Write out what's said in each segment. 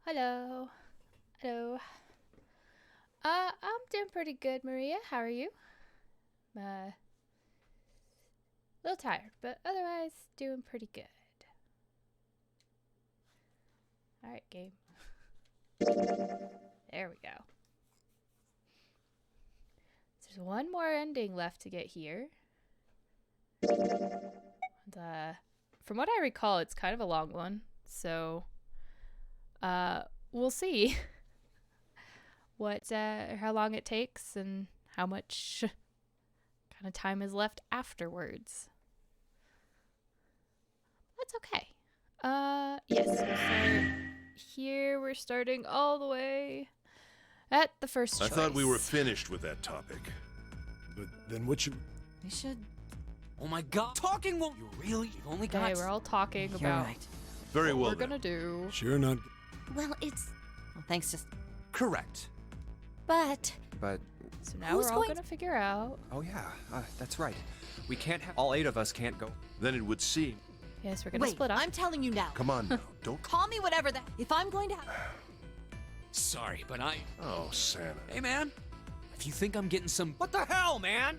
Hello. Hello. I'm doing pretty good, Maria. How are you? A little tired, but otherwise doing pretty good. Alright, game. There we go. There's one more ending left to get here. And, from what I recall, it's kind of a long one. So, we'll see how long it takes and how much kind of time is left afterwards. That's okay. Yes, we'll start here. We're starting all the way at the first choice. I thought we were finished with that topic. But then what you... We should... Oh my god, talking won't... You really? You've only got... Okay, we're all talking You're about right. Very what well we're then. gonna do. Sure not... Well, it's... Well, thanks, just... Correct. But... But, So now Who's we're all going gonna figure out. oh yeah, that's right. We can't have... All 8 of us can't go. Then it would seem. Yes, we're gonna Wait, split up. I'm telling you now. Come on now, don't. Call me whatever the... If I'm going to... Sorry, but I... Oh, Santa. Hey, man. If you think I'm getting some... What the hell, man?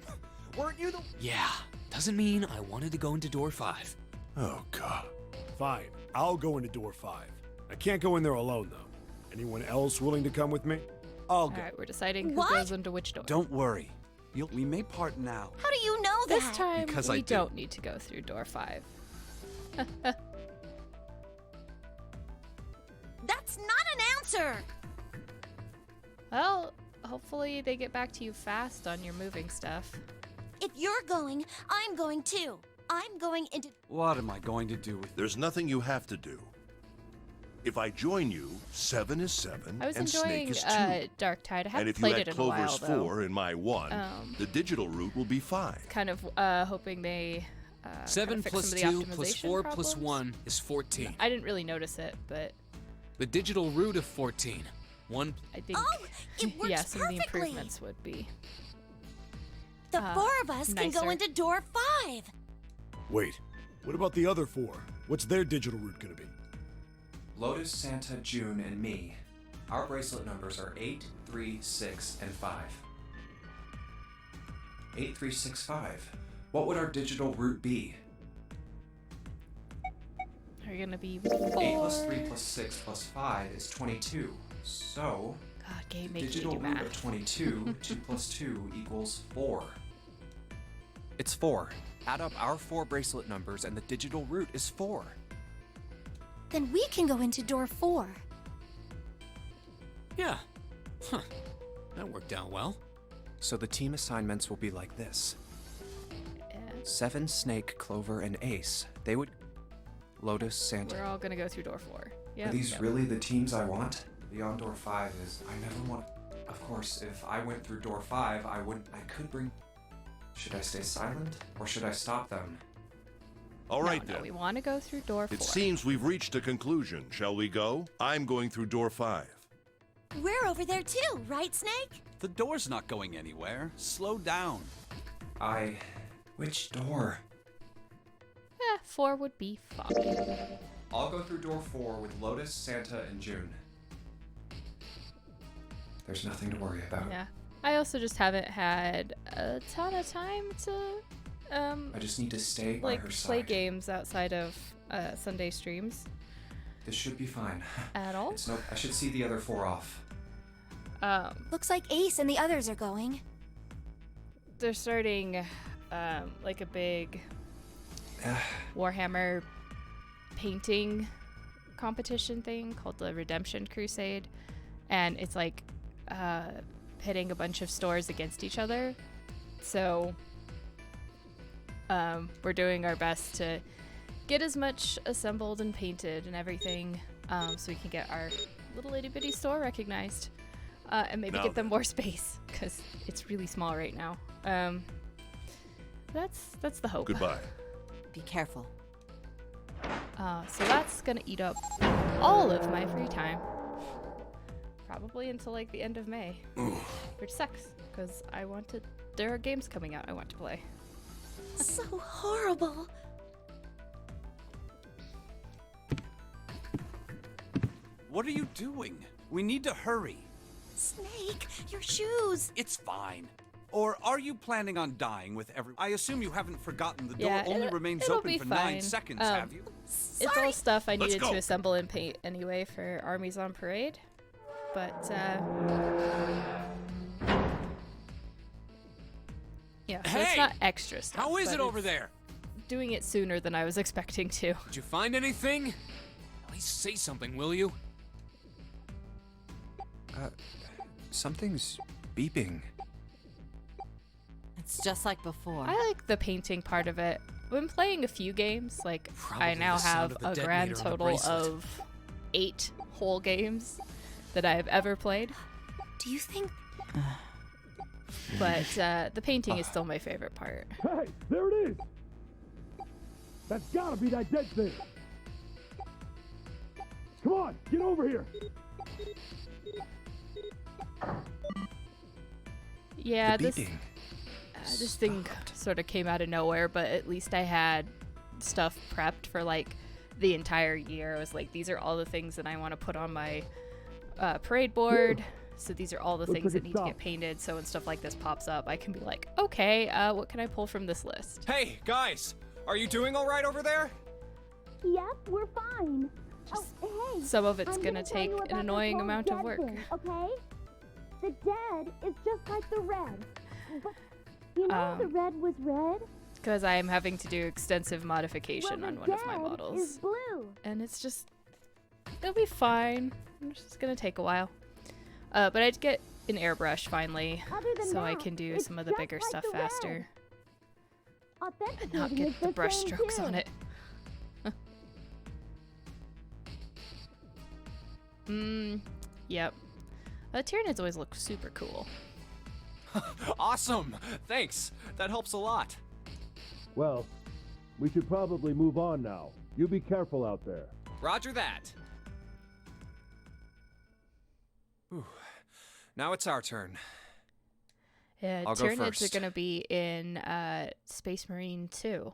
Weren't you the... Yeah, doesn't mean I wanted to go into door 5. Oh God. Fine, I'll go into door 5. I can't go in there alone, though. Anyone else willing to come with me? I'll go. Alright, we're deciding who What? goes into which door. Don't worry. We may part now. How do you know This that? time, Because we I do. don't need to go through door 5. That's not an answer! Well, hopefully they get back to you fast on your moving stuff. If you're going, I'm going too. I'm going into... What am I going to do with... There's nothing you have to do. If I join you, 7 is 7, I was and enjoying Snake is 2. Dark Tide. I And haven't if you played add it in a Clover's while, though. 4 and my 1, the digital route will be 5. Kind of hoping they 7 kind of fix plus some of the 2 plus optimization 4 plus problems. 1 is 14. I didn't really notice it, but The digital root of 14. 1... I think Oh, it works yeah, some of the perfectly. improvements would be. The 4 of us can go nicer. into door 5. Wait, what about the other 4? What's their digital route gonna be? Lotus, Santa, June, and me. Our bracelet numbers are 8, 3, 6, and 5. 8, 3, 6, 5. What would our digital route be? Are you gonna be 8 plus 4? 3 plus 6 plus 5 is 22. So, God, game making me digital do root math. of 22, 2 plus 2 equals 4. It's 4. Add up our 4 bracelet numbers and the digital route is 4. Then we can go into door 4. Yeah. Huh. That worked out well. So the team assignments will be like this. Yeah. 7, Snake, Clover, and Ace. They would... Lotus, Santa... We're all gonna go through door 4. Yeah. Are these really the teams I want? Beyond door 5 is I never want. Of course, if I went through door 5, I could bring. Should I stay silent or should I stop them? All right no, then. we want to go through door 4. It seems we've reached a conclusion. Shall we go? I'm going through door 5. We're over there too, right, Snake? The door's not going anywhere. Slow down. Which door? 4 would be fine. I'll go through door 4 with Lotus, Santa, and June. There's nothing to worry about. Yeah. I also just haven't had a ton of time to I just need to stay by like her play side. games outside of Sunday streams This should be fine. at all. It's no. I should see the other 4 off. Looks like Ace and the others are going. They're starting like a big Warhammer painting competition thing called the Redemption Crusade, and it's like pitting a bunch of stores against each other. So we're doing our best to get as much assembled and painted and everything, so we can get our little itty bitty store recognized, and maybe Now get them then. more space because it's really small right now. That's the hope. Goodbye. Be careful. So that's gonna eat up all of my free time. Probably until like the end of May. Which sucks, because there are games coming out I want to play. So horrible. What are you doing? We need to hurry. Snake, your shoes. It's fine. Or are you planning on dying with every... I assume you haven't forgotten the door Yeah, only remains it'll open be for fine. 9 seconds, have you? It's all stuff I needed go. to assemble and paint anyway for Armies on Parade. But, yeah, so it's Hey! not extra stuff. How is but it over it's there? doing it sooner than I was expecting to. Did you find anything? At least say something, will you? Something's beeping. It's just like before. I like the painting part of it. I've been playing a few games. Like, Probably I now the sound have of the a grand detonator on the total bracelet. of 8 whole games that I have ever played. Do you think... But the painting is still my favorite part. Hey, there it is! That's gotta be that dead thing! Come on, get over here! Yeah, The this beeping. this thing sort of came out of nowhere, but at least I had stuff prepped for like the entire year. I was like, these are all the things that I want to put on my parade board. So these are all the things that need to get painted. So when stuff like this pops up, I can be like, okay, what can I pull from this list? Hey, guys! Are you doing all right over there? Yep, we're fine. Oh, hey. Some of it's I'm gonna tell take you an about annoying this whole amount of dead work. thing, okay? The dead is just like the red. But you know the red was red? Because I am having to do extensive modification Well, on the one of my dead models. is blue. And it's just, it'll be fine. It's just gonna take a while. But I'd get an airbrush finally, Other than so I that, can do it's some of the just bigger like stuff the red. faster. And Authenticating not is get the brush same strokes too. on it. Yep. Tyranids always look super cool. Awesome! Thanks! That helps a lot. Well, we should probably move on now. You be careful out there. Roger that. Whew. Now it's our turn. Yeah, I'll go Tyranids are first. gonna be in Space Marine 2.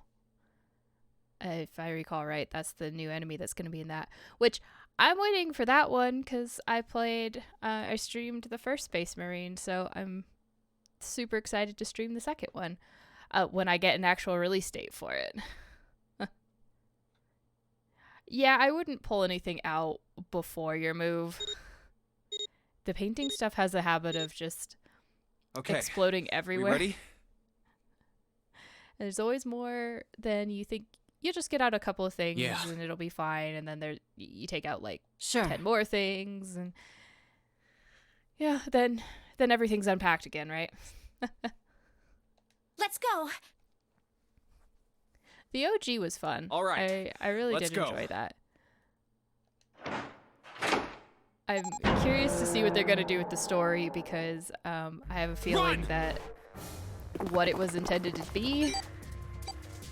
If I recall right, that's the new enemy that's gonna be in that. Which I'm waiting for that one because I streamed the first Space Marine, so I'm super excited to stream the second one when I get an actual release date for it. Yeah, I wouldn't pull anything out before your move. The painting stuff has a habit of just Okay. exploding We everywhere. ready? There's always more than you think. You just get out a couple of things Yeah. and it'll be fine, and then you take out like Sure. 10 more things, and yeah, then everything's unpacked again, right? Let's go. The OG was fun. All right. I really Let's did go. enjoy that. I'm curious to see what they're gonna do with the story because I have a feeling Run! that what it was intended to be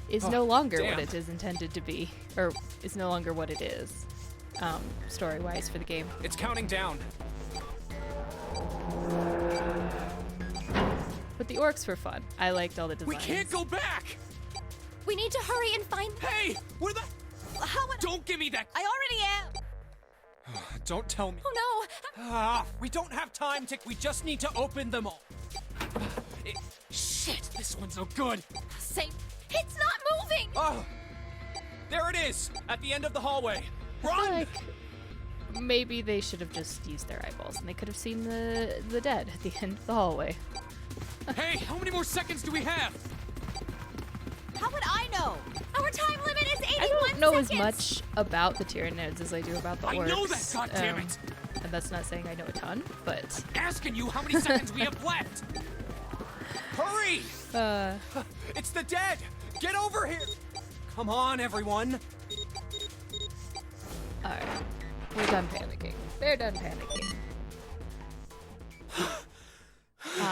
is no longer damn. what it is intended to be, or is no longer what it is, story-wise for the game. It's counting down. But the orcs were fun. I liked all the We designs. can't go back! We need to hurry and find... Hey! Where the... How would... Don't give me that... I already am. Don't tell me. Oh, no. We don't have time, Tick. We just need to open them all. Shit, this one's no good. Safe. It's not moving. Oh! There it is! At the end of the hallway. I feel Run! like maybe they should have just used their eyeballs and they could have seen the dead at the end of the hallway. Hey, how many more seconds do we have? How would I know? Our time limit is 81 I don't know as seconds. much about the Tyranids as I do about the I orcs. know that, goddammit! And that's not saying I know a ton, but Asking you how many seconds we have left. Hurry! It's the dead! Get over here! Come on, everyone! alright. We're done panicking. They're done panicking.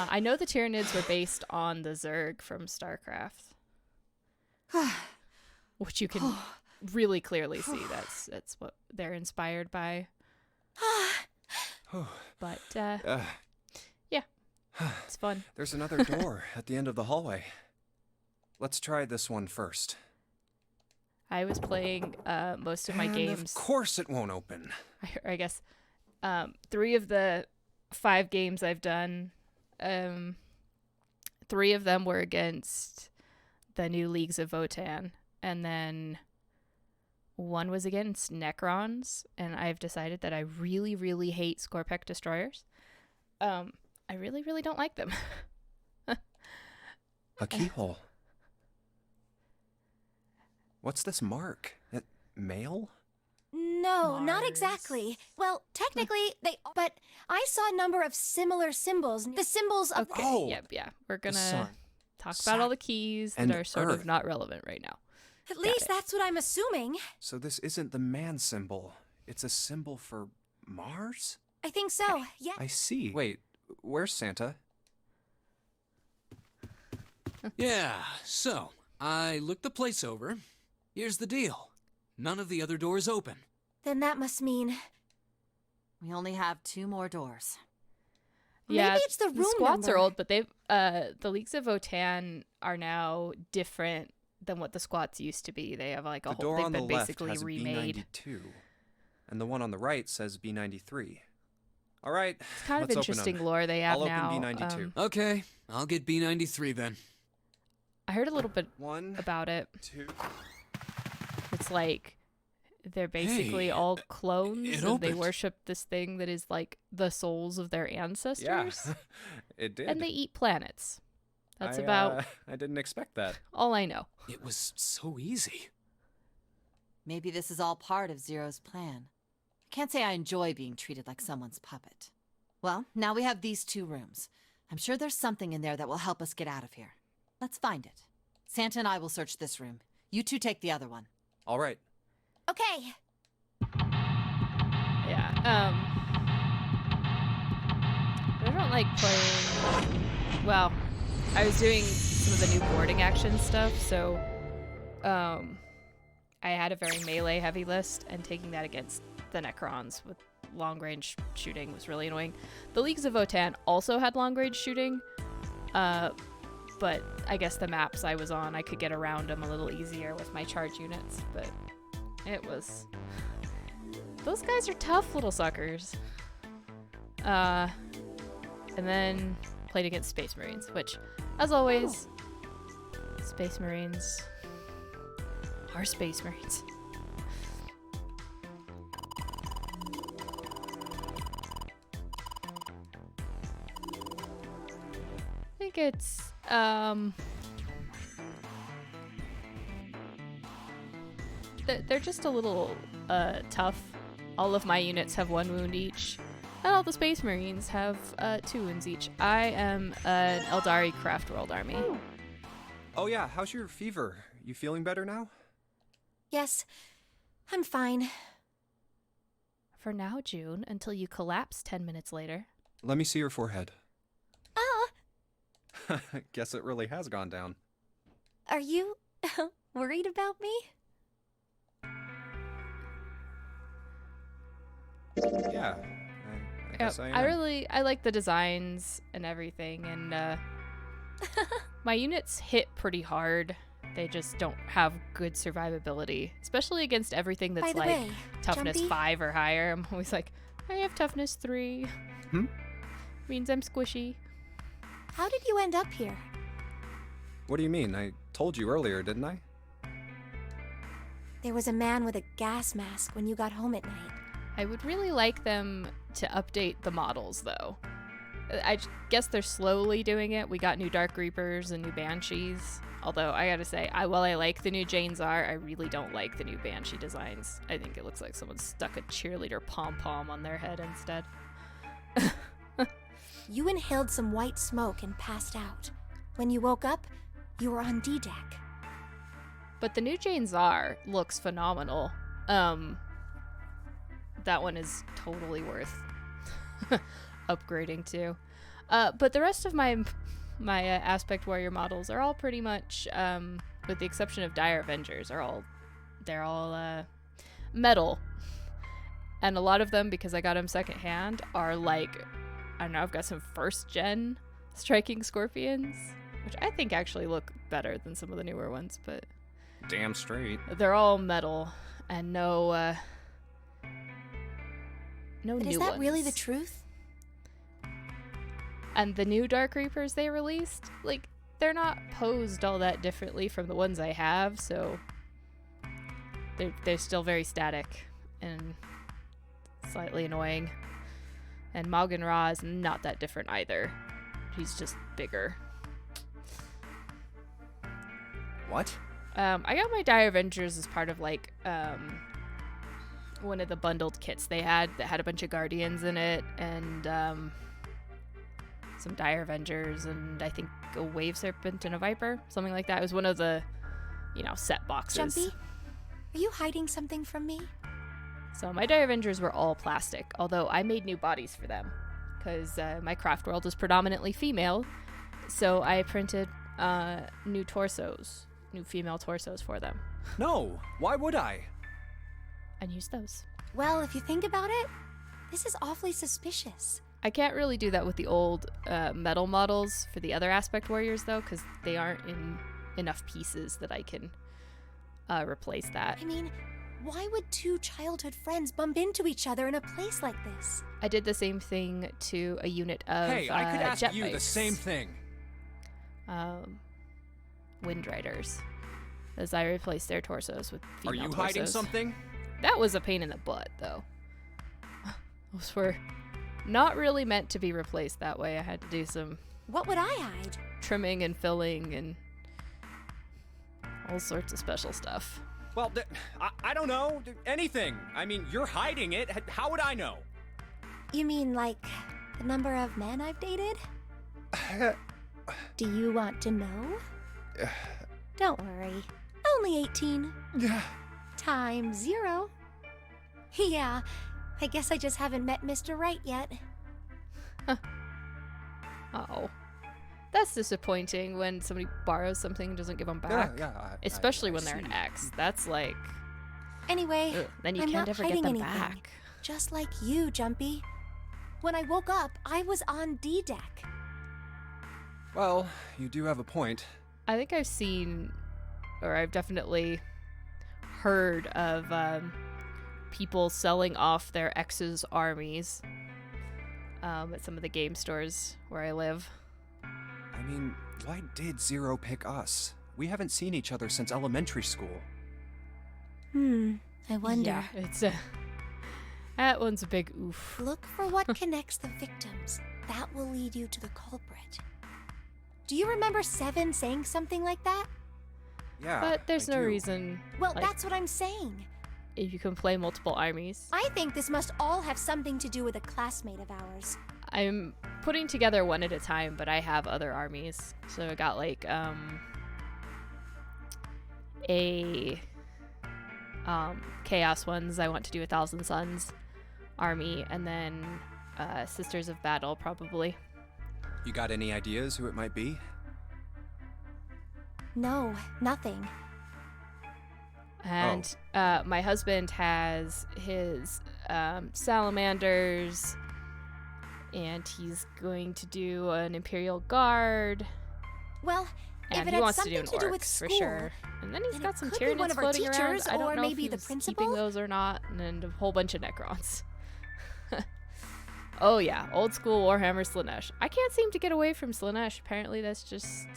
I know the Tyranids were based on the Zerg from StarCraft. Which you can really clearly see. That's what they're inspired by. But, yeah. It's fun. There's another door at the end of the hallway. Let's try this one first. I was playing most of my And games. Of course it won't open. I guess 3 of the 5 games I've done, 3 of them were against the new Leagues of Votann, and then 1 was against Necrons, and I've decided that I really, really hate Scorpec Destroyers. I really, really don't like them. A keyhole. What's this mark? Mail? No, not Mars. exactly. Well, technically, but I saw a number of similar symbols. The symbols of. Okay, Oh, yeah. We're the gonna sun. talk about all Sun. the keys And that are sort Earth. of not relevant right now. At least it. that's what I'm assuming. So this isn't the man symbol. It's a symbol for Mars? I think so, yeah. I see. Wait, where's Santa? Yeah, so I looked the place over. Here's the deal. None of the other doors open. Then that must mean. We only have 2 more doors. Yeah, Maybe it's the room squats number. are old, but they've the Leagues of Votann are now different than what the squats used to be. They have like a The whole. door They've on the been left basically has a remade. B92, and the one on the right says B93. All right, It's kind of let's open interesting 'em. lore they have I'll now. open B92. Okay, I'll get B93 then. I heard a little bit 1, about it. 2. It's like they're basically Hey, all clones, it and they opened. worship this thing that is like the souls of their ancestors. Yeah, it did. And they eat planets. That's I, about I didn't expect that. all I know. It was so easy. Maybe this is all part of Zero's plan. I can't say I enjoy being treated like someone's puppet. Well, now we have these 2 rooms. I'm sure there's something in there that will help us get out of here. Let's find it. Santa and I will search this room. You 2 take the other one. All right. Okay. Yeah. I don't like playing. Well, I was doing some of the new boarding action stuff, so I had a very melee heavy list, and taking that against the Necrons with long range shooting was really annoying. The Leagues of Votann also had long range shooting, but I guess the maps I was on, I could get around them a little easier with my charge units, but it was. Those guys are tough little suckers. And then played against Space Marines, which, as always, Space Marines are Space Marines. I think it's, they're just a little, tough. All of my units have 1 wound each, and all the Space Marines have 2 wounds each. I am an Eldari Craft World army. Oh yeah, how's your fever? You feeling better now? Yes, I'm fine. For now, June, until you collapse 10 minutes later. Let me see your forehead. Ah, Guess it really has gone down. are you worried about me? Yeah, I guess I am. I like the designs and everything, and my units hit pretty hard. They just don't have good survivability, especially against everything that's By the like way, toughness Jumpy? 5 or higher. I'm always like, I have toughness 3. Means I'm squishy. How did you end up here? What do you mean? I told you earlier, didn't I? There was a man with a gas mask when you got home at night. I would really like them to update the models, though. I guess they're slowly doing it. We got new Dark Reapers and new Banshees. Although, I gotta say, while I like the new Jane Czar, I really don't like the new Banshee designs. I think it looks like someone stuck a cheerleader pom-pom on their head instead. You inhaled some white smoke and passed out. When you woke up, you were on D-Deck. But the new Jane Czar looks phenomenal. That one is totally worth upgrading to. But the rest of my Aspect Warrior models are all pretty much, with the exception of Dire Avengers, they're all metal. And a lot of them, because I got them secondhand, are like, I don't know, I've got some first gen Striking Scorpions, which I think actually look better than some of the newer ones, but damn straight. They're all metal and no But new is that ones. really the truth? And the new Dark Reapers they released, like, they're not posed all that differently from the ones I have, so they're still very static and slightly annoying. And Malgan Ra is not that different either. He's just bigger. What? I got my Dire Avengers as part of like one of the bundled kits they had that had a bunch of Guardians in it and some Dire Avengers and I think a Wave Serpent and a Viper, something like that. It was one of the, set boxes. Jumpy, are you hiding something from me? So my Dire Avengers were all plastic, although I made new bodies for them because my craft world is predominantly female. So I printed new female torsos for them. No, why would I? And used those. Well, if you think about it, this is awfully suspicious. I can't really do that with the old metal models for the other Aspect Warriors, though, because they aren't in enough pieces that I can replace that. I mean, why would two childhood friends bump into each other in a place like this? I did the same thing to a unit of Hey, I could ask jet you the bikes. same thing. Wind Riders, as I replaced their torsos with Are female you torsos. hiding something? That was a pain in the butt, though. Those were not really meant to be replaced that way. I had to do some What would I hide? trimming and filling and all sorts of special stuff. Well, I don't know. Anything. I mean, you're hiding it. How would I know? You mean like the number of men I've dated? Do you want to know? Don't worry. Only 18. Times 0. Yeah, I guess I just haven't met Mr. Right yet. Oh. That's disappointing when somebody borrows something and doesn't give them back. Especially when they're an ex. That's like... Anyway, then you I'm can't not ever get hiding them anything. back. Just like you, Jumpy. When I woke up, I was on D-Deck. Well, you do have a point. I think I've seen, or I've definitely heard of people selling off their ex's armies at some of the game stores where I live. I mean, why did Zero pick us? We haven't seen each other since elementary school. I wonder. Yeah, it's that one's a big oof. Look for what connects the victims. That will lead you to the culprit. Do you remember Seven saying something like that? Yeah, But there's I no do. reason. Well, like, that's what I'm saying. if you can play multiple armies. I think this must all have something to do with a classmate of ours. I'm putting together one at a time, but I have other armies. So I got like a Chaos ones. I want to do 1,000 Suns army, and then Sisters of Battle probably. You got any ideas who it might be? No, nothing. And my husband has his salamanders, and he's going to do an Imperial Guard. Well, And if it he had wants to do something an to do with orcs school, for sure. And then he's then got it some could be one Tyranids of our floating around. teachers, I don't or know maybe if the he's principal? keeping those or not, and a whole bunch of Necrons. Oh yeah, old school Warhammer Slaanesh. I can't seem to get away from Slaanesh. Apparently that's just...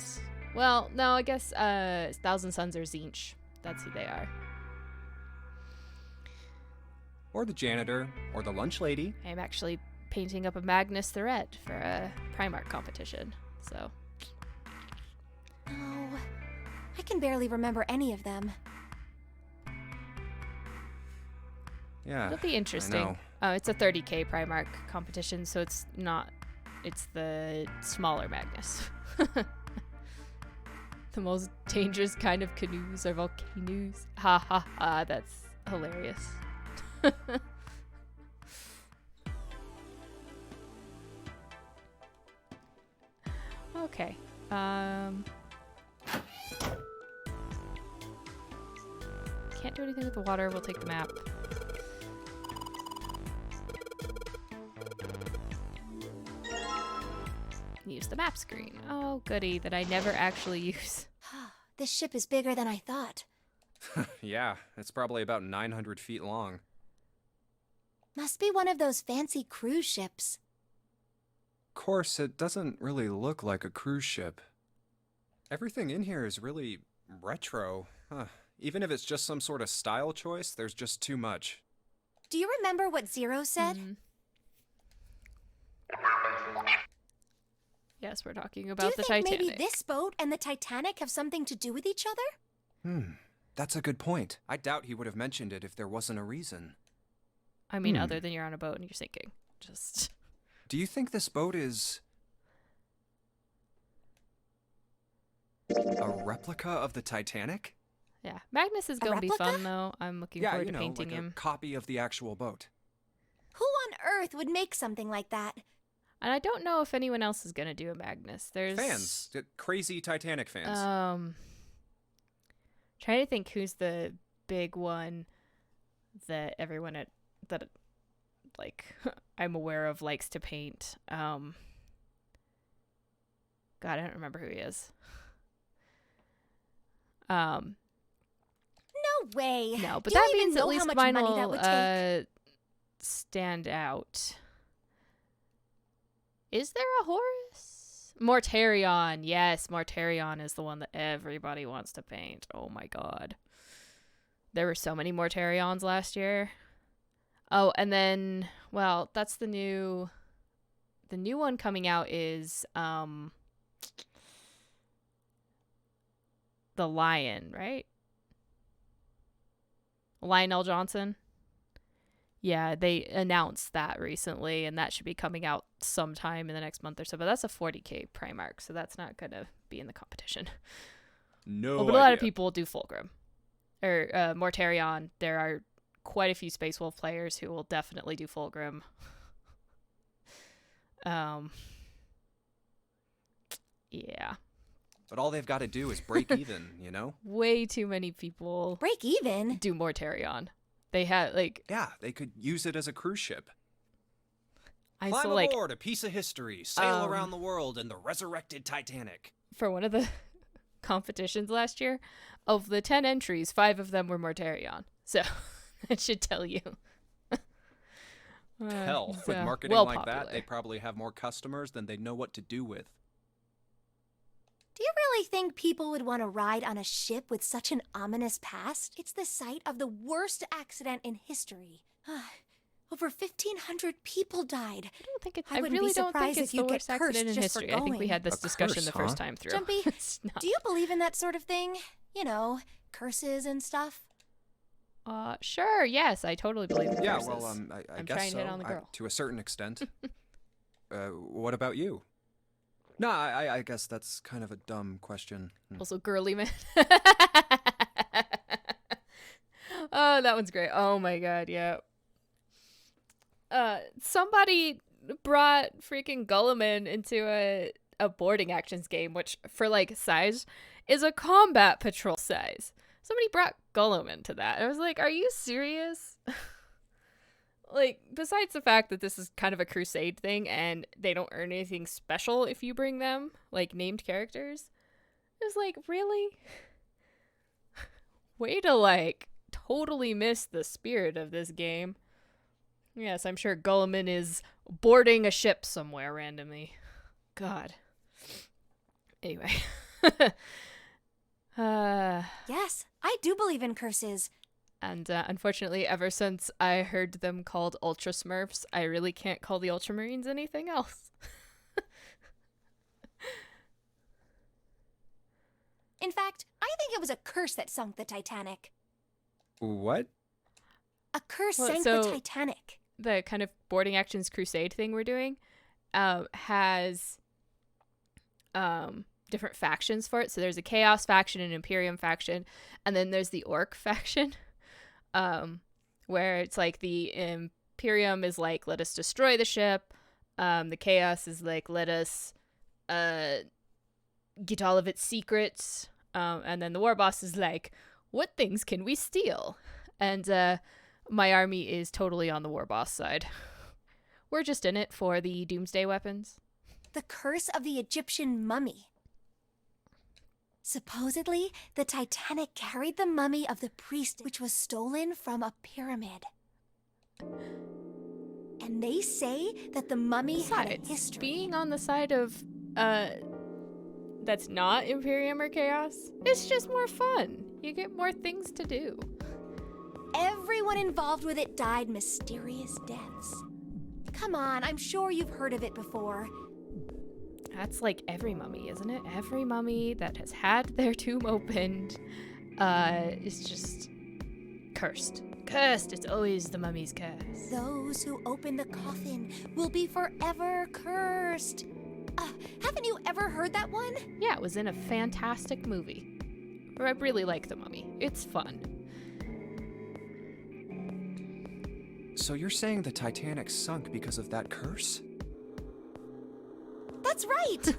Well, no, I guess 1,000 Suns are Tzeentch. That's who they are. Or the janitor, or the lunch lady. I'm actually painting up a Magnus the Red for a Primarch competition, so... Oh, I can barely remember any of them. Yeah, It'll be interesting. It's a 30k Primarch competition, so it's not... It's the smaller Magnus. The most dangerous kind of canoes are volcanoes. Ha ha ha, that's hilarious. Okay. Can't do anything with the water. We'll take the map. Use the map screen. Oh, goody, that I never actually use. This ship is bigger than I thought. Yeah, it's probably about 900 feet long. Must be one of those fancy cruise ships. Of course, it doesn't really look like a cruise ship. Everything in here is really retro. Even if it's just some sort of style choice, there's just too much. Do you remember what Zero said? Yes, we're talking about the Do you think Titanic. maybe this boat and the Titanic have something to do with each other? That's a good point. I doubt he would have mentioned it if there wasn't a reason. I mean, other than you're on a boat and you're sinking. Just. Do you think this boat is a replica of the Titanic? Yeah, Magnus is going to be fun, though. I'm looking forward to painting like him. A copy of the actual boat. Who on earth would make something like that? And I don't know if anyone else is going to do a Magnus. There's fans, crazy Titanic fans. Trying to think who's the big one that everyone that I'm aware of likes to paint. God, I don't remember who he is. No way. No, but Do you that even means know at least how much mine money will that would take? stand out. Is there a Horus? Mortarion. Yes, Mortarion is the one that everybody wants to paint. Oh my god. There were so many Mortarions last year. Oh, and then, well, that's the new one coming out is the Lion, right? Lionel Johnson. Yeah, they announced that recently, and that should be coming out sometime in the next month or so. But that's a 40k Primarch, so that's not going to be in the competition. No but a lot of people do Fulgrim. Or Mortarion. There are quite a few Space Wolf players who will definitely do Fulgrim. Yeah. But all they've got to do is break even, you know? Way too many people break even do Mortarion. They had yeah, they could use it as a cruise ship. Climb aboard a piece of history, sail around the world in the resurrected Titanic. For one of the competitions last year, of the 10 entries, 5 of them were Mortarion. So that should tell you. Hell, with marketing like popular. that, they probably have more customers than they know what to do with. Do you really think people would want to ride on a ship with such an ominous past? It's the site of the worst accident in history. Over 1,500 people died. I don't think I really don't think it's the worst accident in history. I think we had this discussion the first time through. Jumpy, do you believe in that sort of thing? You know, curses and stuff? Sure, yes, I totally believe in curses. Yeah, well, I I'm guess trying so. to hit on the girl. To a certain extent. What about you? No, I guess that's kind of a dumb question. Also, girly man. Oh, that one's great. Oh my god, yeah. Somebody brought freaking Gulliman into a boarding actions game, which for like size is a combat patrol size. Somebody brought Gulliman to that. I was like, are you serious? Like, besides the fact that this is kind of a crusade thing and they don't earn anything special if you bring them, like, named characters, it was like, really? Way to, like, totally miss the spirit of this game. Yes, I'm sure Gulliman is boarding a ship somewhere randomly. God. Anyway. Yes, I do believe in curses. And unfortunately, ever since I heard them called Ultra Smurfs, I really can't call the Ultramarines anything else. In fact, I think it was a curse that sunk the Titanic. What? A curse sank the Titanic. The kind of boarding actions crusade thing we're doing has different factions for it. So there's a Chaos faction, an Imperium faction, and then there's the Orc faction. Where it's like the Imperium is like, let us destroy the ship. The Chaos is like, let us get all of its secrets. And then the War Boss is like, what things can we steal? And my army is totally on the War Boss side. We're just in it for the Doomsday weapons. The curse of the Egyptian mummy. Supposedly, the Titanic carried the mummy of the priest, which was stolen from a pyramid. And they say that the mummy had a history. Being on the side of, that's not Imperium or Chaos, it's just more fun. You get more things to do. Everyone involved with it died mysterious deaths. Come on, I'm sure you've heard of it before. That's like every mummy, isn't it? Every mummy that has had their tomb opened is just cursed. Cursed. It's always the mummy's curse. Those who open the coffin will be forever cursed. Haven't you ever heard that one? Yeah, it was in a fantastic movie. I really like The Mummy. It's fun. So you're saying the Titanic sunk because of that curse? That's right!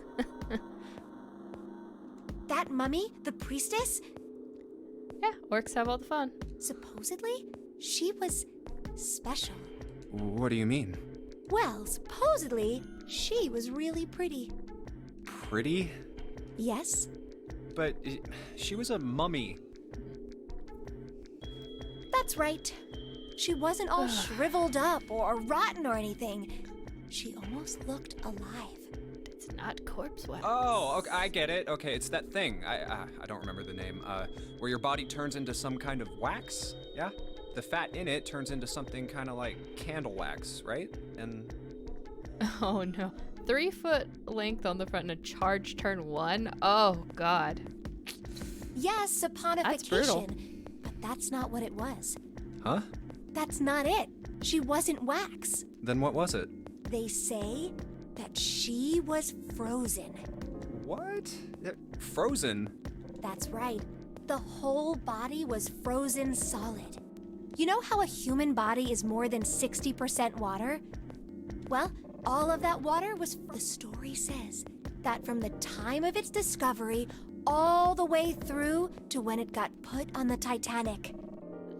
That mummy, the priestess? Yeah, orcs have all the fun. Supposedly, she was special. What do you mean? Well, supposedly, she was really pretty. Pretty? Yes? But she was a mummy. That's right. She wasn't all shriveled up or rotten or anything. She almost looked alive. It's not corpse wax. Oh, okay, I get it. Okay, it's that thing. I don't remember the name. Where your body turns into some kind of wax? Yeah? The fat in it turns into something kind of like candle wax, right? And... Oh no. 3 foot length on the front and a charge turn 1? Oh god. Yes, saponification. That's brutal. But that's not what it was. Huh? That's not it. She wasn't wax. Then what was it? They say that she was frozen. What? Frozen? That's right. The whole body was frozen solid. You know how a human body is more than 60% water? Well, all of that water was... The story says that from the time of its discovery all the way through to when it got put on the Titanic.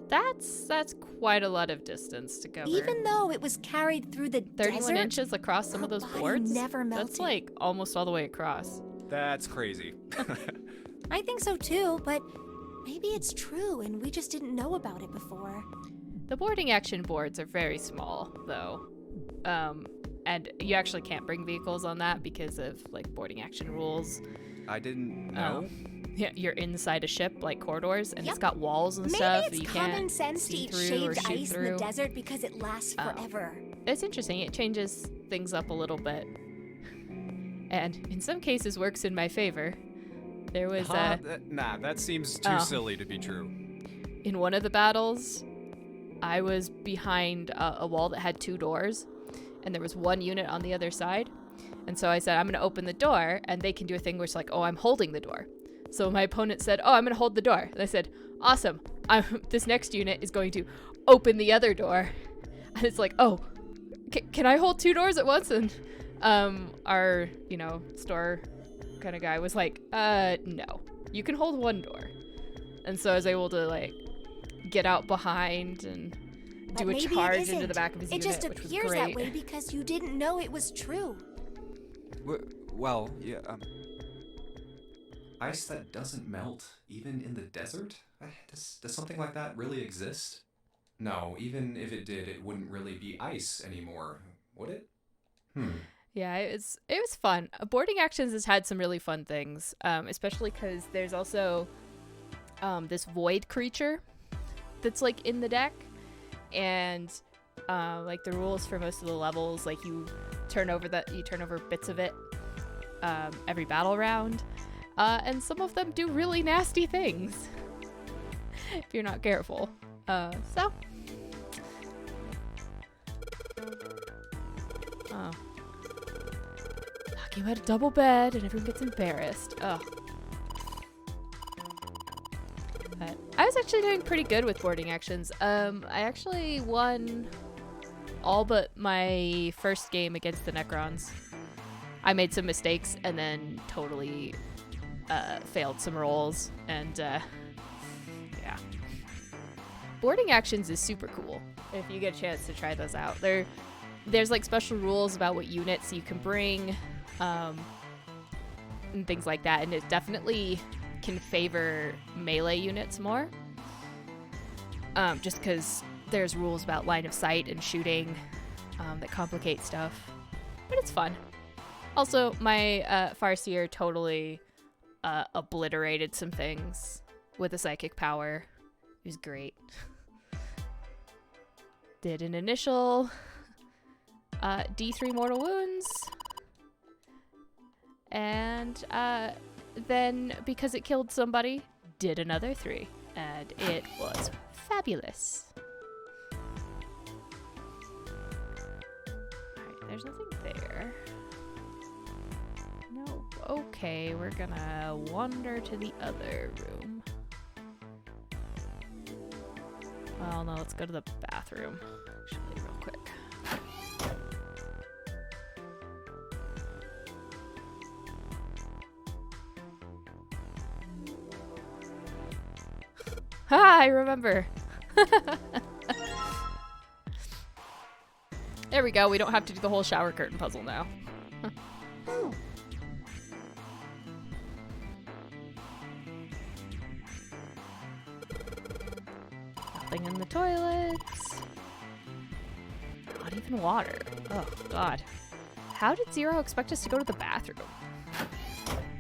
That's quite a lot of distance to cover. Even though it was carried through the 31 desert, inches across some of those boards? Never melted. That's like almost all the way across. That's crazy. I think so too, but maybe it's true and we just didn't know about it before. The boarding action boards are very small, though. And you actually can't bring vehicles on that because of like boarding action rules. I didn't know. Yeah, you're inside a ship, like corridors, and Yep. it's got walls and Maybe stuff it's that you common can't sense to see eat through or shaved shoot ice in through. the desert because it lasts forever. It's interesting. It changes things up a little bit, and in some cases works in my favor. There was Nah, that seems too silly to be true. in one of the battles, I was behind a wall that had 2 doors, and there was one unit on the other side. And so I said, I'm going to open the door, and they can do a thing where it's like, oh, I'm holding the door. So my opponent said, oh, I'm going to hold the door. And I said, awesome. This next unit is going to open the other door. And it's like, oh, can I hold 2 doors at once? And our, store kind of guy was like, no, you can hold 1 door. And so I was able to, like, get out behind and do a charge into the back of his unit, It just which was appears great. that way because you didn't know it was true. Well, yeah, Ice that doesn't melt, even in the desert? Does something like that really exist? No, even if it did, it wouldn't really be ice anymore, would it? Yeah, it was fun. Boarding Actions has had some really fun things, especially because there's also this void creature that's like in the deck, and like the rules for most of the levels, like you turn over bits of it every battle round, and some of them do really nasty things if you're not careful. So. Oh. You had a double bed and everyone gets embarrassed. Ugh. But I was actually doing pretty good with boarding actions. I actually won all but my first game against the Necrons. I made some mistakes and then totally failed some rolls, and yeah. Boarding actions is super cool if you get a chance to try those out. There's like special rules about what units you can bring, and things like that, and it definitely can favor melee units more. Just because there's rules about line of sight and shooting that complicate stuff. But it's fun. Also, my Farseer totally obliterated some things with a psychic power. It was great. Did an initial D3 mortal wounds. And then, because it killed somebody, did another 3. And it was fabulous. Alright, there's nothing there. No. Okay, we're gonna wander to the other room. Well, no, let's go to the bathroom. Actually, real quick. Ha! I remember. There we go. We don't have to do the whole shower curtain puzzle now. Nothing in the toilets. Not even water. Oh, God. How did Zero expect us to go to the bathroom?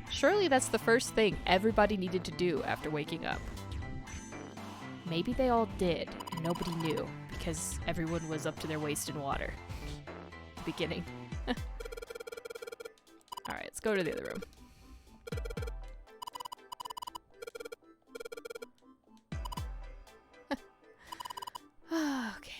Surely that's the first thing everybody needed to do after waking up. Maybe they all did, and nobody knew, because everyone was up to their waist in water. At the beginning. Alright, let's go to the other room. Okay.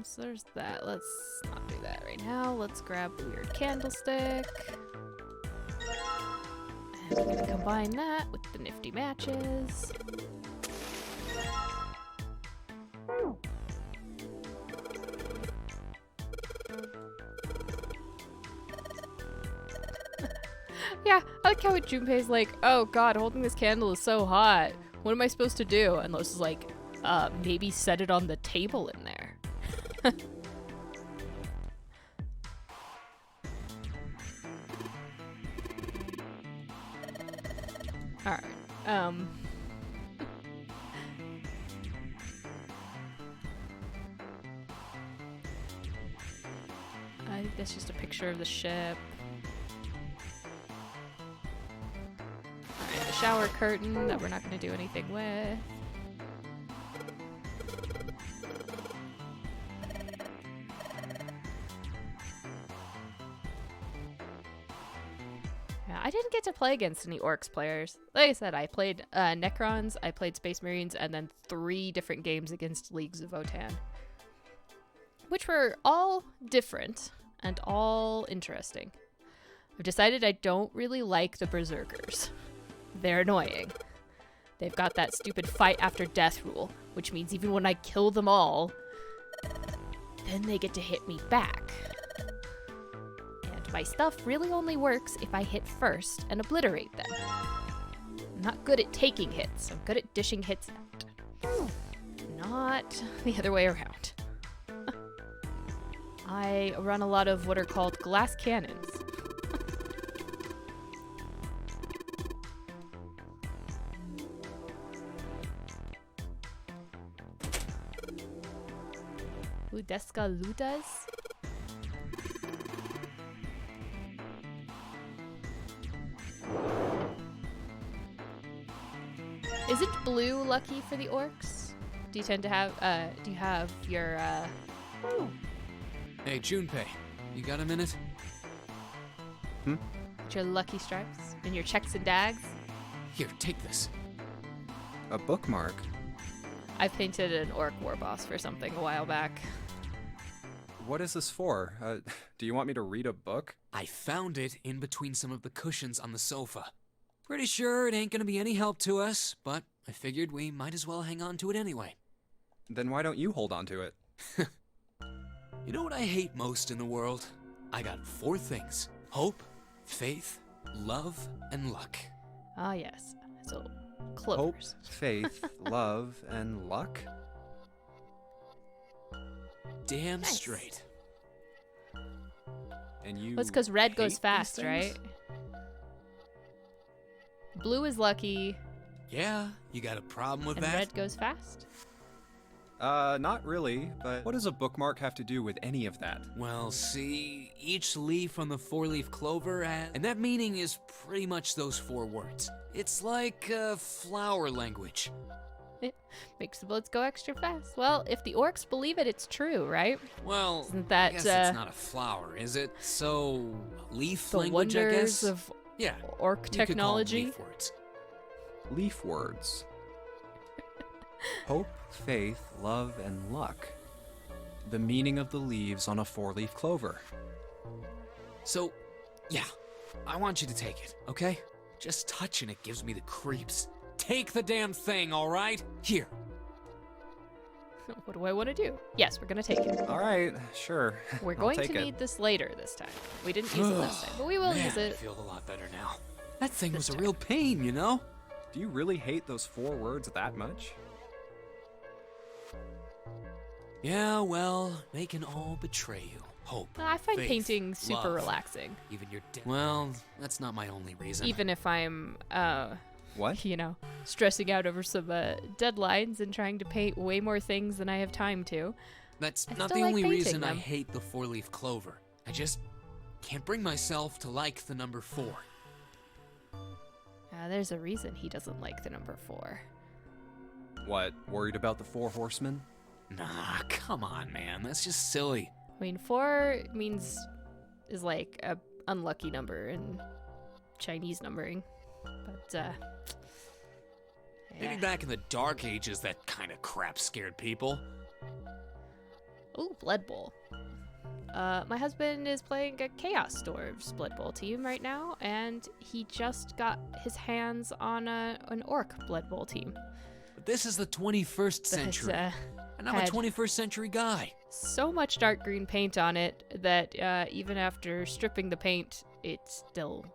So there's that. Let's not do that right now. Let's grab the weird candlestick. And we're gonna combine that with the nifty matches. Yeah, I like how Junpei's like, oh god, holding this candle is so hot. What am I supposed to do? And Los is like, maybe set it on the table in there. Alright, I think that's just a picture of the ship. Alright, the shower curtain that we're not going to do anything with. I didn't get to play against any Orcs players. Like I said, I played Necrons, I played Space Marines, and then 3 different games against Leagues of Votann. Which were all different and all interesting. I've decided I don't really like the Berserkers. They're annoying. They've got that stupid fight after death rule, which means even when I kill them all, then they get to hit me back. My stuff really only works if I hit first and obliterate them. I'm not good at taking hits, I'm good at dishing hits out. Not the other way around. I run a lot of what are called glass cannons. Udeska Ludas? Isn't blue lucky for the Orcs? Do you tend to have, do you have your, Hey, Junpei, you got a minute? your lucky stripes and your checks and dags? Here, take this. A bookmark? I painted an Orc war boss for something a while back. What is this for? Do you want me to read a book? I found it in between some of the cushions on the sofa. Pretty sure it ain't gonna be any help to us, but I figured we might as well hang on to it anyway. Then why don't you hold on to it? You know what I hate most in the world? I got 4 things. Hope, faith, love, and luck. Ah, yes. So, clovers. Hope, faith, love, and luck? Damn Nice. straight. And you. Well, it's because red hate goes these fast, things? right? Blue is lucky, Yeah, you got a problem with and that? red goes fast. Not really, but what does a bookmark have to do with any of that? Well, see, each leaf on the four-leaf clover has... And that meaning is pretty much those 4 words. It's like flower language. It makes the bullets go extra fast. Well, if the orcs believe it, it's true, right? Well, Isn't that, I guess it's not a flower, is it? So, leaf The language, I wonders guess? of Yeah, orc you could call 'em technology? leaf words. Leaf words. Hope, faith, love, and luck. The meaning of the leaves on a 4-leaf clover. So, yeah, I want you to take it, okay? Just touching it gives me the creeps. Take the damn thing, all right? Here. What do I want to do? Yes, we're gonna take it. All right, sure. We're I'll going take to it. need this later this time. We didn't use it last time, but we will Man, use I it. feel a lot better now. That thing This was a time. real pain, you know? Do you really hate those 4 words that much? Yeah, well, they can all betray you. Hope. I find faith, painting super love, relaxing, Even your well, that's not my only reason. even if I'm, What? you know, stressing out over some deadlines and trying to paint way more things than I have time to. That's I not still the like only painting reason I them. hate the 4-leaf clover. I just can't bring myself to like the number 4. There's a reason he doesn't like the number 4. What, worried about the 4 horsemen? Nah, come on, man. That's just silly. I mean, 4 is like a unlucky number in Chinese numbering, but Maybe yeah. back in the Dark Ages, that kind of crap scared people. Ooh, Blood Bowl. My husband is playing a Chaos Dwarves Blood Bowl team right now, and he just got his hands on an Orc Blood Bowl team. But this is the 21st century, That, and I'm a had 21st century guy. so much dark green paint on it that even after stripping the paint, it's still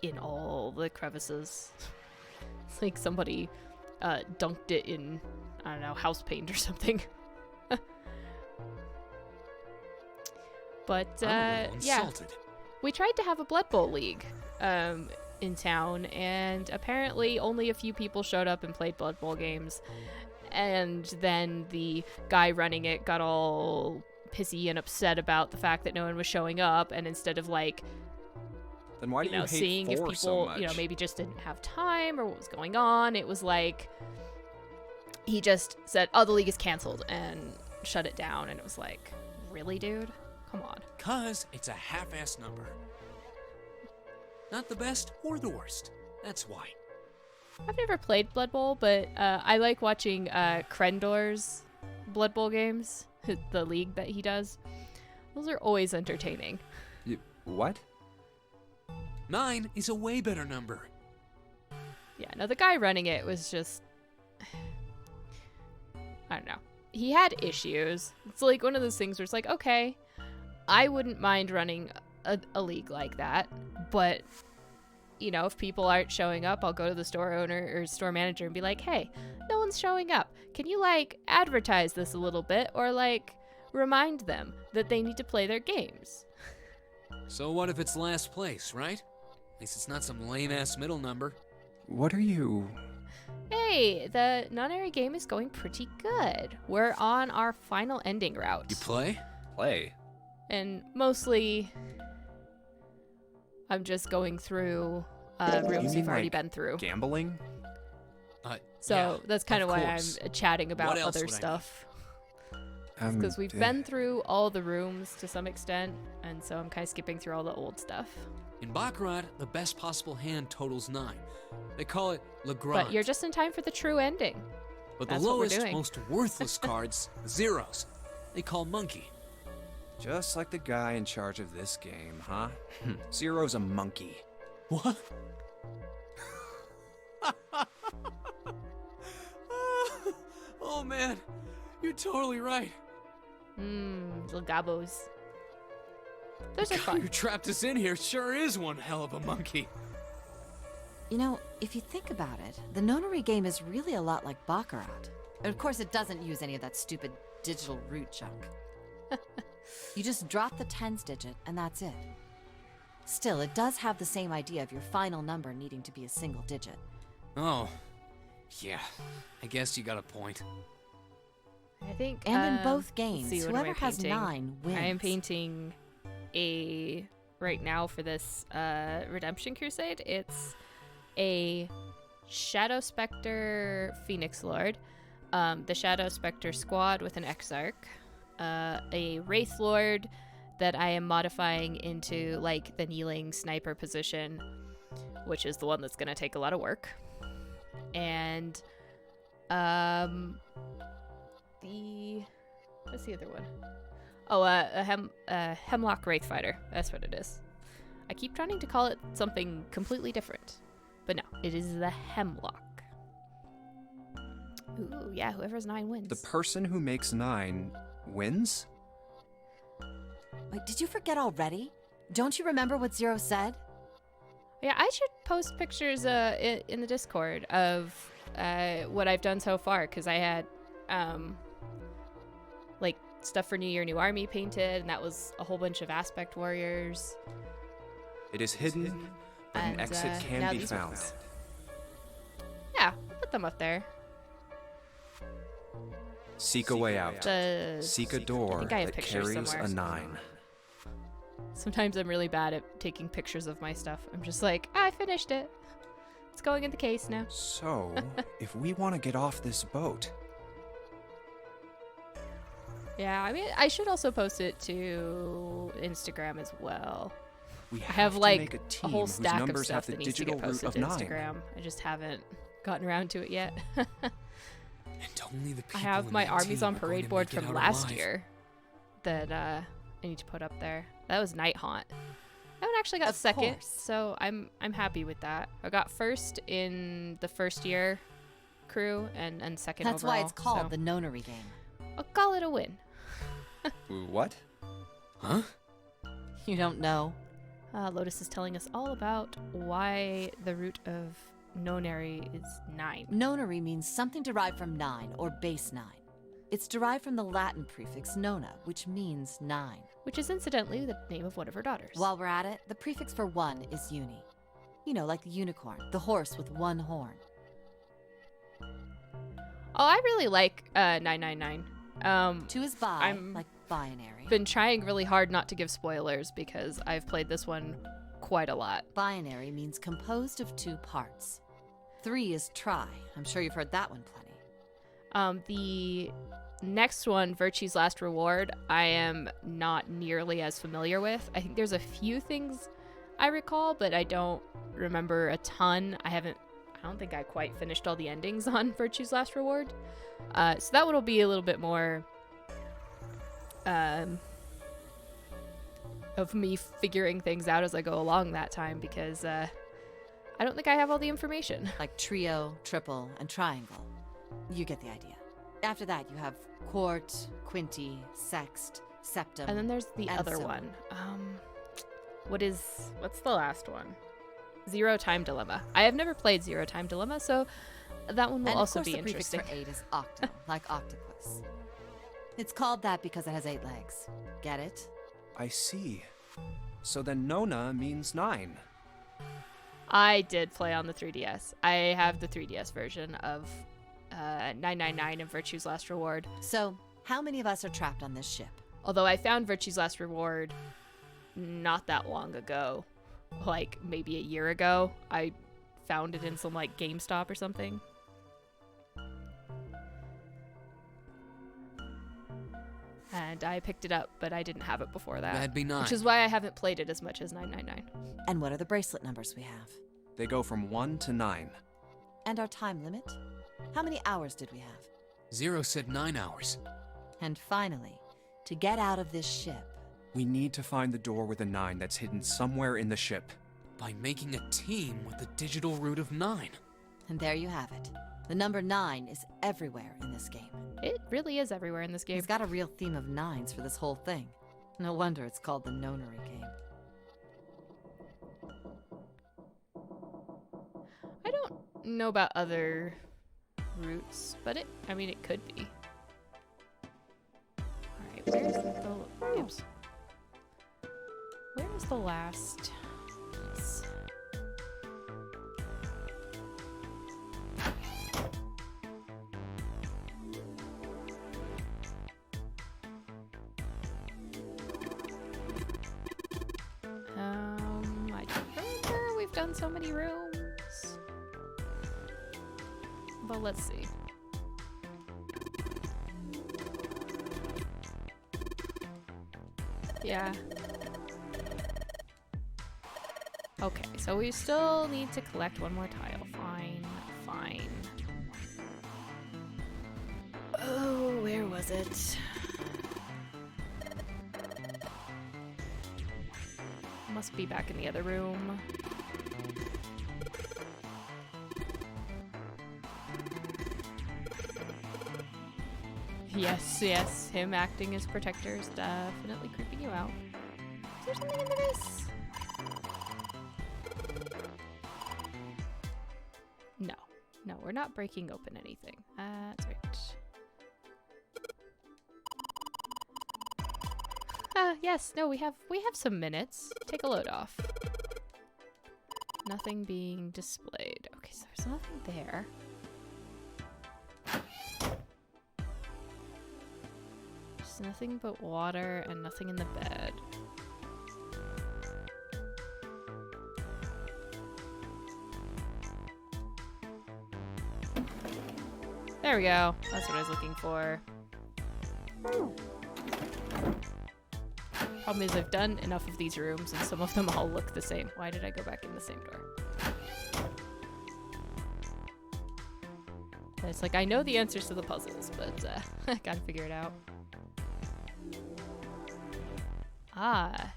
in all the crevices. It's like somebody dunked it in, I don't know, house paint or something. But I'm a little yeah, insulted. we tried to have a Blood Bowl league in town, and apparently only a few people showed up and played Blood Bowl games. And then the guy running it got all pissy and upset about the fact that no one was showing up, and instead of like, Then why do you hate seeing if 4 people, so much? maybe just didn't have time or what was going on, it was like he just said, "Oh, the league is canceled," and shut it down. And it was like, really, dude? Come on. 'Cause it's a half-ass number. Not the best or the worst. That's why. I've never played Blood Bowl, but I like watching Krendor's Blood Bowl games, the league that he does. Those are always entertaining. What? 9 is a way better number. Yeah, no, the guy running it was just, I don't know. He had issues. It's like one of those things where it's like, okay, I wouldn't mind running a league like that, but if people aren't showing up, I'll go to the store owner or store manager and be like, hey, no one's showing up. Can you advertise this a little bit, or remind them that they need to play their games? So what if it's last place, right? At least it's not some lame-ass middle number. What are you... Hey, the nonary game is going pretty good. We're on our final ending route. You play? Play? And mostly, I'm just going through rooms mean, we've already like, been through. Gambling? So yeah, that's kind of why I'm course. chatting about What else other would I stuff. Because we've been through all the rooms to some extent, and so I'm kind of skipping through all the old stuff. In Baccarat, the best possible hand totals 9. They call it Legrand. But you're just in time for the true ending. But the That's what we're lowest, doing. most worthless cards, zeros. They call Monkey. Just like the guy in charge of this game, huh? Zero's a monkey. What? Oh man, you're totally right. Little gabos. Those are God, fun. who trapped us in here sure is one hell of a monkey. If you think about it, the nonary game is really a lot like Baccarat. Of course, it doesn't use any of that stupid digital root junk. You just drop the tens digit, and that's it. Still, it does have the same idea of your final number needing to be a single digit. Oh, yeah. I guess you got a point. I think. And in both let's games, see, what am whoever I has painting? 9 wins. I am painting a right now for this Redemption Crusade. It's a Shadow Spectre Phoenix Lord, the Shadow Spectre squad with an Exarch, a Wraith Lord that I am modifying into like the kneeling sniper position, which is the one that's going to take a lot of work, and what's the other one? Oh, a Hemlock Wraithfighter. That's what it is. I keep trying to call it something completely different, but no, it is the Hemlock. Ooh, yeah, whoever has 9 wins. The person who makes 9 wins? Wait, did you forget already? Don't you remember what Zero said? Yeah, I should post pictures in the Discord of what I've done so far, because I had like stuff for New Year, New Army painted, and that was a whole bunch of Aspect Warriors. It is hidden, but an And, exit now can be these found. ones. Yeah, I'll put them up there. Seek a way out. Seek a door think I have that pictures carries somewhere. a 9. Sometimes I'm really bad at taking pictures of my stuff. I'm just like, I finished it. It's going in the case now. So, if we want to get off this boat, Yeah, I mean, I should also post it to Instagram as well. we I have have to like make a a team whole whose stack of numbers stuff have the that needs to digital get root posted of to 9. Instagram. I just haven't gotten around to it yet. And only the people I have in my that armies team on are going parade to board make it from out last alive. year that I need to put up there. That was Night Haunt. That one actually got Of second, course. so I'm happy with that. I got first in the first year crew and second That's overall. why it's called so the Nonary game. I'll call it a win. What? Huh? You don't know? Lotus is telling us all about why the root of Nonary is 9. Nonary means something derived from 9 or base 9. It's derived from the Latin prefix nona, which means 9. Which is incidentally the name of one of her daughters. While we're at it, the prefix for 1 is uni. You know, like the unicorn, the horse with 1 horn. Oh, I really like 999. 2 is bi, I'm- like binary. Been trying really hard not to give spoilers because I've played this one quite a lot. Binary means composed of 2 parts. 3 is tri. I'm sure you've heard that one plenty. The next one, Virtue's Last Reward, I am not nearly as familiar with. I think there's a few things I recall, but I don't remember a ton. I don't think I quite finished all the endings on Virtue's Last Reward. So that one will be a little bit more of me figuring things out as I go along that time, because I don't think I have all the information. Like trio, triple, and triangle. You get the idea. After that, you have quart, quinty, sext, septum. And then there's the and other so one. What's the last one? Zero Time Dilemma. I have never played Zero Time Dilemma, so that one will And also of course, be the prefix interesting. for 8 is octo, like octopus. It's called that because it has 8 legs. Get it? I see. So then Nona means 9. I did play on the 3DS. I have the 3DS version of 999 and Virtue's Last Reward. So, how many of us are trapped on this ship? Although I found Virtue's Last Reward not that long ago, like maybe a year ago. I found it in some like GameStop or something. And I picked it up, but I didn't have it before that. That'd be 9. Which is why I haven't played it as much as 999. And what are the bracelet numbers we have? They go from 1 to 9. And our time limit? How many hours did we have? Zero said 9 hours. And finally, to get out of this ship, We need to find the door with a 9 that's hidden somewhere in the ship. By making a team with the digital root of 9. and there you have it. The number 9 is everywhere in this game. It really is everywhere in this game. It's got a real theme of 9s for this whole thing. No wonder it's called the Nonary game. I don't know about other routes, but it could be. Alright, Where's the... Oops. Where is the last piece? I don't remember. We've done so many rooms. But let's see. Yeah. Okay, so we still need to collect one more tile. Fine, fine. Oh, where was it? Must be back in the other room. Yes, yes, him acting as protector is definitely creeping you out. Is there something in the base? No, no, we're not breaking open anything. That's right. Yes, no, we have some minutes. Take a load off. Nothing being displayed. Okay, so there's nothing there. There's nothing but water and nothing in the bed. There we go. That's what I was looking for. Problem is I've done enough of these rooms and some of them all look the same. Why did I go back in the same door? It's like, I know the answers to the puzzles, but I gotta figure it out. Ah.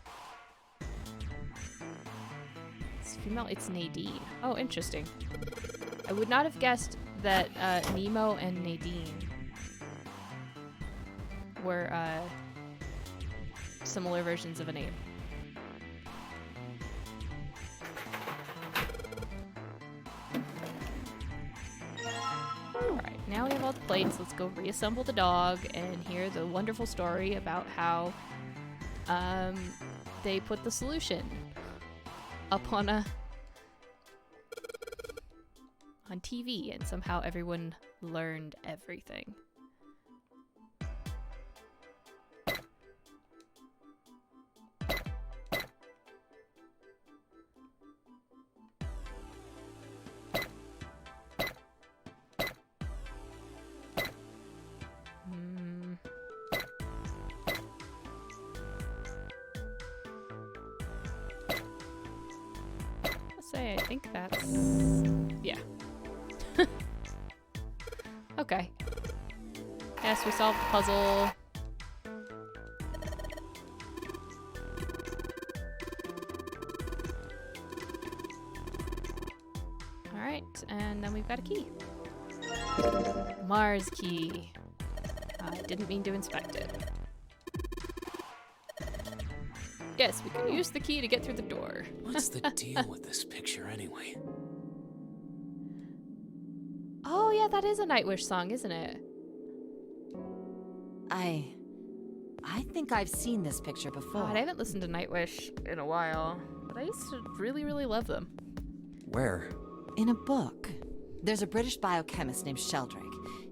It's female, it's Nadine. Oh, interesting. I would not have guessed that Nemo and Nadine were similar versions of a name. Alright, now we have all the plates. Let's go reassemble the dog and hear the wonderful story about how they put the solution up on TV and somehow everyone learned everything. Say, I think that's... yeah. Okay. Yes, we solved the puzzle. Alright, and then we've got a key. Mars key. I didn't mean to inspect it. Yes, we can use the key to get through the door. What's the deal with this picture anyway? Oh yeah, that is a Nightwish song, isn't it? I think I've seen this picture before. God, I haven't listened to Nightwish in a while, but I used to really, really love them. Where? In a book. There's a British biochemist named Sheldrake.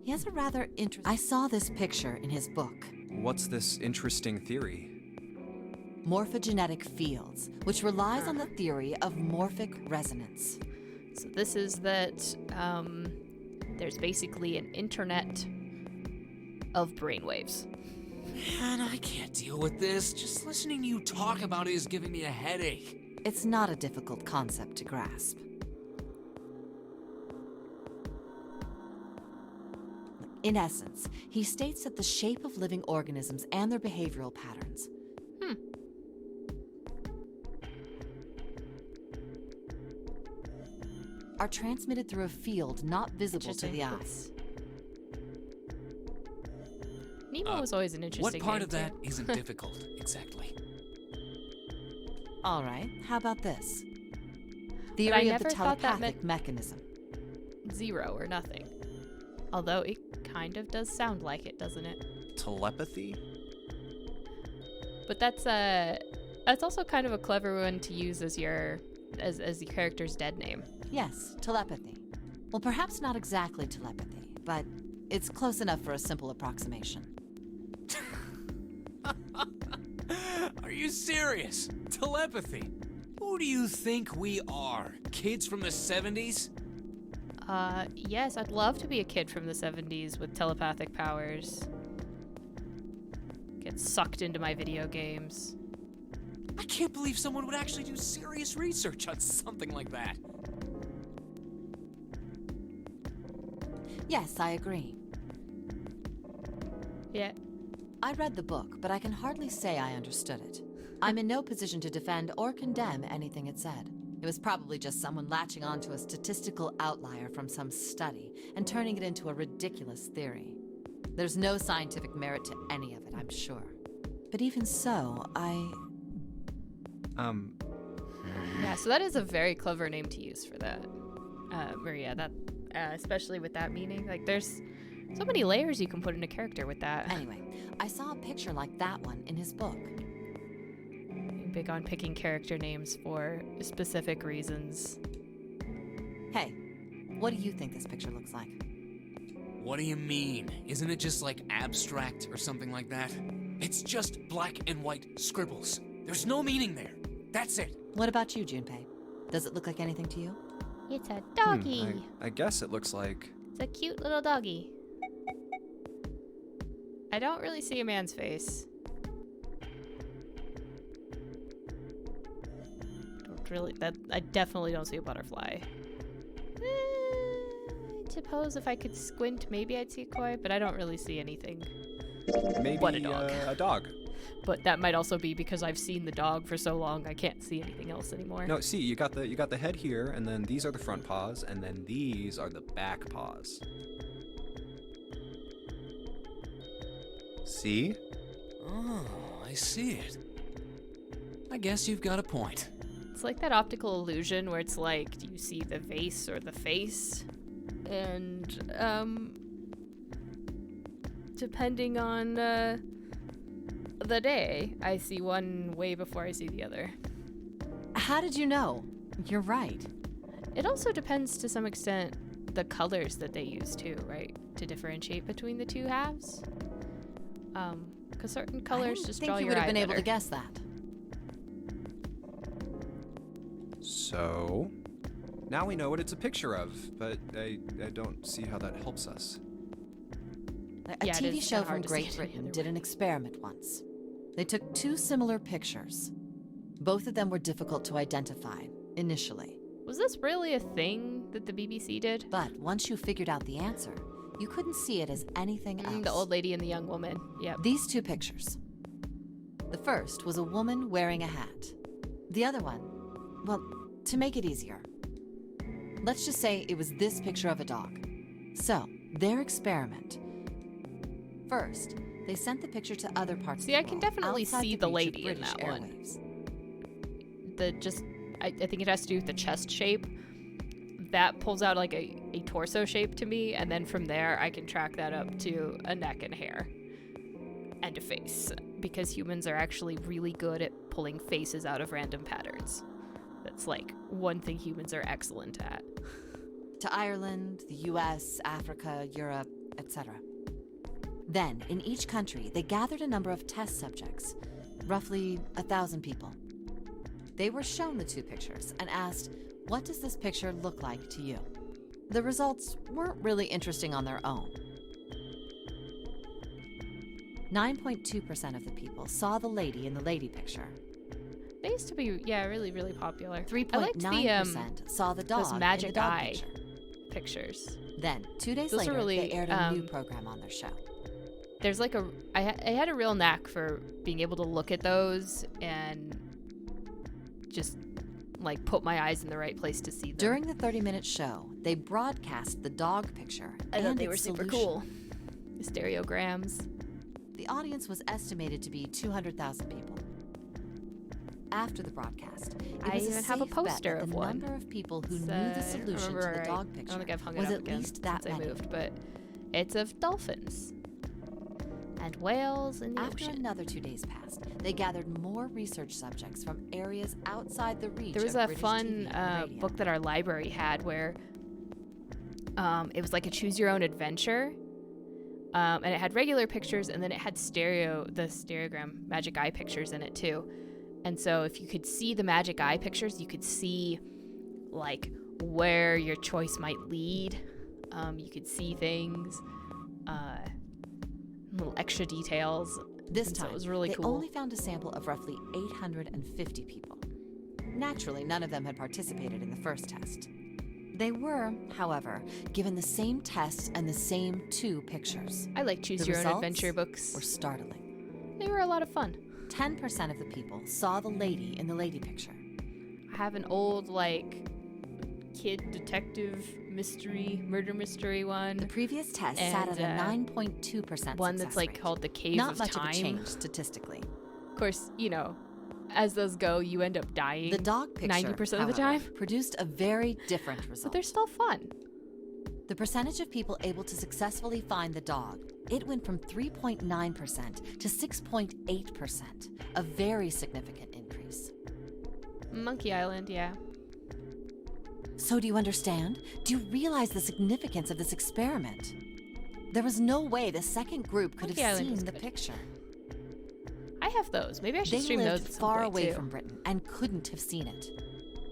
He has a rather interesting... I saw this picture in his book. What's this interesting theory? Morphogenetic fields, which relies on the theory of morphic resonance. So this is that there's basically an internet of brainwaves. Man, I can't deal with this. Just listening to you talk about it is giving me a headache. It's not a difficult concept to grasp. In essence, he states that the shape of living organisms and their behavioral patterns are transmitted through a field not visible to the eyes. Nemo was always an interesting What part name, of that too. isn't difficult, exactly? All right, how about this? I Theory of never the thought that telepathic mechanism. Zero or nothing. Although it kind of does sound like it, doesn't it? Telepathy? But that's also kind of a clever one to use as your as the character's dead name. Yes, telepathy. Well, perhaps not exactly telepathy, but it's close enough for a simple approximation. Are you serious? Telepathy? Who do you think we are? Kids from the 70s? Yes, I'd love to be a kid from the 70s with telepathic powers. Get sucked into my video games. I can't believe someone would actually do serious research on something like that. Yes, I agree. Yeah. I read the book, but I can hardly say I understood it. I'm in no position to defend or condemn anything it said. It was probably just someone latching onto a statistical outlier from some study and turning it into a ridiculous theory. There's no scientific merit to any of it, I'm sure. But even so, Yeah, so that is a very clever name to use for that, Maria. That, especially with that meaning, like there's so many layers you can put in a character with that. Anyway, I saw a picture like that one in his book. I'm big on picking character names for specific reasons. Hey, what do you think this picture looks like? What do you mean? Isn't it just like abstract or something like that? It's just black and white scribbles. There's no meaning there. That's it. What about you, Junpei? Does it look like anything to you? It's a doggy. I guess it looks like... It's a cute little doggy. I don't really see a man's face. I definitely don't see a butterfly. I suppose if I could squint, maybe I'd see a koi, but I don't really see anything. Maybe but a dog. A dog. But that might also be because I've seen the dog for so long I can't see anything else anymore. No, see, you got the head here, and then these are the front paws, and then these are the back paws. See? Oh, I see it. I guess you've got a point. It's like that optical illusion where it's like, do you see the vase or the face? And, depending on, the day, I see one way before I see the other. How did you know? You're right. It also depends to some extent the colors that they use too, right? To differentiate between the two halves. Because certain colors just draw your eye I think you would have been able better. to guess that. So, now we know what it's a picture of, but I don't see how that helps us. A Yeah, it TV is show kinda from hard to see Great it Britain either did way. an experiment once. They took two similar pictures. Both of them were difficult to identify, initially. Was this really a thing that the BBC did? But once you figured out the answer, you couldn't see it as anything else. The old lady and the young woman. Yep. These two pictures. The first was a woman wearing a hat. The other one, well, to make it easier, let's just say it was this picture of a dog. So, their experiment. First, they sent the picture to other parts of the See, I world can definitely outside see the the reach of lady in British that one. airwaves. I think it has to do with the chest shape. That pulls out like a torso shape to me, and then from there I can track that up to a neck and hair. And a face. Because humans are actually really good at pulling faces out of random patterns. That's like one thing humans are excellent at. To Ireland, the US, Africa, Europe, etc. Then, in each country, they gathered a number of test subjects, roughly 1,000 people. They were shown the two pictures and asked, what does this picture look like to you? The results weren't really interesting on their own. 9.2% of the people saw the lady in the lady picture. They used to be, yeah, really, really popular. I liked the 3.9% saw the dog those in magic the dog eye picture. pictures. Then, 2 days Those are later, really, they aired a new program on their show. There's like I had a real knack for being able to look at those and just like put my eyes in the right place to see them. During the 30-minute show, they broadcast the dog picture I thought and they were its super solution. cool. The stereograms. The audience was estimated to be 200,000 people. After the broadcast, it I was even a have a safe bet poster that of the one. number of people who It's, knew the I don't solution to remember the right. dog I picture don't think I've hung it was up at again least that since I many. moved, but it's of dolphins. And whales in the After ocean. another 2 days passed, they gathered more research subjects from areas outside the reach There was of a British fun TV and radio. book that our library had where it was like a choose your own adventure. And it had regular pictures, and then it had the stereogram magic eye pictures in it too. And so if you could see the magic eye pictures, you could see like where your choice might lead. You could see things, little extra details. This And so time, it was really they cool. only found a sample of roughly 850 people. Naturally, none of them had participated in the first test. They were, however, given the same test and the same 2 pictures. I like choose The your own results adventure books. were startling. They were a lot of fun. 10% of the people saw the lady in the lady picture. I have an old like kid detective murder mystery one. The previous test And, sat at a 9.2% one that's success like rate. called the Cave Not of much Time. of a change statistically. Of course, you know, as those go, you end up dying. The dog picture, 90% of the however, time. produced a very different result. But they're still fun. The percentage of people able to successfully find the dog, it went from 3.9% to 6.8%, a very significant increase. Monkey Island, yeah. So do you understand? Do you realize the significance of this experiment? There was no way the second group could Monkey have Island seen was the good. picture. I have those. Maybe I should They stream lived those at some far point, away too. from Britain and couldn't have seen it.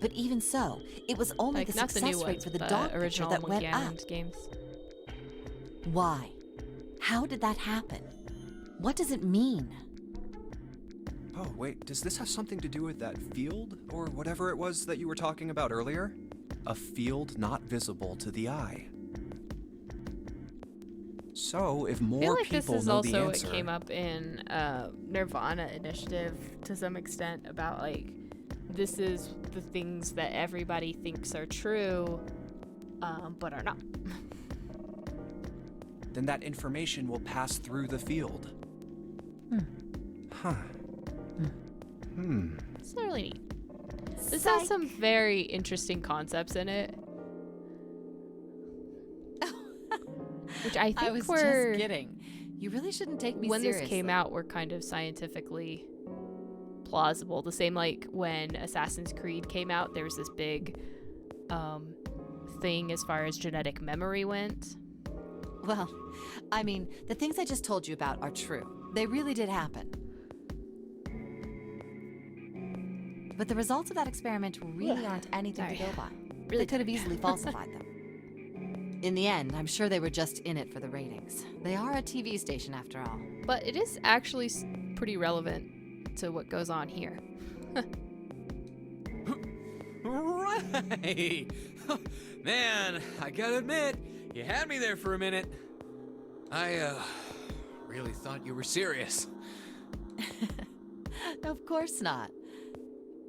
But even so, it was only Like the not the success new rate ones, for the but dog picture original that Monkey went Island up. games. Why? How did that happen? What does it mean? Oh, wait, does this have something to do with that field? Or whatever it was that you were talking about earlier? A field not visible to the eye. So, if I feel more like this people is know the also answer... what came up in Nirvana Initiative to some extent about like this is the things that everybody thinks are true, but are not. then that information will pass through the field. Huh. It's really neat. This Psych. has some very interesting concepts in it. Which I think I was were, just kidding. You really shouldn't take me when seriously. this came out, were kind of scientifically plausible. The same like when Assassin's Creed came out, there was this big thing as far as genetic memory went. Well, I mean, the things I just told you about are true. They really did happen. But the results of that experiment really aren't anything to Sorry. go by. Really They could have easily falsified them. In the end, I'm sure they were just in it for the ratings. They are a TV station after all. But it is actually pretty relevant to what goes on here. Right! Man, I gotta admit, you had me there for a minute. I, really thought you were serious. Of course not.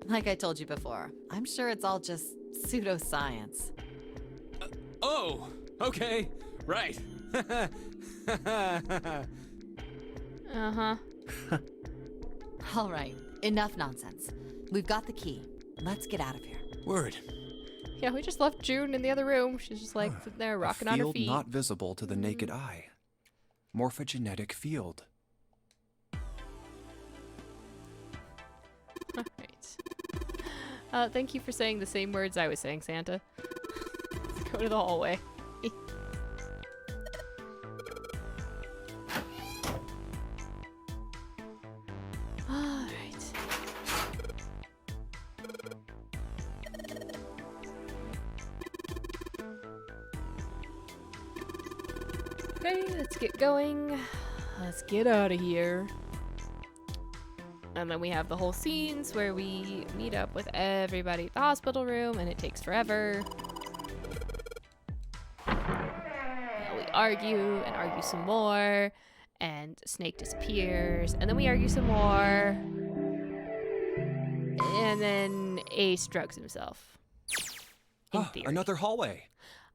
Like I told you before, I'm sure it's all just pseudoscience. Oh, okay, right. Uh-huh. All right, enough nonsense. We've got the key. Let's get out of here. Word. Yeah, we just left June in the other room. She's just like sitting there rocking a on her field feet. not visible to the naked eye. Morphogenetic field. Alright. Thank you for saying the same words I was saying, Santa. Let's go to the hallway. Alright. Okay, let's get going. Let's get out of here. And then we have the whole scenes where we meet up with everybody at the hospital room, and it takes forever. We argue and argue some more, and Snake disappears, and then we argue some more, and then Ace drugs himself. In theory. Another hallway.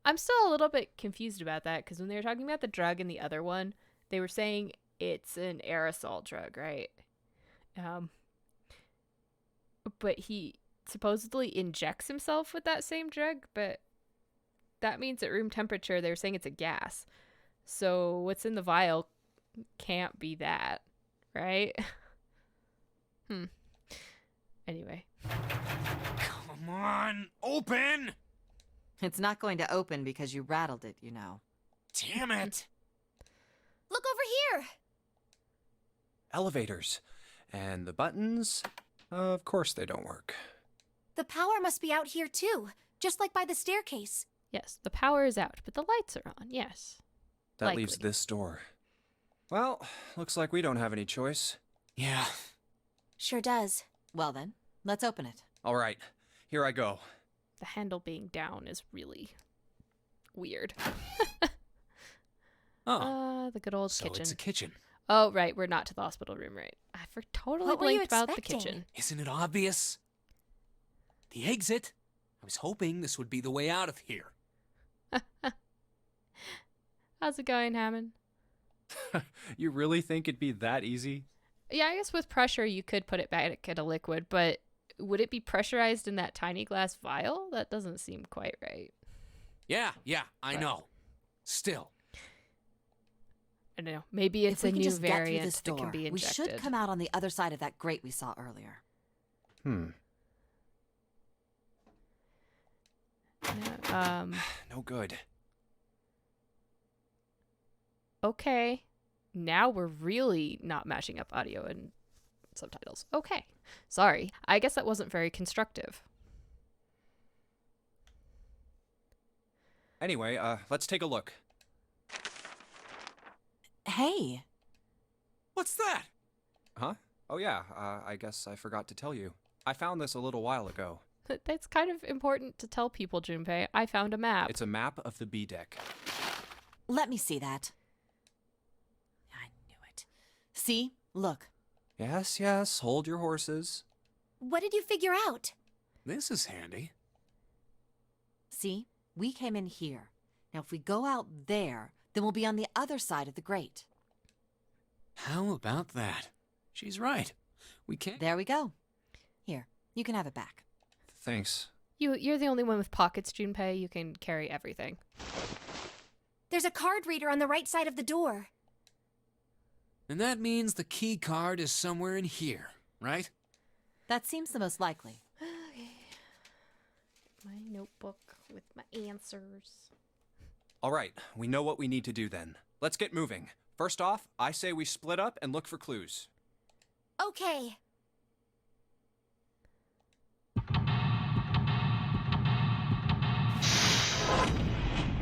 I'm still a little bit confused about that, because when they were talking about the drug in the other one, they were saying it's an aerosol drug, right? But he supposedly injects himself with that same drug, but that means at room temperature, they were saying it's a gas. So what's in the vial can't be that, right? Anyway. Come on, open! It's not going to open because you rattled it, you know. Damn it! Look over here! Elevators. And the buttons? Of course they don't work. The power must be out here too, just like by the staircase. Yes, the power is out, but the lights are on, yes. That leaves this door. Well, looks like we don't have any choice. Yeah. Sure does. Well then, let's open it. All right, here I go. The handle being down is really weird. Oh. The good old So kitchen. it's a kitchen. Oh, right, we're not to the hospital room, right? I totally What were you blinked about the expecting? kitchen. Isn't it obvious? The exit. I was hoping this would be the way out of here. How's it going, Hammond? You really think it'd be that easy? Yeah, I guess with pressure you could put it back in a liquid, but would it be pressurized in that tiny glass vial? That doesn't seem quite right. Yeah, I know. Still. I don't know. Maybe it's if we a can new just get through variant this door, that can be we injected. should come out on the other side of that grate we saw earlier. Yeah, No good. okay. Now we're really not matching up audio and subtitles. Okay. Sorry. I guess that wasn't very constructive. Anyway, let's take a look. Hey! What's that? Huh? Oh yeah, I guess I forgot to tell you. I found this a little while ago. That's kind of important to tell people, Junpei. I found a map. It's a map of the B deck. Let me see that. I knew it. See? Look. Yes, hold your horses. What did you figure out? This is handy. See? We came in here. Now if we go out there, then we'll be on the other side of the grate. How about that? She's right. We can't. There we go. Here, you can have it back. Thanks. You're the only one with pockets, Junpei. You can carry everything. There's a card reader on the right side of the door. And that means the key card is somewhere in here, right? That seems the most likely. Okay. My notebook with my answers. All right, we know what we need to do then. Let's get moving. First off, I say we split up and look for clues. Okay.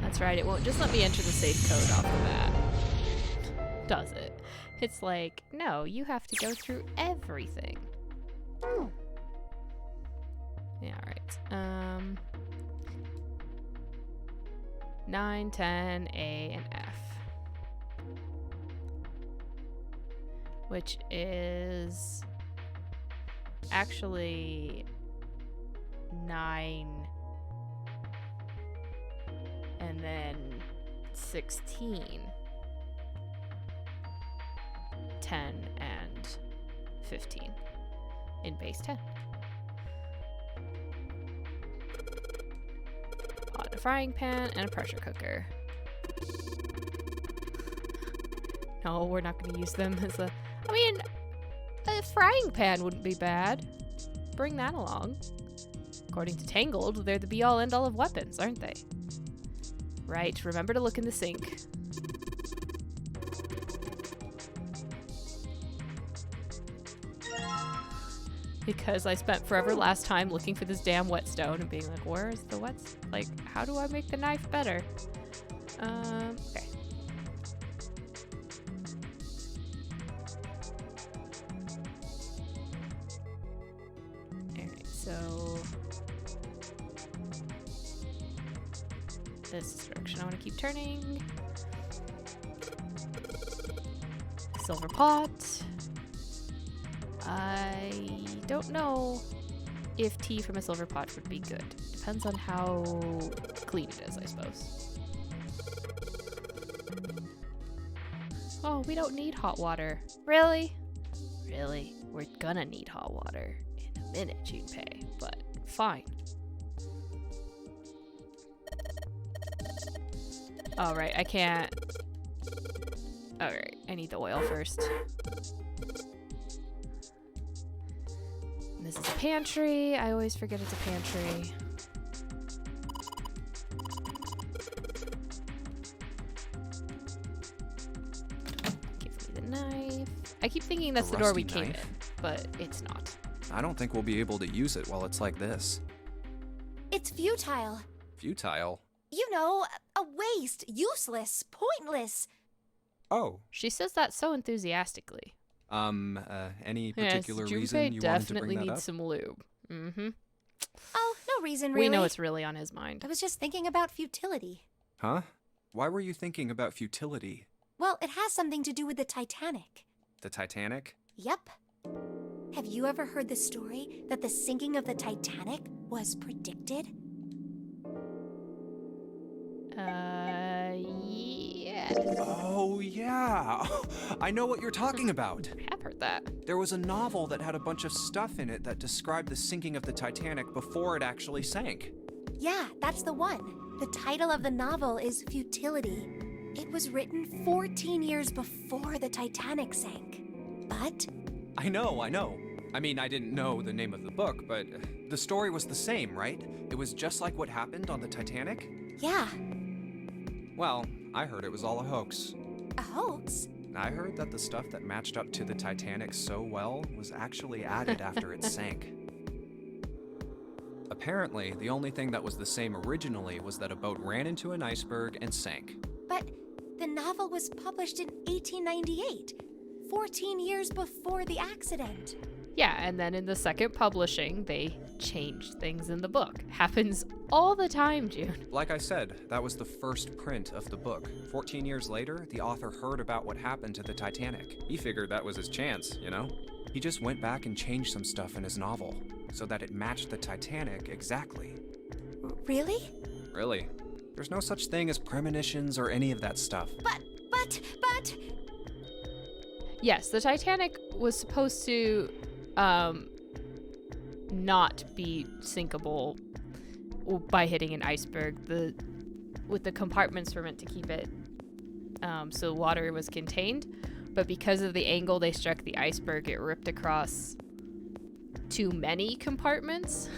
That's right, it won't just let me enter the safe code off the bat. Does it? It's like, no, you have to go through everything. Yeah, alright. 9, 10, A, and F. Which is actually 9 and then 16, 10, and 15 in base 10. A frying pan and a pressure cooker. No, we're not going to use them as a... I mean, a frying pan wouldn't be bad. Bring that along. According to Tangled, they're the be-all end-all of weapons, aren't they? Right, remember to look in the sink. Because I spent forever last time looking for this damn whetstone and being like, where's the like, how do I make the knife better? Okay. Alright, so... this is the direction I want to keep turning. Silver pot. I don't know if tea from a silver pot would be good. Depends on how clean it is, I suppose. Oh, we don't need hot water. Really? Really? We're gonna need hot water in a minute, Junpei, but fine. Oh, right, I can't Alright, I need the oil first. And this is a pantry. I always forget it's a pantry. Give me the knife. I keep thinking that's the door we came in, but it's not. I don't think we'll be able to use it while it's like this. It's futile. Futile? You know, a waste, useless, pointless. Oh. She says that so enthusiastically. Any particular yes, reason you wanted to bring that up? definitely needs some lube. Mm-hmm. Oh, no reason really. We know it's really on his mind. I was just thinking about futility. Huh? Why were you thinking about futility? Well, it has something to do with the Titanic. The Titanic? Yep. Have you ever heard the story that the sinking of the Titanic was predicted? Yes. Oh, yeah. I know what you're talking about. I have heard that. There was a novel that had a bunch of stuff in it that described the sinking of the Titanic before it actually sank. Yeah, that's the one. The title of the novel is Futility. It was written 14 years before the Titanic sank. But... I know. I mean, I didn't know the name of the book, but the story was the same, right? It was just like what happened on the Titanic? Yeah. Well, I heard it was all a hoax. A hoax? I heard that the stuff that matched up to the Titanic so well was actually added after it sank. Apparently, the only thing that was the same originally was that a boat ran into an iceberg and sank. But the novel was published in 1898, 14 years before the accident. Yeah, and then in the second publishing, they changed things in the book. Happens all the time, June. Like I said, that was the first print of the book. 14 years later, the author heard about what happened to the Titanic. He figured that was his chance, you know? He just went back and changed some stuff in his novel, so that it matched the Titanic exactly. Really? Really. There's no such thing as premonitions or any of that stuff. But... Yes, the Titanic was supposed to, not be sinkable by hitting an iceberg. With the compartments were meant to keep it, so water was contained. But because of the angle they struck the iceberg, it ripped across too many compartments.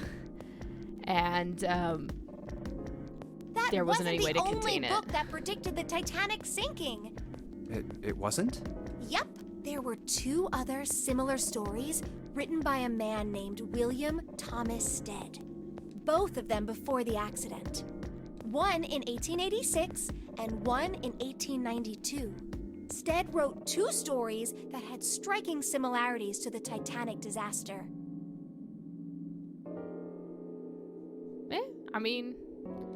And, there wasn't any way to contain it. That wasn't the only book that predicted the Titanic sinking. It wasn't? Yep. There were two other similar stories written by a man named William Thomas Stead. Both of them before the accident. One in 1886 and one in 1892. Stead wrote two stories that had striking similarities to the Titanic disaster. I mean...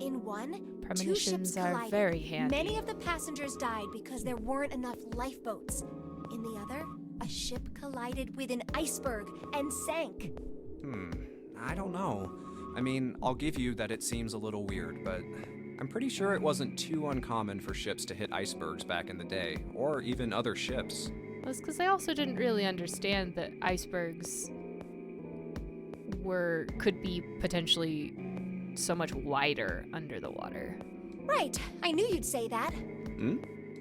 In one, premonitions two ships are collided. very handy. Many of the passengers died because there weren't enough lifeboats. In the other, a ship collided with an iceberg and sank. I don't know. I mean, I'll give you that it seems a little weird, but I'm pretty sure it wasn't too uncommon for ships to hit icebergs back in the day, or even other ships. Well, it's because they also didn't really understand that icebergs could be potentially so much wider under the water. Right, I knew you'd say that.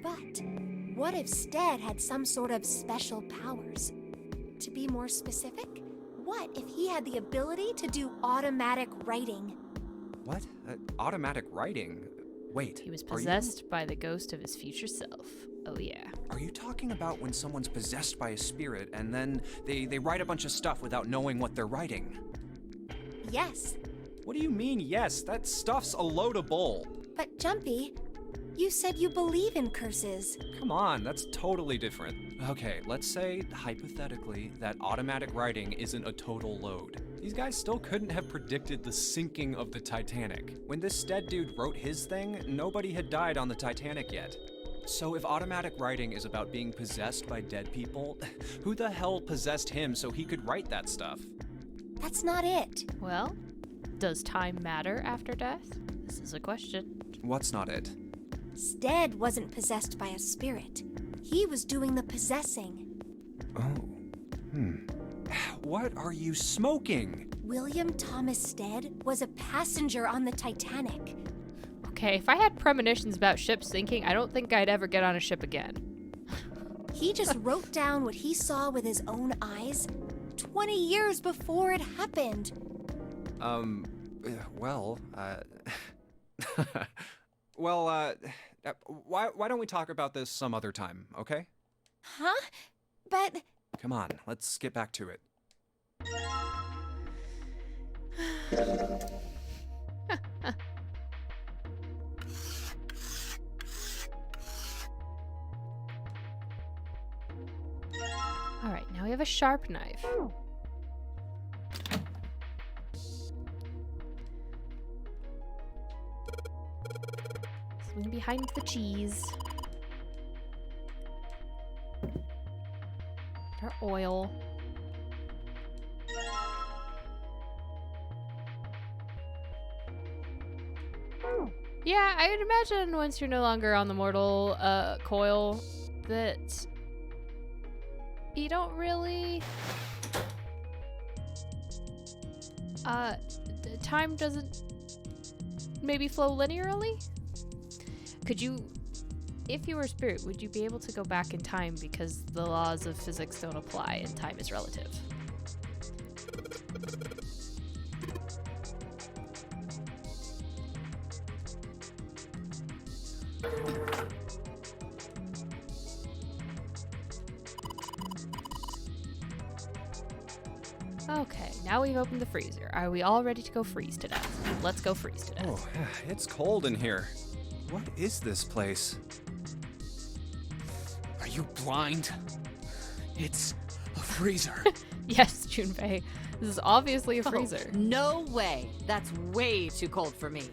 But what if Stead had some sort of special powers? To be more specific, what if he had the ability to do automatic writing? What? Automatic writing? Wait, He was possessed by the ghost of his future self. Oh yeah. Are you talking about when someone's possessed by a spirit and then they write a bunch of stuff without knowing what they're writing? Yes. What do you mean, yes? That stuff's a load of bull. But Jumpy, you said you believe in curses. Come on, that's totally different. Okay, let's say, hypothetically, that automatic writing isn't a total load. These guys still couldn't have predicted the sinking of the Titanic. When this Stead dude wrote his thing, nobody had died on the Titanic yet. So if automatic writing is about being possessed by dead people, who the hell possessed him so he could write that stuff? That's not it. Well, does time matter after death? This is a question. What's not it? Stead wasn't possessed by a spirit. He was doing the possessing. What are you smoking? William Thomas Stead was a passenger on the Titanic. Okay, if I had premonitions about ships sinking, I don't think I'd ever get on a ship again. He just wrote down what he saw with his own eyes 20 years before it happened. Well, well, why don't we talk about this some other time, okay? Huh? But... Come on, let's get back to it. Alright, now we have a sharp knife. Swing behind the cheese. Our oil. Yeah, I would imagine once you're no longer on the mortal coil that you don't really time doesn't maybe flow linearly. Could you, if you were a spirit, would you be able to go back in time because the laws of physics don't apply and time is relative? Okay, now we've opened the freezer. Are we all ready to go freeze to death? Let's go freeze to death. Oh, it's cold in here. What is this place? Are you blind? It's a freezer. Yes, Junpei. This is obviously a freezer. Oh, no way. That's way too cold for me.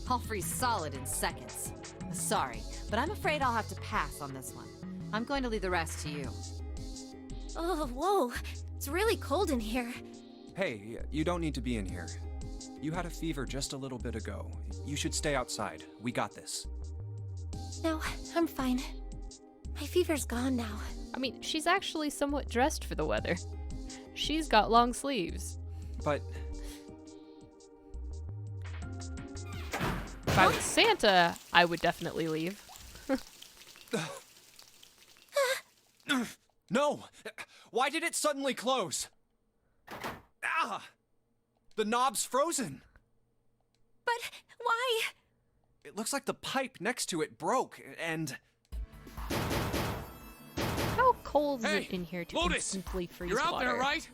I'll freeze solid in seconds. Sorry, but I'm afraid I'll have to pass on this one. I'm going to leave the rest to you. Oh, whoa. It's really cold in here. Hey, you don't need to be in here. You had a fever just a little bit ago. You should stay outside. We got this. No, I'm fine. My fever's gone now. I mean, she's actually somewhat dressed for the weather. She's got long sleeves. But... if I was Santa, I would definitely leave. No! Why did it suddenly close? Ah! The knob's frozen. But why? It looks like the pipe next to it broke, and... How cold is Hey, it in here to Lotus, instantly freeze you're out water? there, right?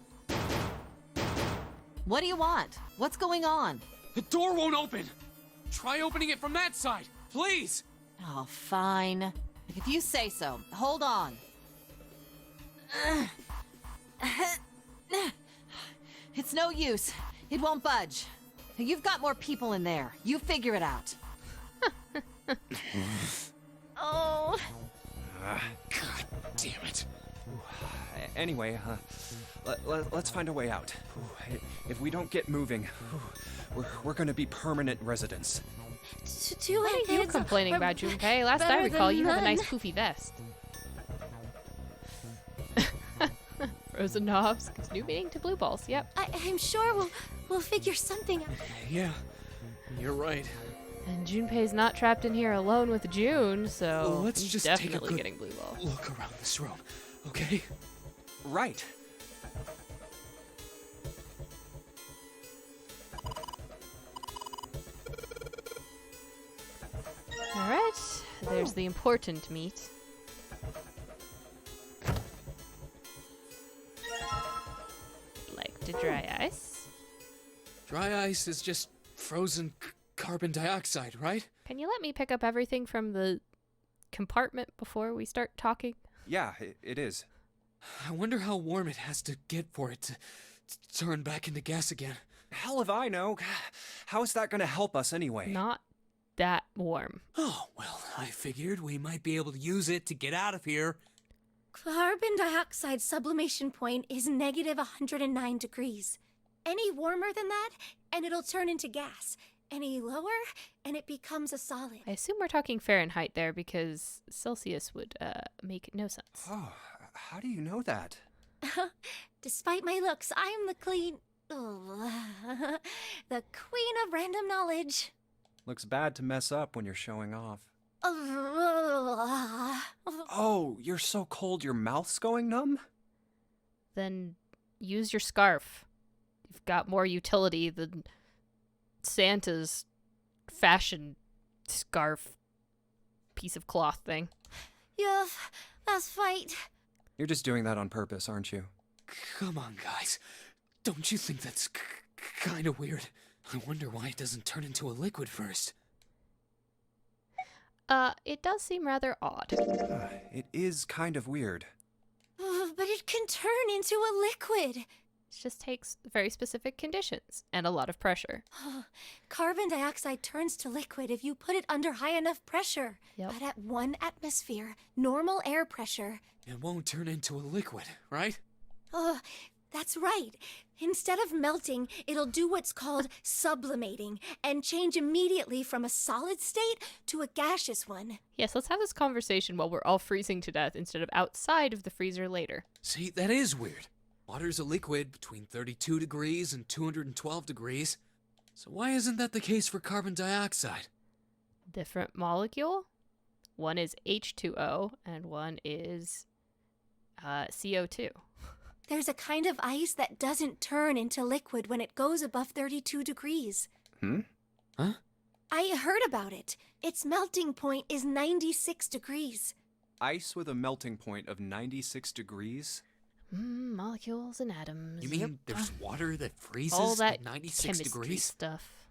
What do you want? What's going on? The door won't open. Try opening it from that side, please. Oh, fine. If you say so. Hold on. It's no use. It won't budge. You've got more people in there. You figure it out. Oh. God damn it. Anyway, let's find a way out. If we don't get moving, we're gonna be permanent residents. What are you complaining about, Junpei? Last I recall, you have a nice poofy vest. Frozen knobs gives new meaning to blue balls. Yep. I'm sure we'll figure something out. Yeah, you're right. And Junpei's not trapped in here alone with June, so Well, let's he's just definitely take a good getting blue balls. look around this room, okay? Right. All right. There's the important meat. Like to dry ice. Dry ice is just frozen carbon dioxide, right? Can you let me pick up everything from the compartment before we start talking? Yeah, it is. I wonder how warm it has to get for it to turn back into gas again. Hell if I know. How is that gonna help us anyway? Not that warm. Oh, well, I figured we might be able to use it to get out of here. Carbon dioxide sublimation point is negative 109 degrees. Any warmer than that, and it'll turn into gas. Any lower, and it becomes a solid. I assume we're talking Fahrenheit there because Celsius would make no sense. Oh, how do you know that? Despite my looks, I'm the the queen of random knowledge. Looks bad to mess up when you're showing off. Oh, you're so cold your mouth's going numb? Then use your scarf. You've got more utility than Santa's fashion scarf piece of cloth thing. Yeah, that's fight. You're just doing that on purpose, aren't you? Come on, guys. Don't you think that's kind of weird? I wonder why it doesn't turn into a liquid first. It does seem rather odd. It is kind of weird. But it can turn into a liquid. It just takes very specific conditions and a lot of pressure. Carbon dioxide turns to liquid if you put it under high enough pressure. Yep. But at 1 atmosphere, normal air pressure... It won't turn into a liquid, right? That's right. Instead of melting, it'll do what's called sublimating and change immediately from a solid state to a gaseous one. Yes, let's have this conversation while we're all freezing to death instead of outside of the freezer later. See, that is weird. Water's a liquid between 32 degrees and 212 degrees. So why isn't that the case for carbon dioxide? Different molecule? One is H2O and one is CO2. There's a kind of ice that doesn't turn into liquid when it goes above 32 degrees. Huh? I heard about it. Its melting point is 96 degrees. Ice with a melting point of 96 degrees? Molecules and atoms. You mean there's water that freezes all that at 96 chemistry degrees? stuff.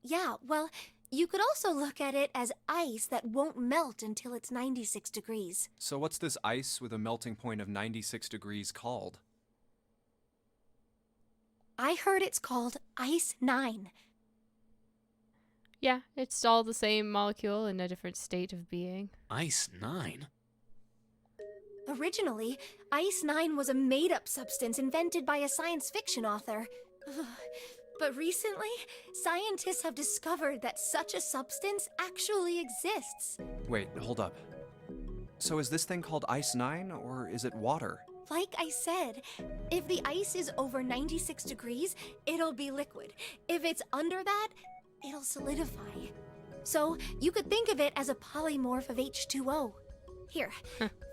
Yeah, well, you could also look at it as ice that won't melt until it's 96 degrees. So what's this ice with a melting point of 96 degrees called? I heard it's called Ice 9. Yeah, it's all the same molecule in a different state of being. Ice 9? Originally, Ice 9 was a made-up substance invented by a science fiction author. But recently, scientists have discovered that such a substance actually exists. Wait, hold up. So is this thing called Ice 9, or is it water? Like I said, if the ice is over 96 degrees, it'll be liquid. If it's under that, it'll solidify. So you could think of it as a polymorph of H2O. Here,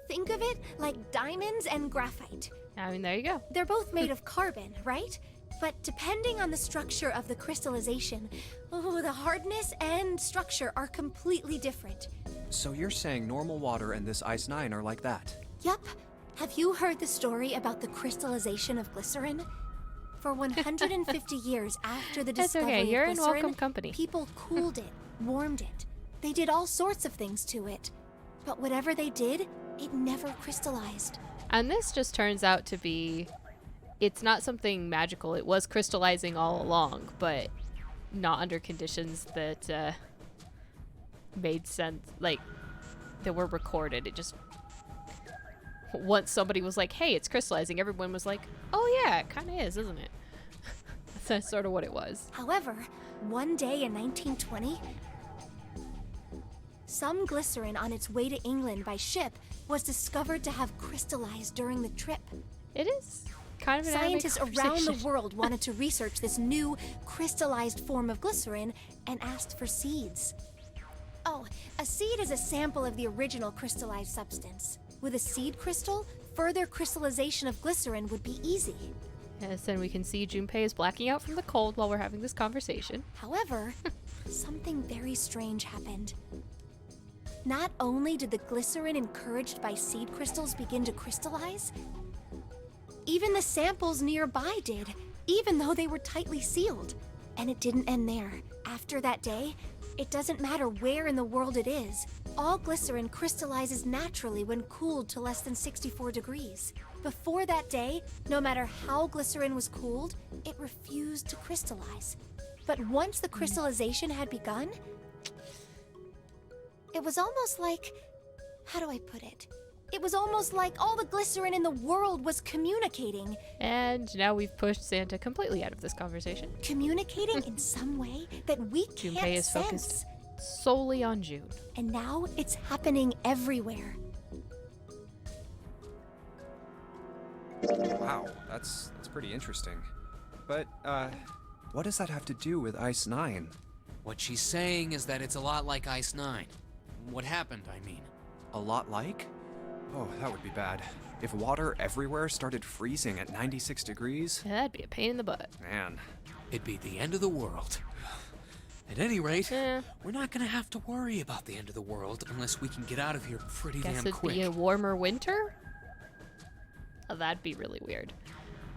think of it like diamonds and graphite. I mean, there you go. They're both made of carbon, right? But depending on the structure of the crystallization, the hardness and structure are completely different. So you're saying normal water and this Ice 9 are like that? Yup. Have you heard the story about the crystallization of glycerin? For 150 years after the That's discovery okay, you're of in glycerin, welcome company. people cooled it, warmed it. They did all sorts of things to it. But whatever they did, it never crystallized. And this just turns out to be... It's not something magical. It was crystallizing all along, but not under conditions that made sense, like, that were recorded. It just... Once somebody was like, hey, it's crystallizing, everyone was like, oh yeah, it kind of is, isn't it? That's sort of what it was. However, one day in 1920, some glycerin on its way to England by ship was discovered to have crystallized during the trip. It is kind of an Scientists anime around the conversation. world wanted to research this new crystallized form of glycerin and asked for seeds. Oh, a seed is a sample of the original crystallized substance. With a seed crystal, further crystallization of glycerin would be easy. Yes, and we can see Junpei is blacking out from the cold while we're having this conversation. However, something very strange happened. Not only did the glycerin encouraged by seed crystals begin to crystallize, even the samples nearby did, even though they were tightly sealed. And it didn't end there. After that day, it doesn't matter where in the world it is, all glycerin crystallizes naturally when cooled to less than 64 degrees. Before that day, no matter how glycerin was cooled, it refused to crystallize. But once the crystallization had begun, it was almost like... how do I put it? It was almost like all the glycerin in the world was communicating. And now we've pushed Santa completely out of this conversation. Communicating in some way that we can't Junpei is sense. focused solely on June. And now it's happening everywhere. Wow, that's pretty interesting. But, what does that have to do with Ice 9? What she's saying is that it's a lot like Ice 9. what happened, I mean. A lot like? Oh, that would be bad. If water everywhere started freezing at 96 degrees? Yeah, that'd be a pain in the butt. Man. It'd be the end of the world. At any rate, Yeah. we're not gonna have to worry about the end of the world unless we can get out of here pretty Guess damn it'd quick. be a warmer winter? Oh, that'd be really weird.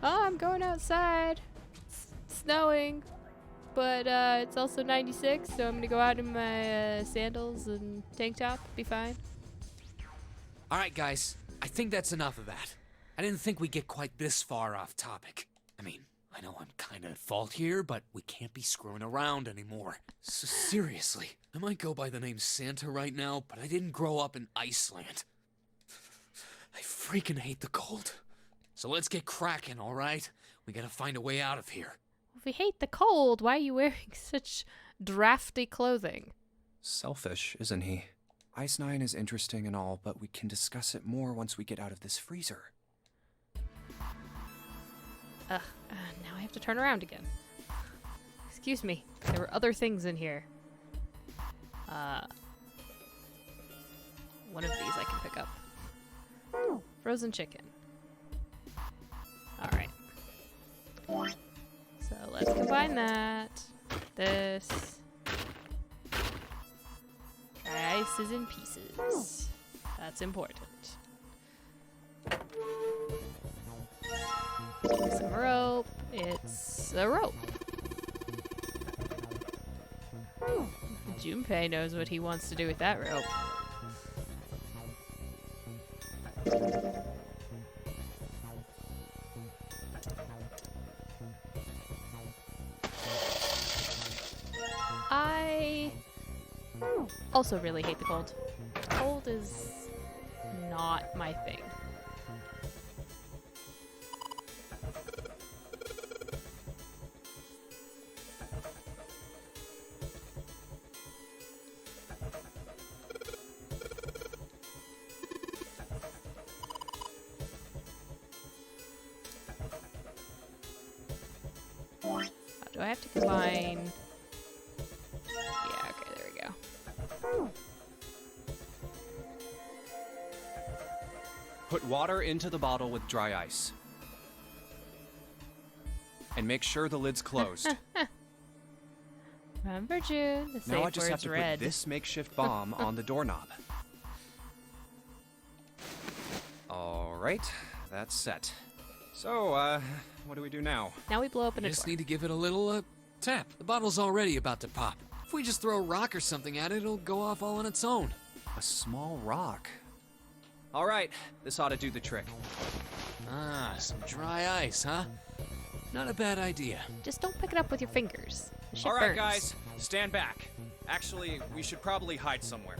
Oh, I'm going outside. It's snowing. But it's also 96, so I'm gonna go out in my sandals and tank top. Be fine. Alright, guys, I think that's enough of that. I didn't think we'd get quite this far off topic. I mean, I know I'm kinda at fault here, but we can't be screwing around anymore. So seriously, I might go by the name Santa right now, but I didn't grow up in Iceland. I freaking hate the cold. So let's get cracking, alright? We gotta find a way out of here. If we hate the cold, why are you wearing such drafty clothing? Selfish, isn't he? Ice Nine is interesting and all, but we can discuss it more once we get out of this freezer. Ugh, now I have to turn around again. Excuse me, there were other things in here. One of these I can pick up. Frozen chicken. Alright. So let's combine that. This. Dry ice is in pieces. That's important. Some rope. It's a rope. Junpei knows what he wants to do with that rope. I also really hate the cold. Cold is not my thing. Do I have to combine? Yeah, okay, there we go. Put water into the bottle with dry ice. And make sure the lid's closed. Remember, June, the safe Now I just have word's to red. put this makeshift bomb on the doorknob. Alright, that's set. So, what do we do now? Now we blow open We a just door. need to give it a little, tap. The bottle's already about to pop. If we just throw a rock or something at it, it'll go off all on its own. A small rock. Alright, this ought to do the trick. Ah, some dry ice, huh? Not a bad idea. Just don't pick it up with your fingers. The shit Alright, burns. guys, stand back. Actually, we should probably hide somewhere.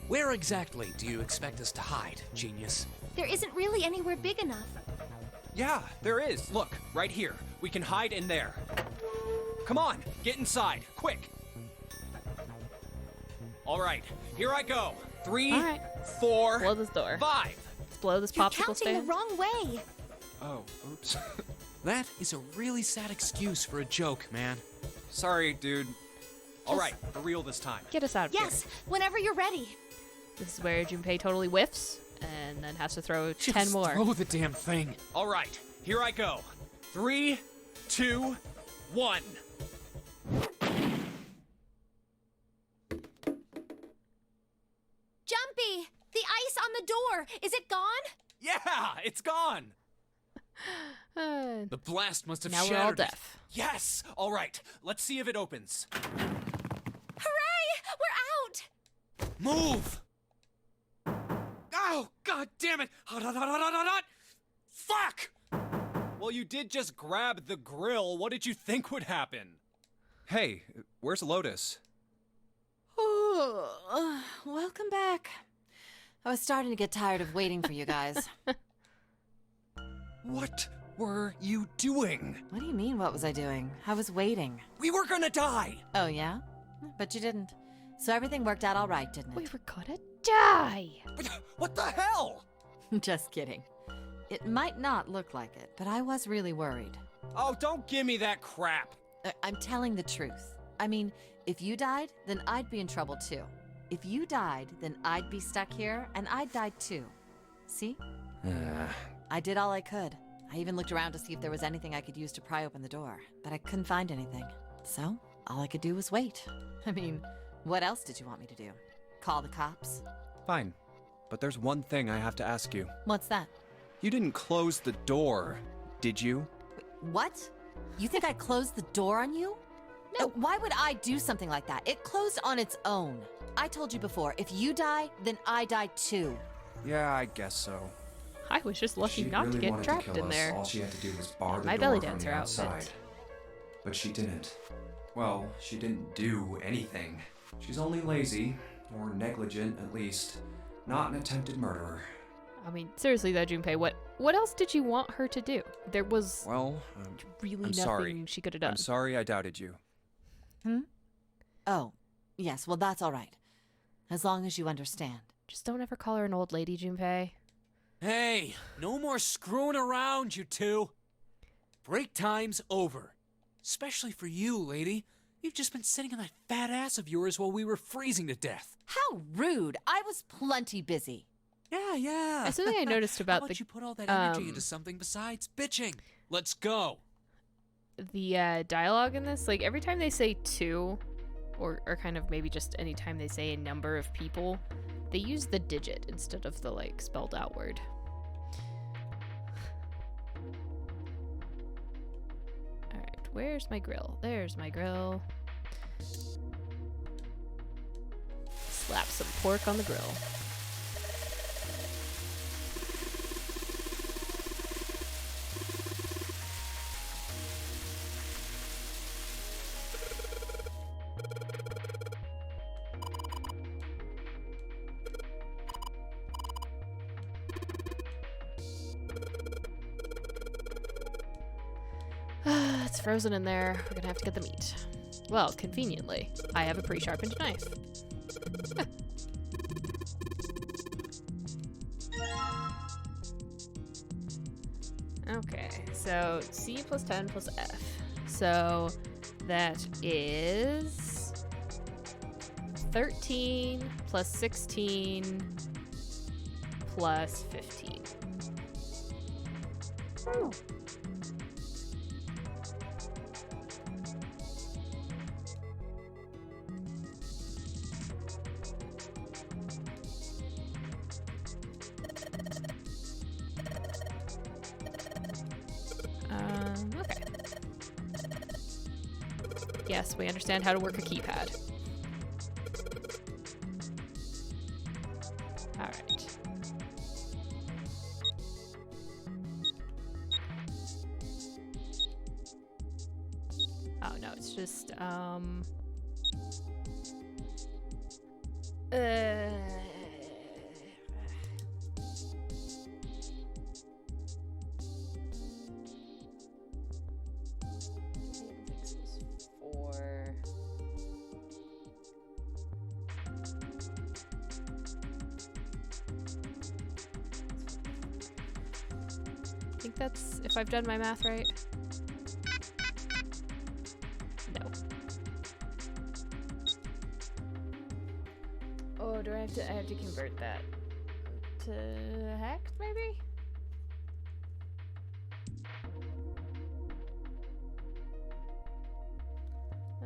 Where exactly do you expect us to hide, genius? There isn't really anywhere big enough. Yeah, there is. Look, right here. We can hide in there. Come on, get inside, quick. Alright, here I go. 3, All right. 4, Blow this door. 5. Let's blow this You're popsicle counting stand. the wrong way. Oh, oops. That is a really sad excuse for a joke, man. Sorry, dude. Alright, for real this time. Get us out of Yes, whenever you're ready. here. This is where Junpei totally whiffs and then has to throw 10 Just more. throw the damn thing. Alright, here I go. 3, 2, 1. Jumpy, the ice on the door. Is it gone? Yeah, it's gone. The blast must have Now we're shattered all it. deaf. Yes. Alright, let's see if it opens. Hooray! We're out! Move! Oh, god damn it! Hot, hot, hot, hot, hot, hot, hot! Fuck! Well, you did just grab the grill. What did you think would happen? Hey, where's Lotus? Welcome back. I was starting to get tired of waiting for you guys. What were you doing? What do you mean, what was I doing? I was waiting. We were gonna die! Oh, yeah? But you didn't. So everything worked out all right, didn't We it? were gonna die. What the hell? Just kidding. It might not look like it, but I was really worried. Oh, don't give me that crap. I'm telling the truth. I mean, if you died, then I'd be in trouble too. If you died, then I'd be stuck here, and I'd die too. See? I did all I could. I even looked around to see if there was anything I could use to pry open the door, but I couldn't find anything. So, all I could do was wait. I mean, what else did you want me to do? Call the cops? Fine. But there's one thing I have to ask you. What's that? You didn't close the door, did you? Wait, what? You think I closed the door on you? No. Why would I do something like that? It closed on its own. I told you before, if you die, then I die too. Yeah, I guess so. I was just lucky She not really to get wanted trapped to kill in us. there. All she had to do was bar the My door belly from dancer the outfit. outside. But she didn't. Well, she didn't do anything. She's only lazy, or negligent at least, not an attempted murderer. I mean, seriously though, Junpei, what else did you want her to do? There was really I'm nothing sorry. she could have done. I'm sorry I doubted you. Oh, yes, well that's all right. As long as you understand. Just don't ever call her an old lady, Junpei. Hey, no more screwing around, you two. Break time's over. Especially for you, lady. You've just been sitting on that fat ass of yours while we were freezing to death. How rude! I was plenty busy. Yeah. That's something I noticed about How about the you put all that energy into something besides bitching? Let's go. The dialogue in this, like every time they say two, or kind of maybe just any time they say a number of people, they use the digit instead of the like spelled out word. Alright, where's my grill? There's my grill. Slap some pork on the grill. It's frozen in there. We're gonna have to get the meat. Well, conveniently, I have a pre-sharpened knife. Okay, so C plus 10 plus F. So that is 13 plus 16 plus 15. Oh. Okay. Yes, we understand how to work a keypad. Alright. Oh no, it's just, I think that's, if I've done my math right. No. Oh, do I have to convert that to hex, maybe?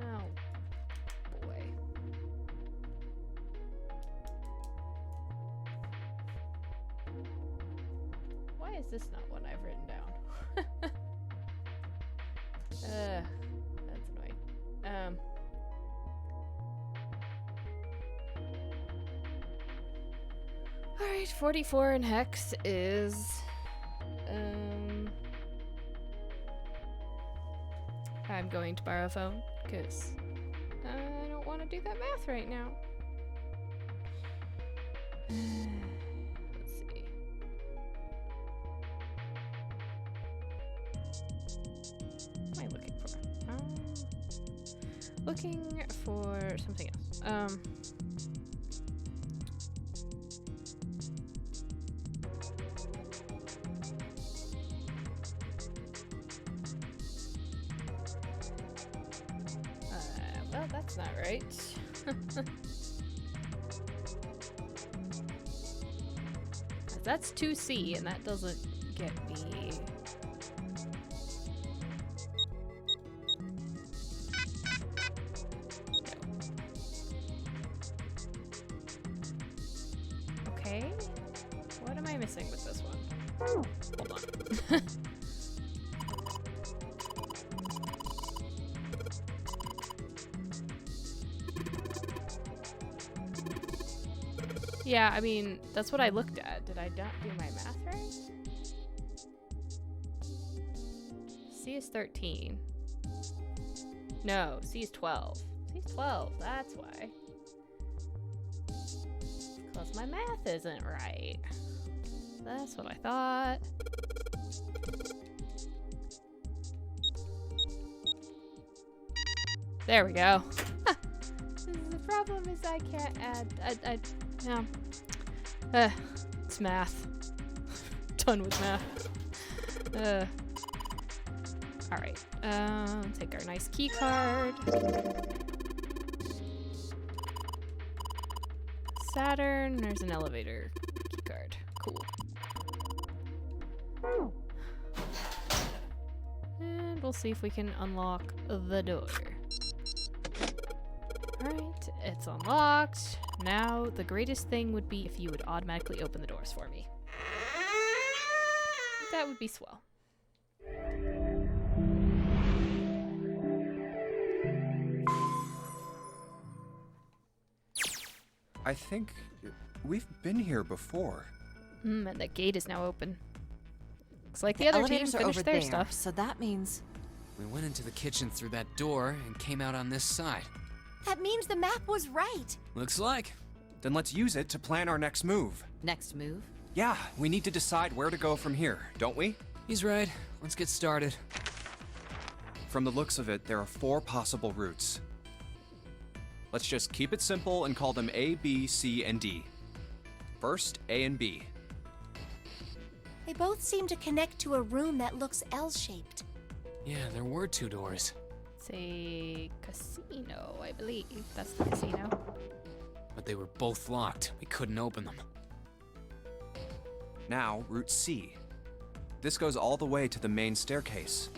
Oh, boy. Why is this not one I've written down? That's annoying. Alright, 44 in hex is I'm going to borrow a phone because I don't want to do that math right now. Let's see. What am I looking for? Looking for something else. Well, that's not right. That's 2C, and that doesn't get me. Okay. What am I missing with this one? Hold on. Yeah, I mean, that's what I looked at. Did I not do my math right? C is 13. No, C is 12. C is 12, that's why. Because my math isn't right. That's what I thought. There we go. The problem is I can't add. No. It's math. Done with math. Alright. Take our nice key card. Saturn. There's an elevator key card. Cool. And we'll see if we can unlock the door. Alright, it's unlocked. Now, the greatest thing would be if you would automatically open the doors for me. That would be swell. I think we've been here before. And the gate is now open. Looks like the, The other team elevators are finished over their there, stuff. so that means We went into the kitchen through that door and came out on this side. That means the map was right. Looks like. Then let's use it to plan our next move. next move. Yeah, we need to decide where to go from here, don't we? He's right. Let's get started. From the looks of it, there are 4 possible routes. Let's just keep it simple and call them A, B, C, and D. First, A and B. They both seem to connect to a room that looks L-shaped. Yeah, there were 2 doors. It's a casino, I believe. That's the casino. But they were both locked. We couldn't open them. Now, Route C. This goes all the way to the main staircase.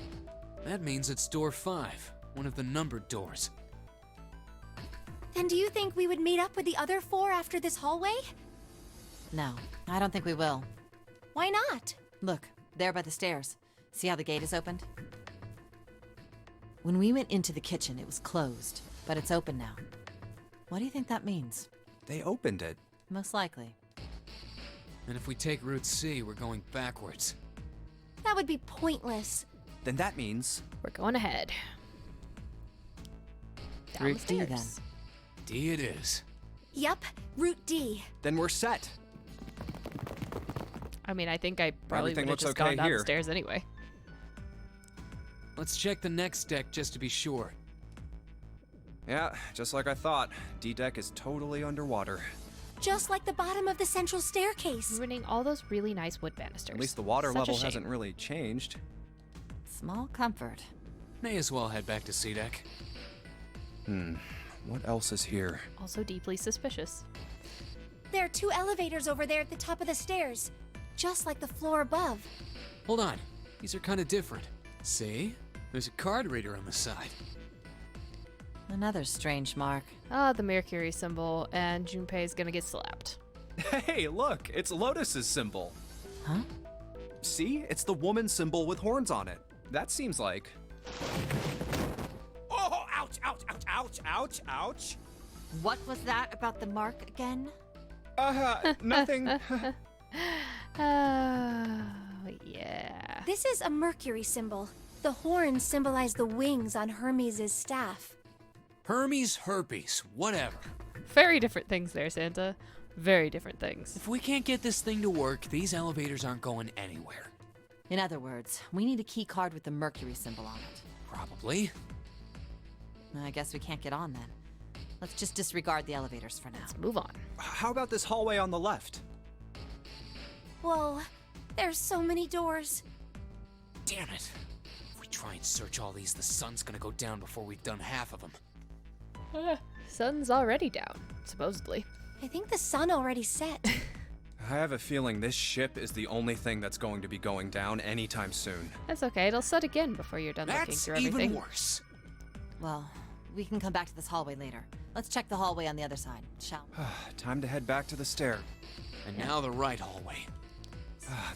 That means it's door 5, one of the numbered doors. Then do you think we would meet up with the other 4 after this hallway? No, I don't think we will. Why not? Look, there by the stairs. See how the gate is opened? When we went into the kitchen, it was closed, but it's open now. What do you think that means? They opened it. Most likely. And if we take Route C, we're going backwards. That would be pointless. Then that means... We're going ahead. Down Route the D, stairs. D it is. Yup, Route D. Then we're set. I mean, I think I probably Everything would have looks just okay gone down here. the stairs anyway. Let's check the next deck just to be sure. Yeah, just like I thought. D-Deck is totally underwater. Just like the bottom of the central staircase. Ruining all those really nice wood banisters. At least the water Such a level shame. hasn't really changed. Small comfort. May as well head back to C deck. What else is here? Also deeply suspicious. There are 2 elevators over there at the top of the stairs. Just like the floor above. Hold on. These are kind of different. See? There's a card reader on the side. Another strange mark. Ah, the Mercury symbol, and Junpei's gonna get slapped. Hey, look! It's Lotus's symbol. Huh? See? It's the woman symbol with horns on it. That seems like... Oh, ouch, ouch, ouch, ouch, ouch, ouch. What was that about the mark again? Nothing. Oh, yeah. This is a Mercury symbol. The horns symbolize the wings on Hermes' staff. Hermes, herpes, whatever. Very different things there, Santa. Very different things. If we can't get this thing to work, these elevators aren't going anywhere. In other words, we need a key card with the Mercury symbol on it. Probably. I guess we can't get on then. Let's just disregard the elevators for now. Let's move on. How about this hallway on the left? Whoa, there's so many doors. Damn it. If we try and search all these, the sun's gonna go down before we've done half of them. Sun's already down, supposedly. I think the sun already set. I have a feeling this ship is the only thing that's going to be going down anytime soon. That's okay. It'll set again before you're done looking That's through everything. even worse. Well, we can come back to this hallway later. Let's check the hallway on the other side, shall we? Time to head back to the stair. And now the right hallway.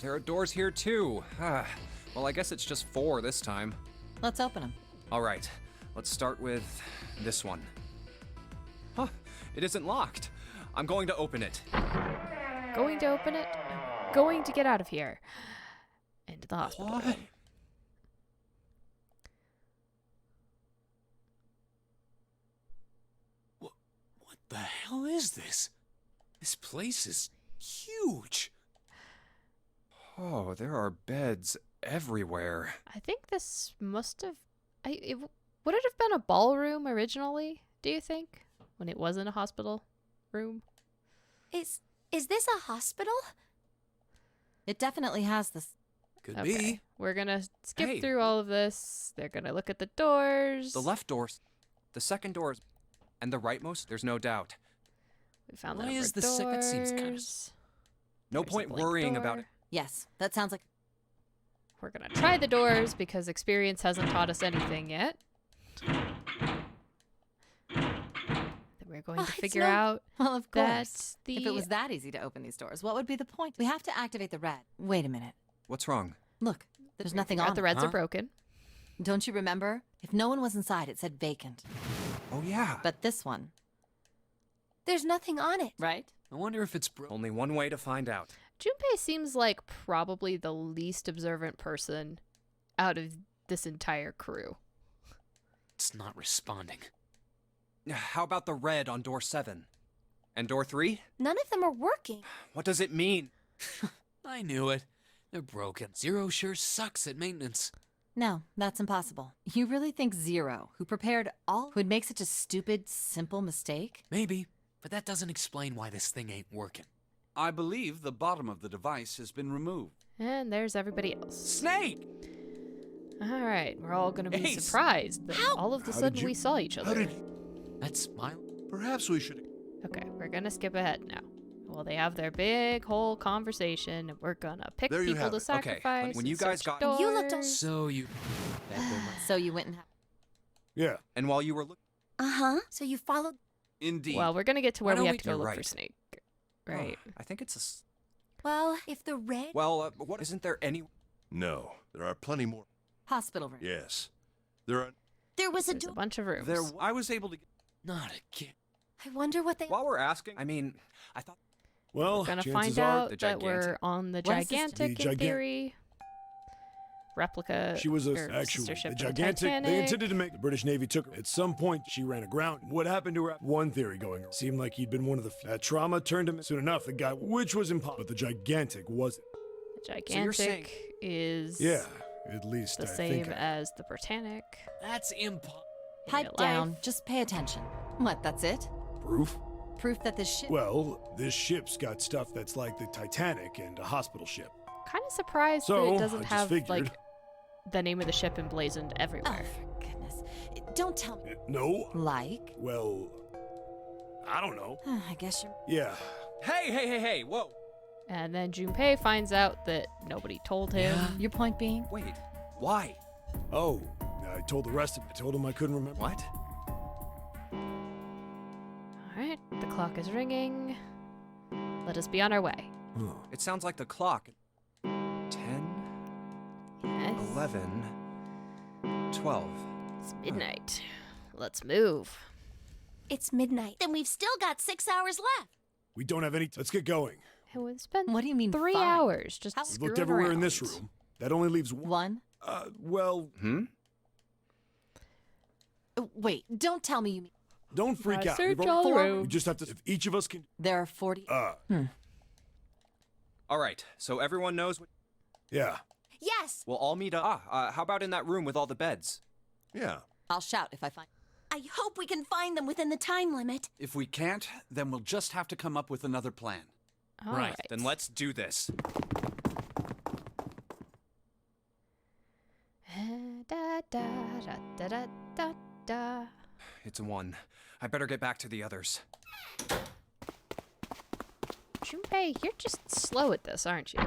There are doors here too. Well, I guess it's just 4 this time. Let's open them. All right, let's start with this one. Huh, it isn't locked. I'm going to open it. Going to open it. I'm going to get out of here. Into the hospital. What? What the hell is this? This place is huge. Oh, there are beds everywhere. I think this must have. Would it have been a ballroom originally? Do you think, when it wasn't a hospital room? Is this a hospital? It definitely has this. Could be. We're gonna skip Hey. through all of this. They're gonna look at the doors. The left doors, the second doors, and the rightmost, there's no doubt. We found Why the is number the second seems kind of- doors. No There's a point blank worrying about door. it. Yes, that sounds like. We're gonna try the doors because experience hasn't taught us anything yet. Then we're going Oh, to it's figure no- out Well, of that course. the. If it was that easy to open these doors, what would be the point? We have to activate the red. Wait a minute. What's wrong? Look, there's we nothing forgot on the it. reds Huh? are broken. Don't you remember? If no one was inside, it said vacant. Oh yeah. But this one, There's nothing on it. right? I wonder if it's broken. Only one way to find out. Junpei seems like probably the least observant person out of this entire crew. It's not responding. How about the red on door 7? And door 3? None of them are working. What does it mean? I knew it. They're broken. Zero sure sucks at maintenance. No, that's impossible. You really think Zero, who prepared all, would make such a stupid, simple mistake? Maybe, but that doesn't explain why this thing ain't working. I believe the bottom of the device has been removed. And there's everybody else. Snake! All right, we're all gonna be Ace! surprised that all of a How did sudden you- we saw each How other. did That's my. Perhaps we should. Okay, we're gonna skip ahead now. Well, they have their big whole conversation, and we're gonna pick There you people have to it. Okay, sacrifice. when and you guys search got- You looked on- doors. So you. Bet there might- So you went and Yeah. And while you were looking, Uh-huh. So you followed... Indeed. Well, we're gonna get to Why where we don't have we- to go You're look for right. Snake. Right. I think it's Well, if the red... what isn't there any? No, there are plenty more. hospital room. Yes. There are. There was a There's a door. bunch of rooms. I was able to. Not again. I wonder what they... While we're asking, I mean, I thought Well, We're gonna chances find are out the that we're gigantic- on the What is this? gigantic The in theory. Replica. she was or actually sister ship the to the gigantic. They Titanic. intended to make the British Navy took her. At some point, she ran aground. What happened to her? One theory going around. Seemed like he'd been one of the. That trauma turned him. Soon enough, the guy, which was impossible, but the gigantic wasn't. The you're gigantic saying- is Yeah, at least the I same think. as the Britannic. That's impossible. in Pipe real down. life. Just pay attention. What, that's it? Proof? Proof that this ship. Well, this ship's got stuff that's like the Titanic and a hospital ship. Kind of surprised So, that it I doesn't just have figured- like the name of the ship emblazoned Oh, everywhere. for goodness. Don't tell me. No? Like? Well, I don't know. I guess you're. Yeah. Hey, whoa. And then Junpei finds out that nobody told him. Your point being? Wait, why? Oh, I told the rest of them. I told them I couldn't remember. What? Alright, the clock is ringing. Let us be on our way. Huh. It sounds like the clock. 10, Yes. 11, 12. It's midnight. Let's move. It's midnight. Then we've still got 6 hours left. We don't have any. Let's get going. It would spend What do you mean? 3 fine? hours just How- We've screwing looked everywhere in this around. room. That only leaves one. One? Well, Wait, don't tell me you mean. don't freak out. Search We've all only- the We rooms. just have to. If each of us can. There are 40. All right, so everyone knows what. Yeah. Yes! We'll all meet up. How about in that room with all the beds? Yeah. I'll shout if I find. I hope we can find them within the time limit. If we can't, then we'll just have to come up with another plan. All Right, right. then let's do this. Da, da, da, da, da, da, da. It's 1. I better get back to the others. Junpei, you're just slow at this, aren't you?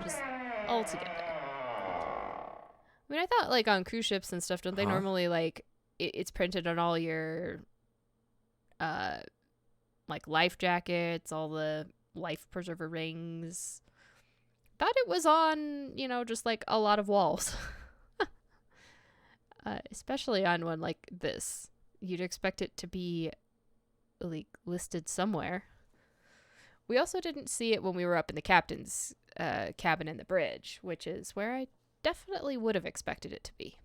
Just altogether. I mean, I thought, like, on cruise ships and stuff, don't they normally, like, it's printed on all your, like, life jackets, all the life preserver rings. Thought it was on, you know, just, like, a lot of walls. Especially on one like this. You'd expect it to be, like, listed somewhere. We also didn't see it when we were up in the captain's cabin in the bridge, which is where I definitely would have expected it to be.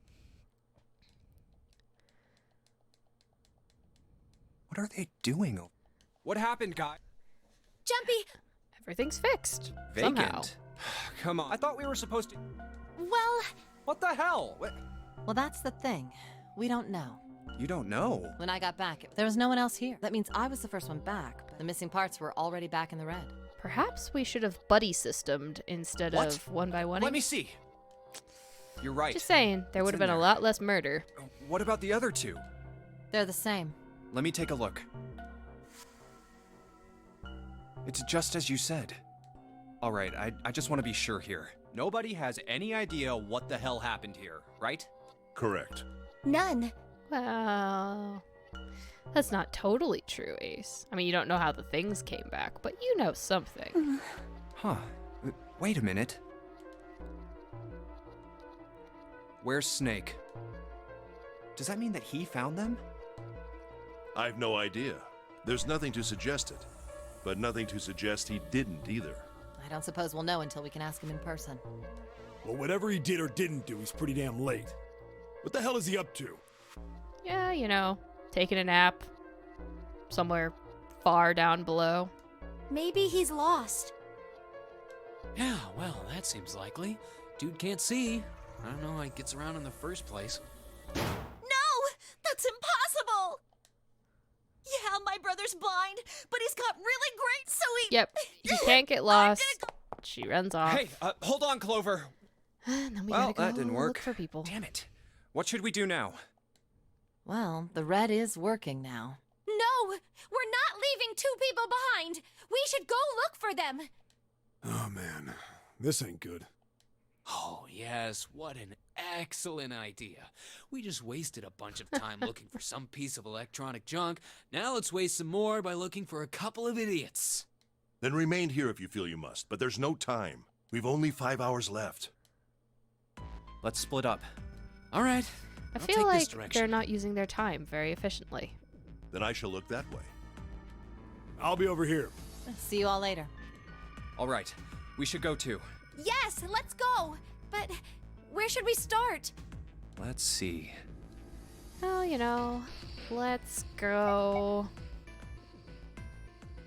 What are they doing? What happened, guy? Jumpy! Everything's fixed. Vacant. Somehow. Come on. I thought we were supposed to. Well, What the hell? Well, that's the thing. We don't know. You don't know. When I got back, there was no one else here. That means I was the first one back, but the missing parts were already back in the red. Perhaps we should have buddy systemed instead of one by one. Let me see. You're right. Just saying, there would have in been a there? lot less murder. What about the other two? They're the same. Let me take a look. It's just as you said. All right, I just want to be sure here. Nobody has any idea what the hell happened here, right? Correct. none. Well, that's not totally true, Ace. I mean, you don't know how the things came back, but you know something. Huh. Wait a minute. Where's Snake? Does that mean that he found them? I've no idea. There's nothing to suggest it, but nothing to suggest he didn't either. I don't suppose we'll know until we can ask him in person. Well, whatever he did or didn't do, he's pretty damn late. What the hell is he up to? Yeah, you know, taking a nap somewhere far down below. Maybe he's lost. Yeah, well, that seems likely. Dude can't see. I don't know how he gets around in the first place. No! That's impossible! Yeah, my brother's blind, but he's got really great, so he... Yep, he can't get lost. She runs off. Hey, hold on, Clover. And then we Well, gotta go that didn't work. look for people. Damn it. What should we do now? Well, the red is working now. No! We're not leaving two people behind! We should go look for them! Oh, man. This ain't good. Oh, yes, what an excellent idea. We just wasted a bunch of time looking for some piece of electronic junk. Now let's waste some more by looking for a couple of idiots. Then remain here if you feel you must, but there's no time. We've only 5 hours left. Let's split up. All right. I I'll feel take this like direction. they're not using their time very efficiently. Then I shall look that way. I'll be over here. See you all later. All right, we should go too. Yes, let's go! But where should we start? Let's see. Well, you know, let's go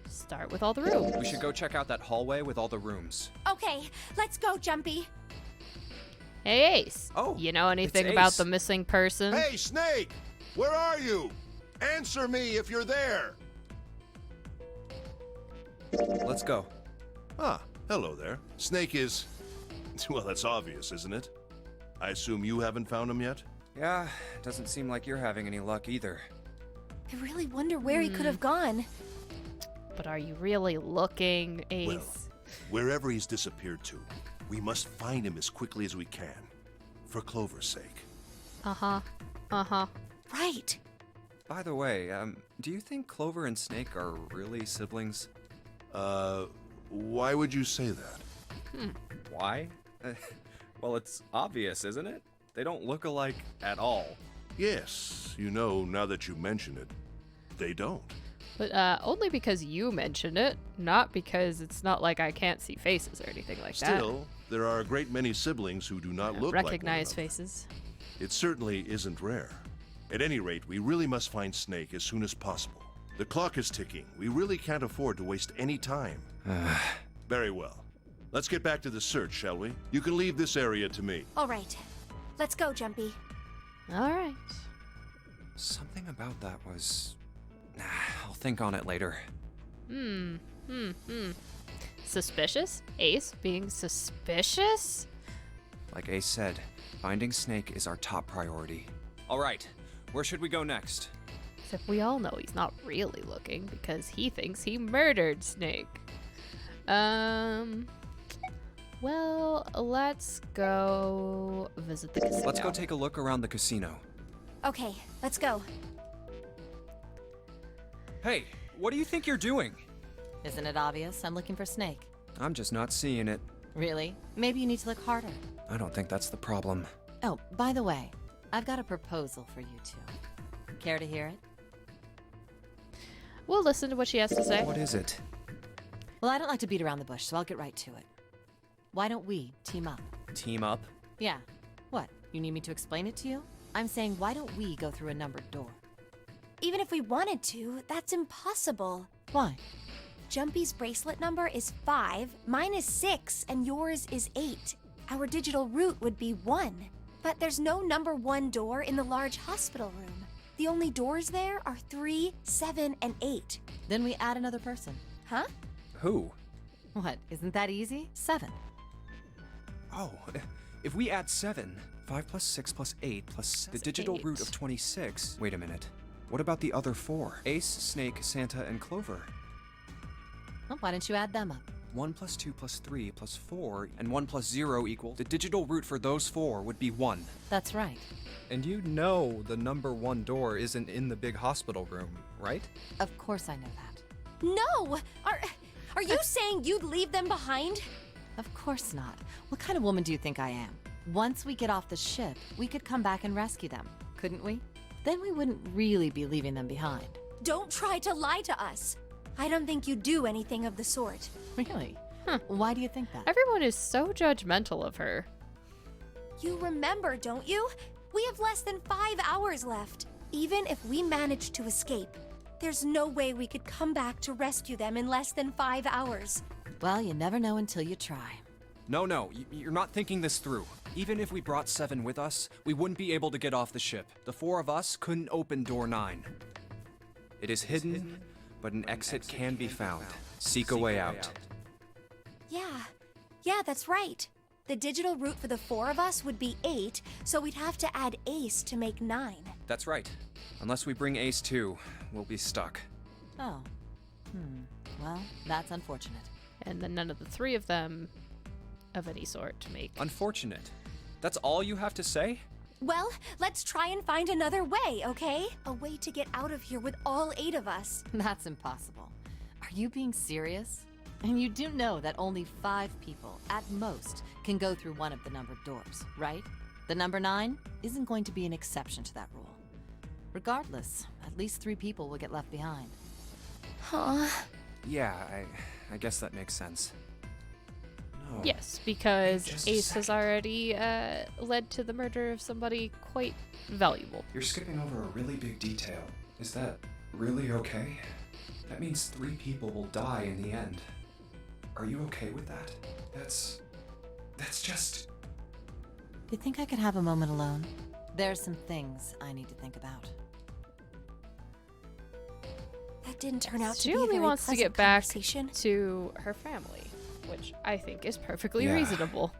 start with all the rooms. We should go check out that hallway with all the rooms. Okay, let's go, Jumpy. Hey, Ace. Oh, you know anything it's about Ace. the missing person? Hey, Snake! Where are you? Answer me if you're there! Let's go. Ah, hello there. Snake is... Well, that's obvious, isn't it? I assume you haven't found him yet? Yeah, doesn't seem like you're having any luck either. I really wonder where he could have gone. But are you really looking, Ace? Well, wherever he's disappeared to, we must find him as quickly as we can. For Clover's sake. Uh-huh. Uh-huh. Right. By the way, do you think Clover and Snake are really siblings? Why would you say that? Why? Well, it's obvious, isn't it? They don't look alike at all. Yes, you know, now that you mention it, they don't. But only because you mentioned it, not because it's not like I can't see faces or anything like that. Still, there are a great many siblings who do not look like one Recognize another. faces. It certainly isn't rare. At any rate, we really must find Snake as soon as possible. The clock is ticking. We really can't afford to waste any time. Very well. Let's get back to the search, shall we? You can leave this area to me. All right. Let's go, Jumpy. All right. Something about that was... I'll think on it later. Suspicious? Ace being suspicious? Like Ace said, finding Snake is our top priority. All right, where should we go next? Except we all know he's not really looking because he thinks he murdered Snake. Well, let's go visit the casino. Let's go take a look around the casino. Okay, let's go. Hey, what do you think you're doing? Isn't it obvious? I'm looking for Snake. I'm just not seeing it. Really? Maybe you need to look harder. I don't think that's the problem. Oh, by the way, I've got a proposal for you two. Care to hear it? We'll listen to what she has to say. What is it? Well, I don't like to beat around the bush, so I'll get right to it. Why don't we team up? Team up? Yeah. What? You need me to explain it to you? I'm saying, why don't we go through a numbered door? Even if we wanted to, that's impossible. Why? Jumpy's bracelet number is 5, mine is 6, and yours is 8. Our digital route would be 1. But there's no number 1 door in the large hospital room. The only doors there are 3, 7, and 8. Then we add another person. Huh? Who? What? Isn't that easy? 7. Oh, if we add 7, 5 plus 6 plus 8 plus the digital 8. root of 26. Wait a minute. What about the other 4? Ace, Snake, Santa, and Clover. Well, why don't you add them up? 1 plus 2 plus 3 plus 4, and 1 plus 0 equal. The digital root for those 4 would be 1. That's right. And you know the number 1 door isn't in the big hospital room, right? Of course I know that. No! Are you saying you'd leave them behind? Of course not. What kind of woman do you think I am? Once we get off the ship, we could come back and rescue them, couldn't we? Then we wouldn't really be leaving them behind. Don't try to lie to us. I don't think you'd do anything of the sort. Really? Huh. Why do you think that? Everyone is so judgmental of her. You remember, don't you? We have less than 5 hours left. Even if we manage to escape, there's no way we could come back to rescue them in less than 5 hours. Well, you never know until you try. No, you're not thinking this through. Even if we brought 7 with us, we wouldn't be able to get off the ship. The 4 of us couldn't open door 9. It is hidden, but an exit can be found. Seek a way out. Yeah, that's right. The digital route for the 4 of us would be 8, so we'd have to add Ace to make 9. That's right. Unless we bring Ace too, we'll be stuck. Oh. Well, that's unfortunate. And then none of the 3 of them of any sort to make. Unfortunate. That's all you have to say? Well, let's try and find another way, okay? A way to get out of here with all 8 of us. That's impossible. Are you being serious? And you do know that only 5 people, at most, can go through one of the numbered doors, right? The number 9 isn't going to be an exception to that rule. Regardless, at least 3 people will get left behind. Huh? Yeah, I guess that makes sense. No. Yes, because Just a Ace has second. already led to the murder of somebody quite valuable. You're skipping over a really big detail. Is that really okay? That means 3 people will die in the end. Are you okay with that? That's just... Do you think I could have a moment alone? There's some things I need to think about. That didn't turn out to be She a only very wants to pleasant get back conversation. to her family, which I think is perfectly Yeah. reasonable.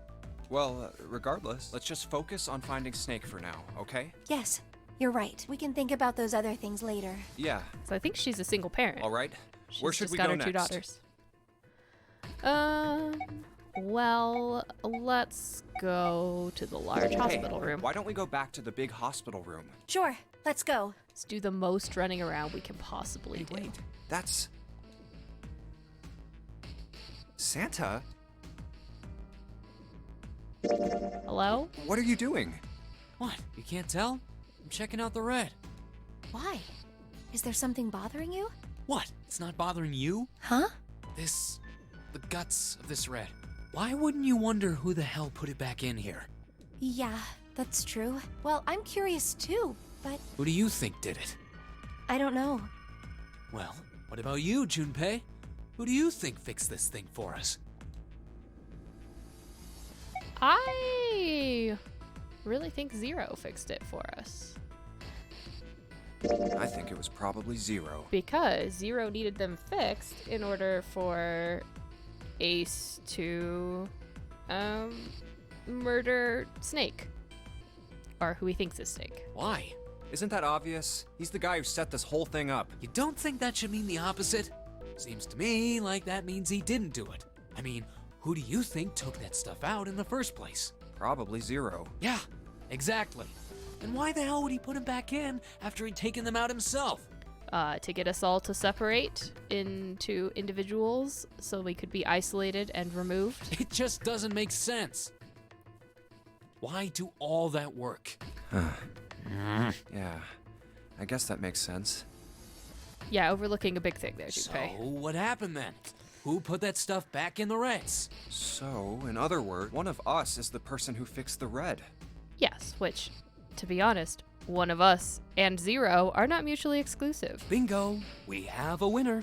Well, regardless, let's just focus on finding Snake for now, okay? Yes, you're right. We can think about those other things later. Yeah. So I think she's a single parent. All right. Where She's should just we got go her next? 2 daughters. Well, let's go to the large hospital room. Why don't we go back to the big hospital room? Sure, let's go. Let's do the most running around we can possibly do. Wait, that's... Santa? Hello? What are you doing? What? You can't tell? I'm checking out the red. Why? Is there something bothering you? What? It's not bothering you? Huh? The guts of this red. Why wouldn't you wonder who the hell put it back in here? Yeah, that's true. Well, I'm curious too, but Who do you think did it? I don't know. Well, what about you, Junpei? Who do you think fixed this thing for us? I really think Zero fixed it for us. I think it was probably 0. Because Zero needed them fixed in order for Ace to murder Snake. Or who he thinks is Snake. Why? Isn't that obvious? He's the guy who set this whole thing up. You don't think that should mean the opposite? Seems to me like that means he didn't do it. I mean, who do you think took that stuff out in the first place? Probably Zero. Yeah, exactly. And why the hell would he put them back in after he'd taken them out himself? To get us all to separate into individuals so we could be isolated and removed. It just doesn't make sense. Why do all that work? Yeah, I guess that makes sense. Yeah, overlooking a big thing there, So, Junpei. what happened then? Who put that stuff back in the Reds? So, in other words, one of us is the person who fixed the red. Yes, which, to be honest, one of us and Zero are not mutually exclusive. Bingo! We have a winner.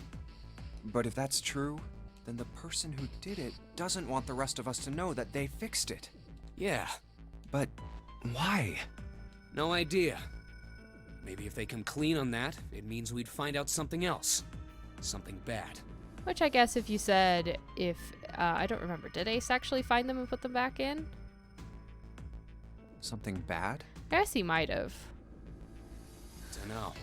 But if that's true, then the person who did it doesn't want the rest of us to know that they fixed it. Yeah, But why? no idea. Maybe if they come clean on that, it means we'd find out something else. Something bad. Which I guess if you said if, I don't remember, did Ace actually find them and put them back in? Something bad? I guess he might have. Dunno.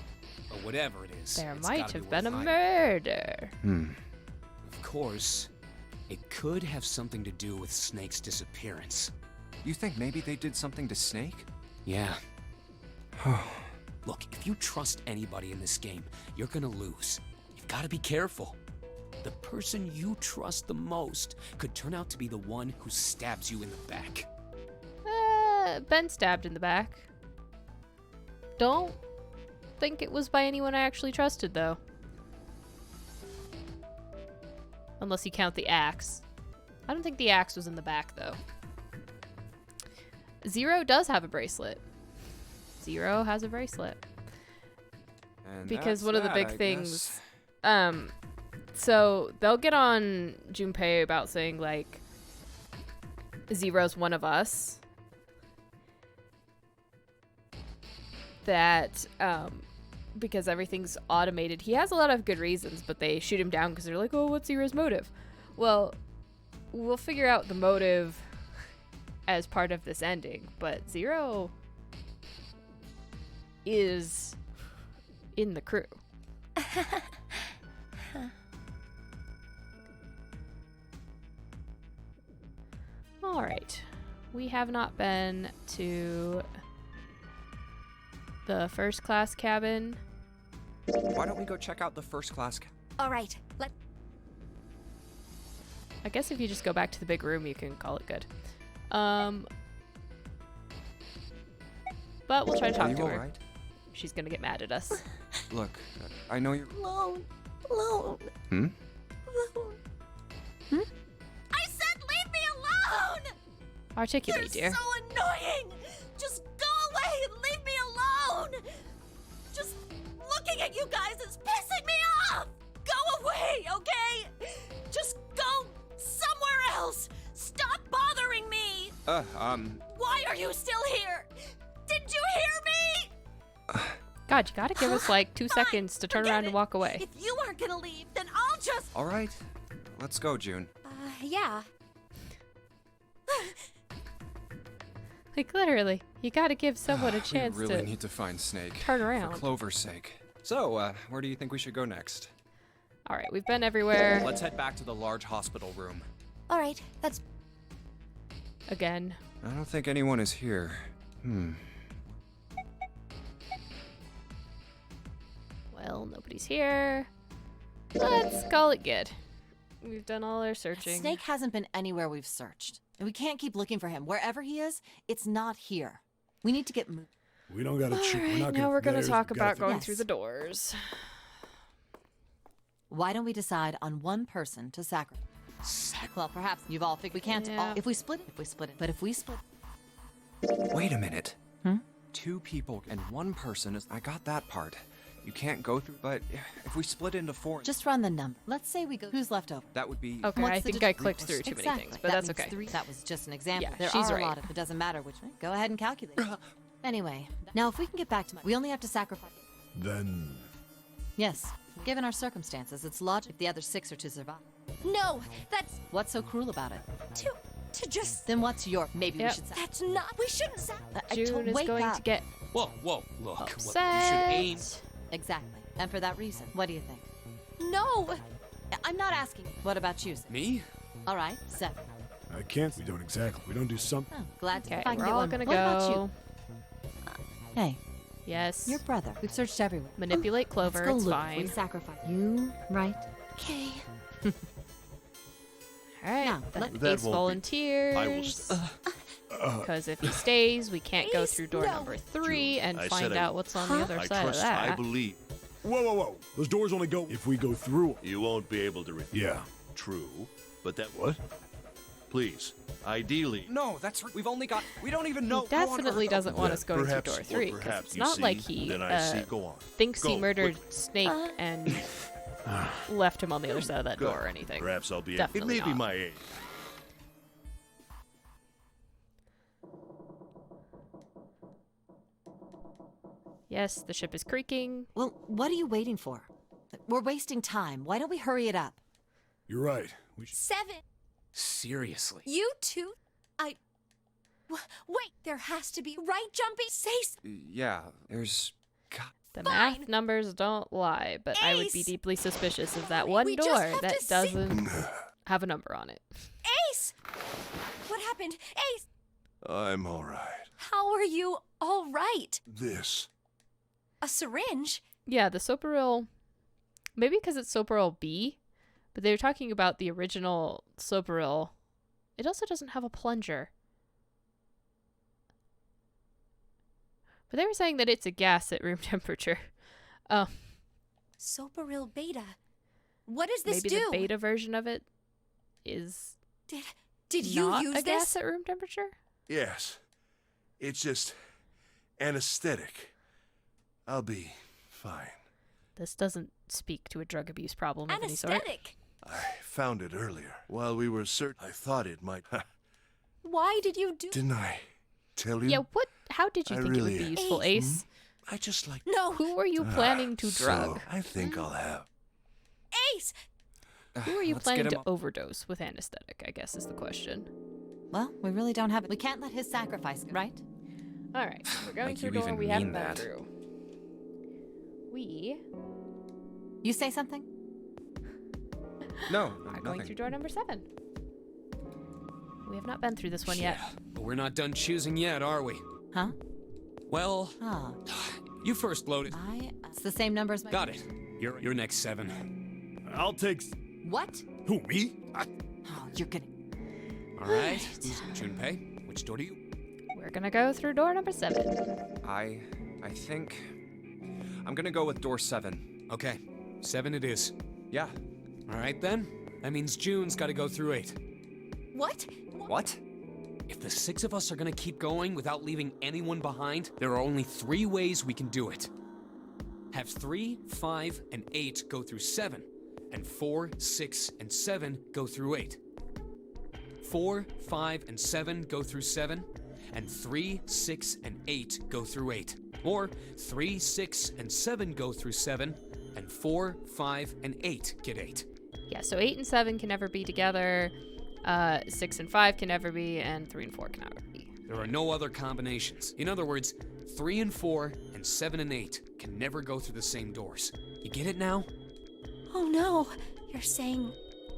But whatever it is, There it's might gotta be have worth been a finding. murder. Of course, it could have something to do with Snake's disappearance. You think maybe they did something to Snake? Yeah. Look, if you trust anybody in this game, you're gonna lose. You've gotta be careful. The person you trust the most could turn out to be the one who stabs you in the back. Ben stabbed in the back. Don't think it was by anyone I actually trusted, though. Unless you count the axe. I don't think the axe was in the back, though. Zero does have a bracelet. Zero has a bracelet. And Because that's one of the that, big I things... guess. So they'll get on Junpei about saying, like, Zero's one of us. That, because everything's automated. He has a lot of good reasons, but they shoot him down because they're like, oh, what's Zero's motive? Well, we'll figure out the motive as part of this ending, but Zero is in the crew. All right. We have not been to the first class cabin. Why don't we go check out the first class? All right, I guess if you just go back to the big room, you can call it good. But we'll try to Are talk you to her. alright? She's gonna get mad at us. Look, I know you're. alone. Hmm? I said leave me alone! Articulate, dear. You're so annoying! Just go away and leave me alone! Just looking at you guys is pissing me off! Go away, okay? Just go somewhere else! Stop bothering me! Why are you still here? Did you hear me? God, you gotta give us like 2 Fine, seconds to turn forget around it. and walk away. If you aren't gonna leave, then I'll just... Alright, let's go, June. Yeah. Like literally, you gotta give someone a chance we really to. need to find Snake. turn around. For Clover's sake. So, where do you think we should go next? All right, we've been everywhere Let's head back to the large hospital room. All right, that's... again. I don't think anyone is here. Well, nobody's here. Let's call it good. We've done all our searching. Snake hasn't been anywhere we've searched. And we can't keep looking for him. Wherever he is, it's not here. We need to get moving. We don't gotta cheat. All We're not right, now we're gonna there's- talk gotta about figure- going Yes. through the doors. Why don't we decide on one person to sacrifice? Well, perhaps you've all figured we can't Yeah. all. If we split it, but if we split. Wait a minute. 2 people and 1 person is. I got that part. You can't go through, but if we split into 4. Just run the number. Let's say we go. Who's left over? That would be. Okay, What's I the think I dis- clicked through too many Exactly. things, but That that's means okay. 3. That was just an example. Yeah, there she's are right. a lot of. It doesn't matter which way. Go ahead and calculate. Anyway, now if we can get back to we only have to sacrifice. Then Yes, given our circumstances, it's logic the other 6 are to survive. No, that's... What's so cruel about it? To just... Then what's your? Maybe Yep. we should. That's not... We shouldn't... June is wake going up. to get Whoa, whoa, look. What, you should upset. aim. Exactly. And for that reason, what do you think? No! I'm not asking. What about you? Sid? Me? All right, 7. I can't. We don't exactly. We don't do something. Oh, glad to Okay, if I can we're get all one. gonna What about go. you? Hey, Yes. your brother. We've searched everywhere. Manipulate Clover. Let's go It's look. fine. We sacrifice. You right? Okay. All right. Now, Then That Ace won't be- volunteers. I will. Because if he stays, we can't go Ace, through door no. number 3 and I find said I out what's on the other I side of trust. I that. believe Whoa, whoa, whoa. Those doors only go if we go through 'em. you won't be able to. Yeah. True, but that. What? Please, ideally. No, we've only got. We don't even know. He definitely doesn't want us going through Perhaps- door or 3 because perhaps it's you not see, like he then I see. Go on. thinks he Go, murdered quick. Snake and left him on the other side of that Good. door or anything. Perhaps I'll be. Definitely it may be not. my age. Yes, the ship is creaking. Well, what are you waiting for? We're wasting time. Why don't we hurry it up? You're right. We should. 7. Seriously. You two? Wait, there has to be right jumping. Say Yeah, there's. God. The Fine. math numbers don't lie, but I would be Ace! deeply suspicious of that one We just door have that to see- doesn't have a number on it. Ace! What happened? Ace, I'm all right. how are you all right? This. A syringe? Yeah, the Soparil, maybe because it's Soparil B, but they were talking about the original Soparil. It also doesn't have a plunger. But they were saying that it's a gas at room temperature. Soparil beta. What does this Maybe do? the beta version of it is Did you not use a gas this? at room temperature? Yes. It's just anesthetic. I'll be fine. This doesn't speak to a drug abuse problem of any sort. Anesthetic. I found it earlier. While we were certain, I thought it might. Why did you do? Didn't I tell you? Yeah, what? How did you I think it would really- be useful, Ace? I just like. No, Who were you planning to drug? So, I think I'll have. Ace. Who are you Let's planning get to him- overdose with anesthetic, I guess is the question. Well, we really don't have it. We can't let his sacrifice, right? All right, we're going Like through you a door even we mean haven't been that. through. We You say something? No, are going nothing. through door number 7. We have not been through this one yet. But we're not done choosing yet, are we? Huh? Well, Oh, you first loaded. it's the same number as my. Got it. You're next, 7. I'll take. What? Who, me? Oh, you're gonna. All right. Junpei, which door do you? We're gonna go through door number 7. I think. I'm gonna go with door 7. Okay, 7 it is. Yeah. All right then. That means June's got to go through 8. What? What? If the 6 of us are gonna keep going without leaving anyone behind, there are only 3 ways we can do it. Have 3, 5, and 8 go through 7, and 4, 6, and 7 go through 8. 4, 5, and 7 go through 7, and 3, 6, and 8 go through 8. Or 3, 6, and 7 go through 7, and 4, 5, and 8 get 8. Yeah, so 8 and 7 can never be together. 6 and 5 can never be, and 3 and 4 can never be. There are no other combinations. In other words, 3 and 4 and 7 and 8 can never go through the same doors. You get it now? Oh no. You're saying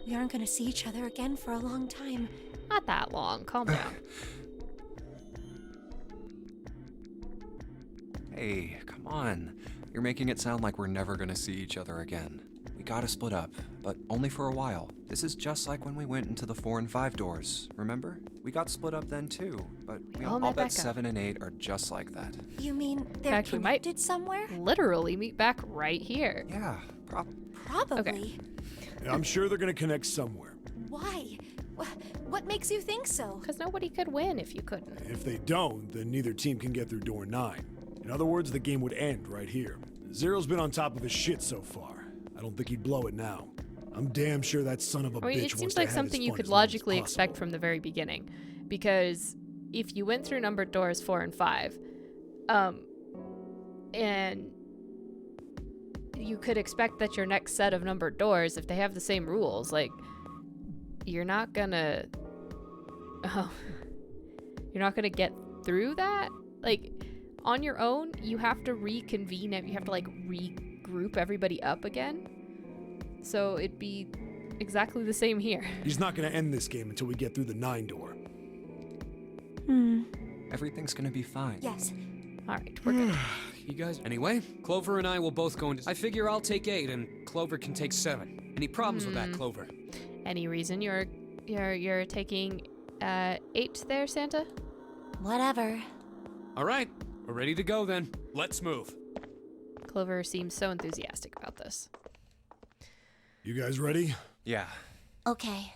we aren't going to see each other again for a long time. Not that long. Calm down. Hey, come on. You're making it sound like we're never gonna see each other again. We gotta split up, but only for a while. This is just like when we went into the 4 and 5 doors, remember? We got split up then too, but all I'll met bet back up. 7 and 8 are just like that. You mean they're fact, we might- connected somewhere? Literally meet back right here. Yeah, probably. Probably. I'm sure they're gonna connect somewhere. Why? What makes you think so? Because nobody could win if you couldn't. If they don't, then neither team can get through door 9. In other words, the game would end right here. Zero's been on top of his shit so far. I don't think he'd blow it now. I'm damn sure that son of a I mean, bitch it seems wants like to have something his you fun could as long as logically possible. expect from the very beginning. Because if you went through numbered doors 4 and 5, and you could expect that your next set of numbered doors, if they have the same rules, like, you're not gonna get through that. Like, on your own, you have to reconvene it. You have to, like, regroup everybody up again. So it'd be exactly the same here. He's not gonna end this game until we get through the 9 door. Everything's gonna be fine. Yes. All right, we're good. You guys. Anyway, Clover and I will both go into. I figure I'll take 8 and Clover can take 7. Any problems with that, Clover? Any reason you're taking 8 there, Santa? Whatever. All right, we're ready to go then. Let's move. Clover seems so enthusiastic about this. You guys ready? Yeah. Okay.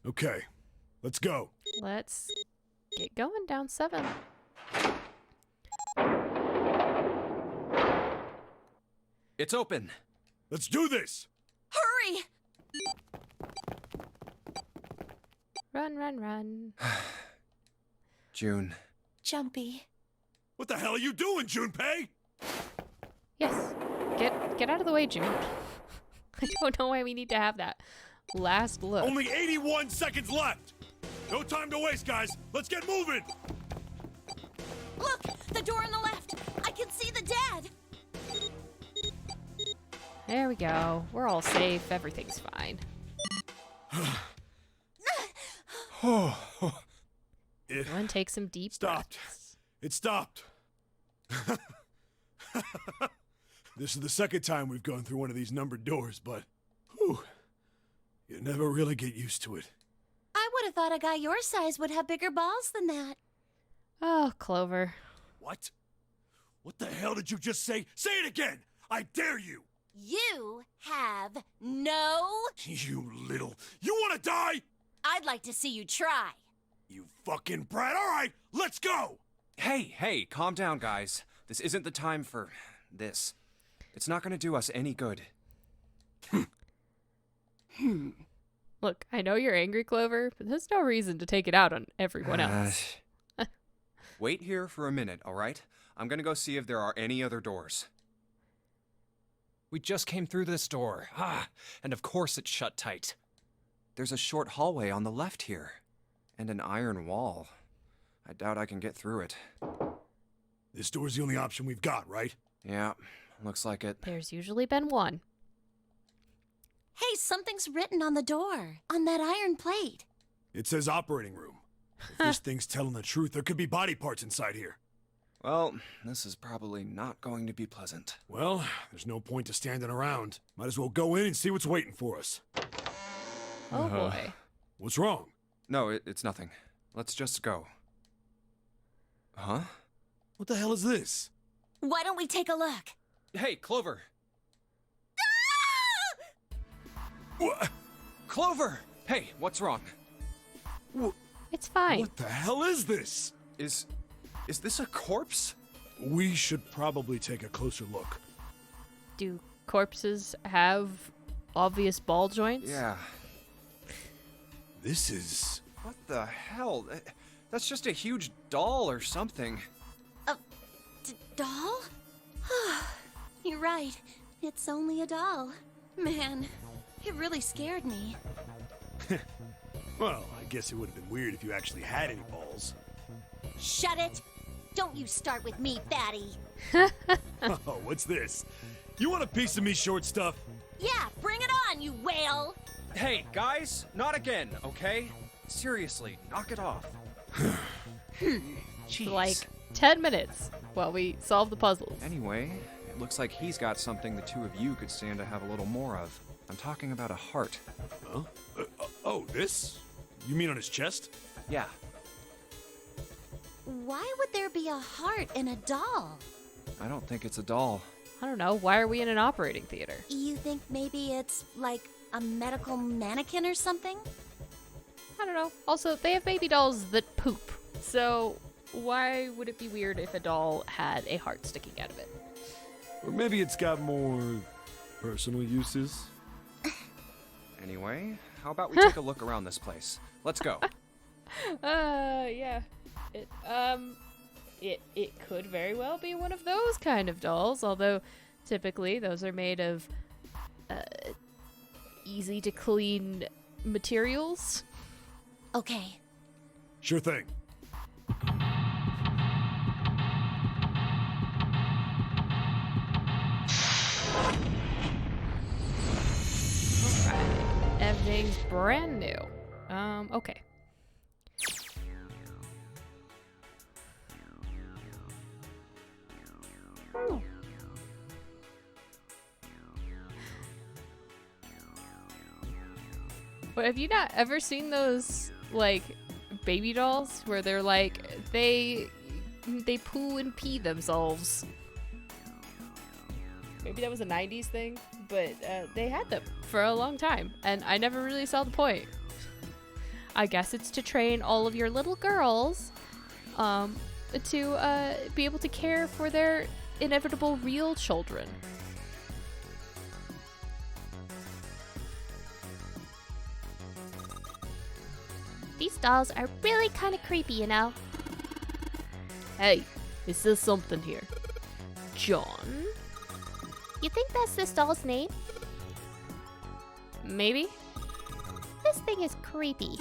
Okay. Let's go. Let's get going down 7. It's open. Let's do this! Hurry! Run, run, run. June. Jumpy. What the hell are you doing, Junpei? Yes. Get out of the way, June. I don't know why we need to have that last look. Only 81 seconds left! No time to waste, guys! Let's get moving! Look! The door on the left! I can see the dead! There we go. We're all safe. Everything's fine. It Everyone take some deep stopped. breaths. It stopped. This is the second time we've gone through one of these numbered doors, but whew, you never really get used to it. I would have thought a guy your size would have bigger balls than that. Oh, Clover. What? What the hell did you just say? Say it again! I dare you! You have no... You little... You wanna die? I'd like to see you try. You fucking brat! Alright, let's go! Hey, calm down, guys. This isn't the time for this. It's not gonna do us any good. Look, I know you're angry, Clover, but there's no reason to take it out on everyone else. Wait here for a minute, all right? I'm gonna go see if there are any other doors. We just came through this door. And of course it's shut tight. There's a short hallway on the left here. And an iron wall. I doubt I can get through it. This door's the only option we've got, right? Yeah, looks like it. There's usually been one. Hey, something's written on the door. On that iron plate. It says operating room. If this thing's telling the truth, there could be body parts inside here. Well, this is probably not going to be pleasant. Well, there's no point to standing around. Might as well go in and see what's waiting for us. Oh boy. What's wrong? No, it's nothing. Let's just go. Huh? What the hell is this? Why don't we take a look? Hey, Clover! What? Clover! Hey, what's wrong? It's fine. What the hell is this? Is this a corpse? We should probably take a closer look. Do corpses have obvious ball joints? Yeah. This is... What the hell? That's just a huge doll or something. A doll? You're right. It's only a doll. Man, it really scared me. Well, I guess it would have been weird if you actually had any balls. Shut it! Don't you start with me, fatty. Oh, what's this? You want a piece of me, short stuff? Yeah, bring it on, you whale! Hey, guys, not again, okay? Seriously, knock it off. Jeez. Like 10 minutes while we solve the puzzles. Anyway, it looks like he's got something the two of you could stand to have a little more of. I'm talking about a heart. Huh? Oh, this? You mean on his chest? Yeah. Why would there be a heart in a doll? I don't think it's a doll. I don't know. Why are we in an operating theater? You think maybe it's like a medical mannequin or something? I don't know. Also, they have baby dolls that poop. So why would it be weird if a doll had a heart sticking out of it? Or maybe it's got more personal uses? Anyway, how about we take a look around this place? Let's go. Yeah. It could very well be one of those kind of dolls, although typically those are made of easy to clean materials. Okay. Sure thing. Everything's brand new. Okay. But have you not ever seen those, like, baby dolls where they're like, they poo and pee themselves? Maybe that was a 90s thing, but they had them for a long time, and I never really saw the point. I guess it's to train all of your little girls to be able to care for their inevitable real children. These dolls are really kind of creepy, you know? Hey, it says something here. John? You think that's this doll's name? Maybe? This thing is creepy.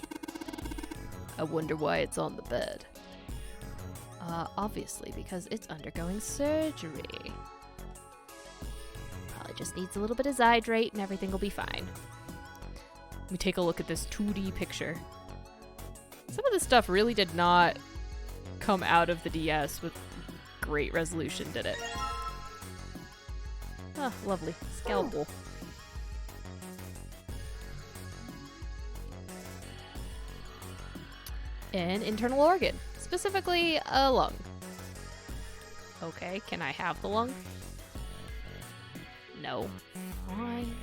I wonder why it's on the bed. Obviously because it's undergoing surgery. Probably just needs a little bit of Zydrate and everything will be fine. Let me take a look at this 2D picture. Some of this stuff really did not come out of the DS with great resolution, did it? Ah, lovely. Scalpel. An internal organ, specifically a lung. Okay, can I have the lung? No. Fine.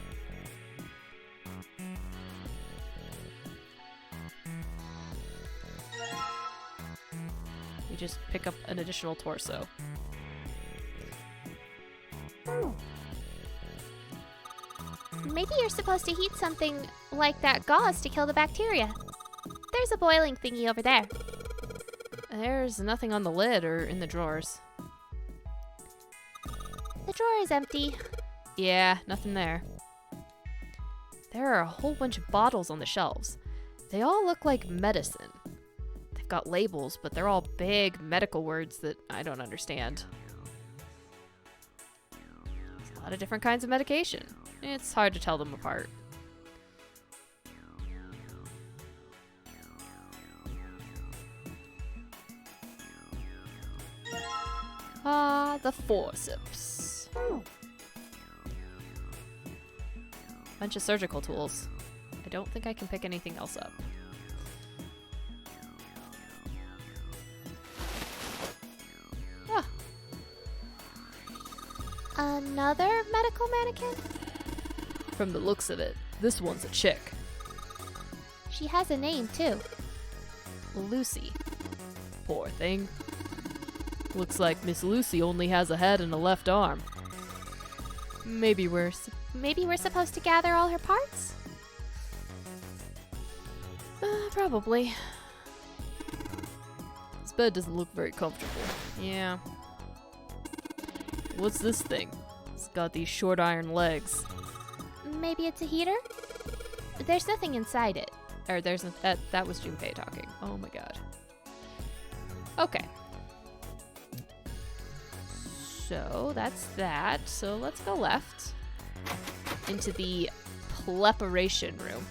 We just pick up an additional torso. Maybe you're supposed to heat something like that gauze to kill the bacteria. There's a boiling thingy over there. There's nothing on the lid or in the drawers. The drawer is empty. Yeah, nothing there. There are a whole bunch of bottles on the shelves. They all look like medicine. They've got labels, but they're all big medical words that I don't understand. There's a lot of different kinds of medication. It's hard to tell them apart. Ah, the forceps. Bunch of surgical tools. I don't think I can pick anything else up. Ah. Another medical mannequin? From the looks of it, this one's a chick. She has a name, too. Lucy. Poor thing. Looks like Miss Lucy only has a head and a left arm. Maybe we're supposed to gather all her parts? Probably. This bed doesn't look very comfortable. Yeah. What's this thing? It's got these short iron legs. Maybe it's a heater? There's nothing inside it. Or there's that was Junpei talking. Oh my god. Okay. So that's that. So let's go left into the preparation room.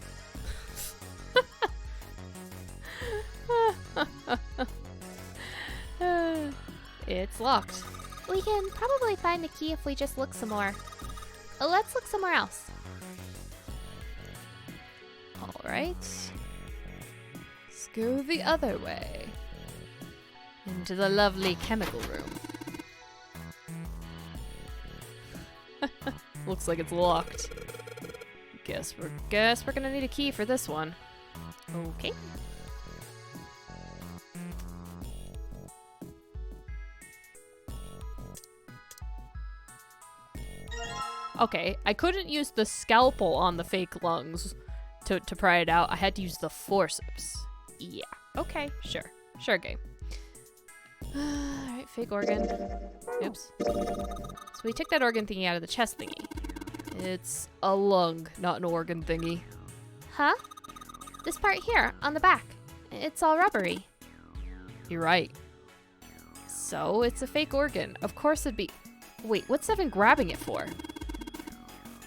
It's locked. We can probably find the key if we just look some more. Let's look somewhere else. All right. Let's go the other way. Into the lovely chemical room. Looks like it's locked. Guess we're gonna need a key for this one. Okay. Okay, I couldn't use the scalpel on the fake lungs to pry it out. I had to use the forceps. Yeah. Okay, sure. Sure game. Alright, fake organ. Oops. So we took that organ thingy out of the chest thingy. It's a lung, not an organ thingy. Huh? This part here, on the back. It's all rubbery. You're right. So, it's a fake organ. Of course it'd be... Wait, what's Seven grabbing it for?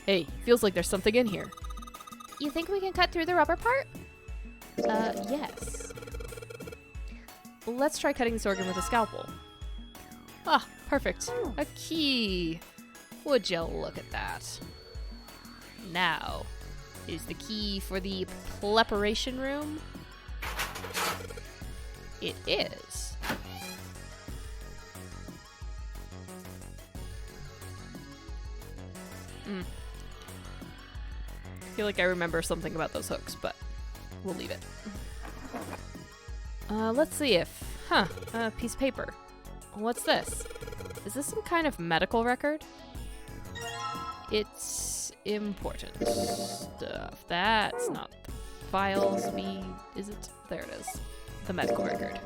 Hey, feels like there's something in here. You think we can cut through the rubber part? Yes. Let's try cutting this organ with a scalpel. Ah, perfect. A key. Would you look at that? Now, is the key for the preparation room? It is. I feel like I remember something about those hooks, but we'll leave it. Let's see if... a piece of paper. What's this? Is this some kind of medical record? It's important stuff. That's not the files. Is it? There it is. The medical record.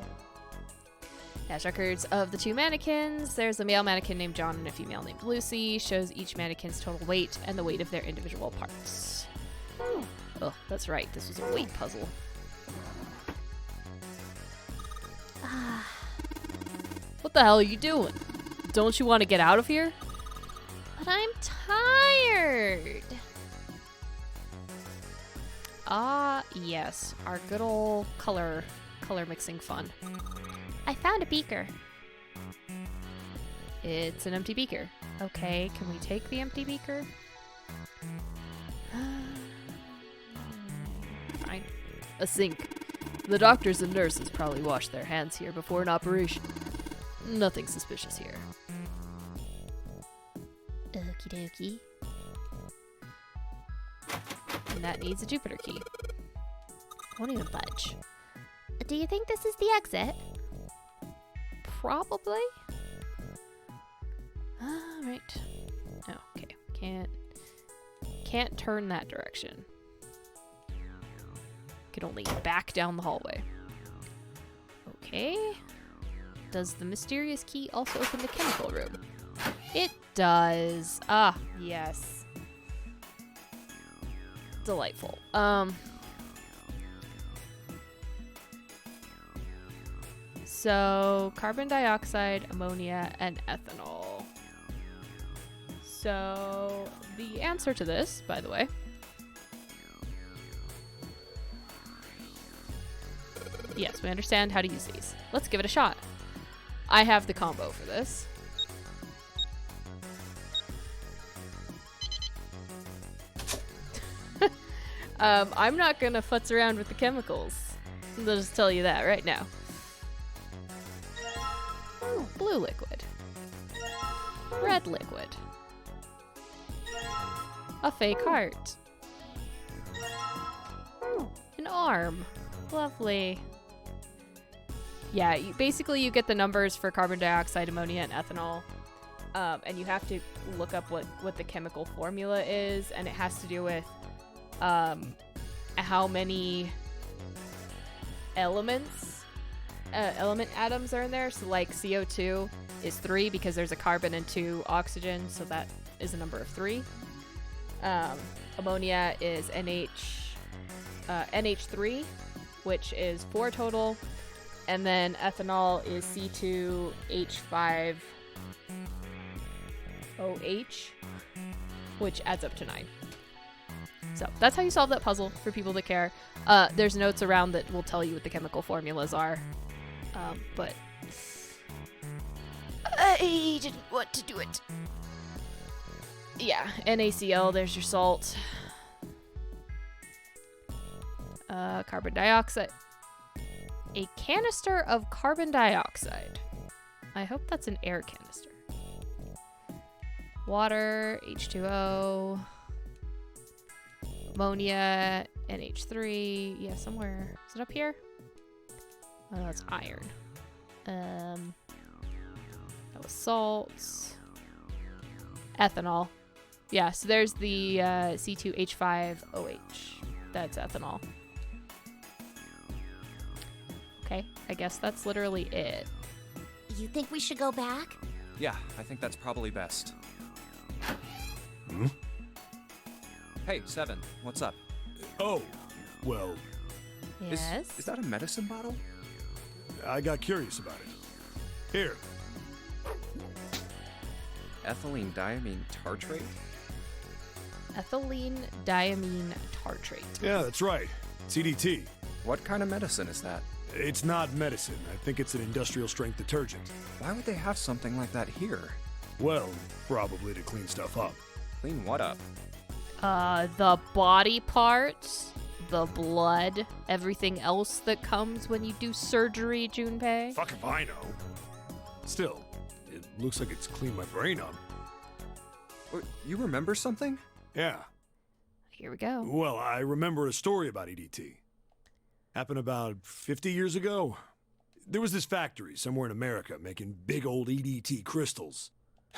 Has records of the two mannequins. There's a male mannequin named John and a female named Lucy. Shows each mannequin's total weight and the weight of their individual parts. Oh, that's right. This was a weight puzzle. What the hell are you doing? Don't you want to get out of here? But I'm tired. Ah, yes. Our good old color mixing fun. I found a beaker. It's an empty beaker. Okay, can we take the empty beaker? Fine. A sink. The doctors and nurses probably washed their hands here before an operation. Nothing suspicious here. Okie dokie. And that needs a Jupiter key. Won't even budge. Do you think this is the exit? Probably. Right. Oh, okay. Can't turn that direction. Can only back down the hallway. Okay. Does the mysterious key also open the chemical room? It does. Ah, yes. Delightful. So, carbon dioxide, ammonia, and ethanol. So, the answer to this, by the way, yes, we understand how to use these. Let's give it a shot. I have the combo for this. I'm not gonna futz around with the chemicals. I'll just tell you that right now. Blue liquid. Red liquid. A fake heart. An arm. Lovely. Yeah, basically you get the numbers for carbon dioxide, ammonia, and ethanol. And you have to look up what the chemical formula is, and it has to do with how many element atoms are in there. So like CO2 is 3 because there's a carbon and 2 oxygen, so that is a number of 3. Ammonia is NH3, which is 4 total, and then ethanol is C2H5OH, which adds up to 9. So that's how you solve that puzzle for people that care. There's notes around that will tell you what the chemical formulas are, but I didn't want to do it. Yeah, NaCl, there's your salt. Carbon dioxide. A canister of carbon dioxide. I hope that's an air canister. Water, H2O. Ammonia, NH3. Yeah, somewhere. Is it up here? Oh, no, it's iron. That was salts. Ethanol. Yeah, so there's the C2H5OH. That's ethanol. Okay, I guess that's literally it. You think we should go back? Yeah, I think that's probably best. Hmm? Hey, Seven, what's up? Oh, well, Yes? Is that a medicine bottle? I got curious about it. Here. Ethylene diamine tartrate? ethylene diamine tartrate. Yeah, that's right. It's EDT. What kind of medicine is that? It's not medicine. I think it's an industrial strength detergent. Why would they have something like that here? Well, probably to clean stuff up. Clean what up? The body parts, the blood, everything else that comes when you do surgery, Junpei. Fuck if I know. Still, it looks like it's cleaned my brain up. You remember something? Yeah. Here we go. Well, I remember a story about EDT. Happened about 50 years ago. There was this factory somewhere in America making big old EDT crystals.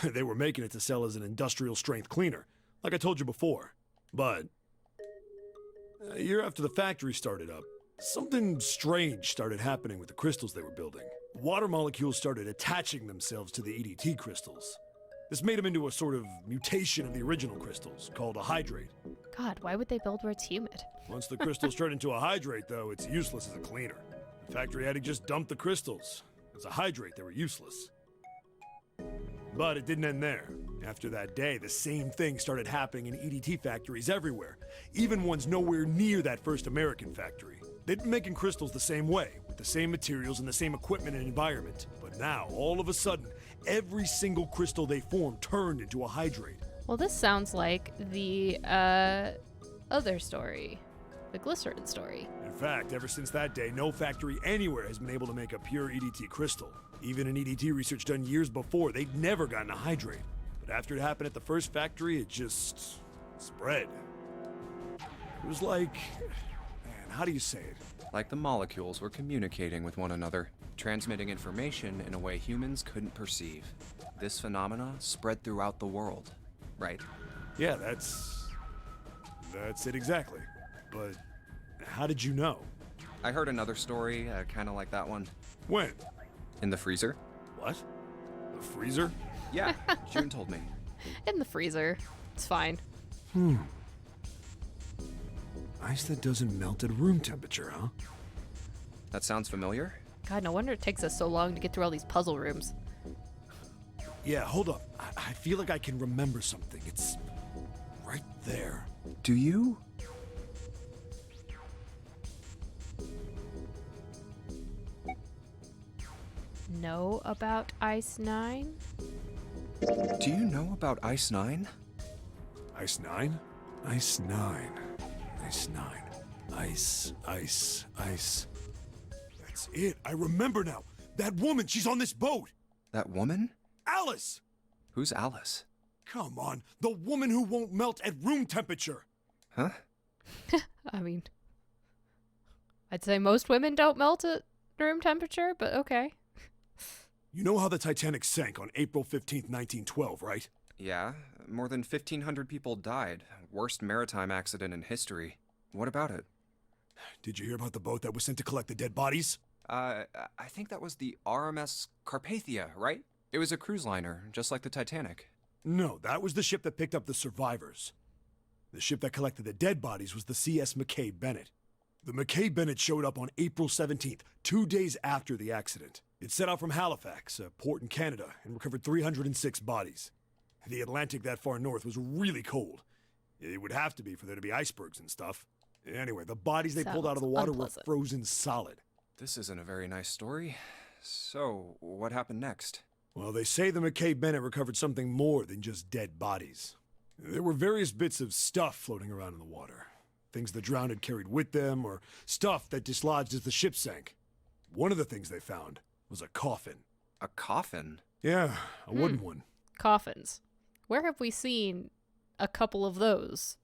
They were making it to sell as an industrial strength cleaner, like I told you before. But a year after the factory started up, something strange started happening with the crystals they were building. Water molecules started attaching themselves to the EDT crystals. This made them into a sort of mutation of the original crystals, called a hydrate. God, why would they build where it's humid? Once the crystals turn into a hydrate, though, it's useless as a cleaner. The factory had to just dump the crystals. As a hydrate, they were useless. But it didn't end there. After that day, the same thing started happening in EDT factories everywhere, even ones nowhere near that first American factory. They'd been making crystals the same way, with the same materials and the same equipment and environment. But now, all of a sudden, every single crystal they formed turned into a hydrate. Well, this sounds like the other story, the glycerin story. In fact, ever since that day, no factory anywhere has been able to make a pure EDT crystal. Even in EDT research done years before, they'd never gotten a hydrate. But after it happened at the first factory, it just spread. It was like, man, how do you say it? Like the molecules were communicating with one another, transmitting information in a way humans couldn't perceive. This phenomena spread throughout the world, right? Yeah, that's it exactly. But how did you know? I heard another story, kind of like that one. When? In the freezer. What? The freezer? Yeah, June told me. In the freezer. It's fine. Ice that doesn't melt at room temperature, huh? That sounds familiar? God, no wonder it takes us so long to get through all these puzzle rooms. Yeah, hold up. I feel like I can remember something. It's right there. Do you? Know about Ice 9? Do you know about Ice 9? Ice 9? Ice 9. Ice 9. Ice. That's it. I remember now. That woman, she's on this boat. That woman? Alice! Who's Alice? Come on. The woman who won't melt at room temperature. Huh? I mean, I'd say most women don't melt at room temperature, but okay. You know how the Titanic sank on April 15th, 1912, right? Yeah, more than 1,500 people died. Worst maritime accident in history. What about it? Did you hear about the boat that was sent to collect the dead bodies? I think that was the RMS Carpathia, right? It was a cruise liner, just like the Titanic. No, that was the ship that picked up the survivors. The ship that collected the dead bodies was the CS McKay Bennett. The McKay Bennett showed up on April 17th, 2 days after the accident. It set out from Halifax, a port in Canada, and recovered 306 bodies. The Atlantic that far north was really cold. It would have to be for there to be icebergs and stuff. Anyway, the bodies they pulled out of the water were frozen solid. This isn't a very nice story. So, what happened next? Well, they say the McKay Bennett recovered something more than just dead bodies. There were various bits of stuff floating around in the water. Things the drowned had carried with them, or stuff that dislodged as the ship sank. One of the things they found was a coffin. A coffin? Yeah, a wooden one. Coffins. Where have we seen a couple of those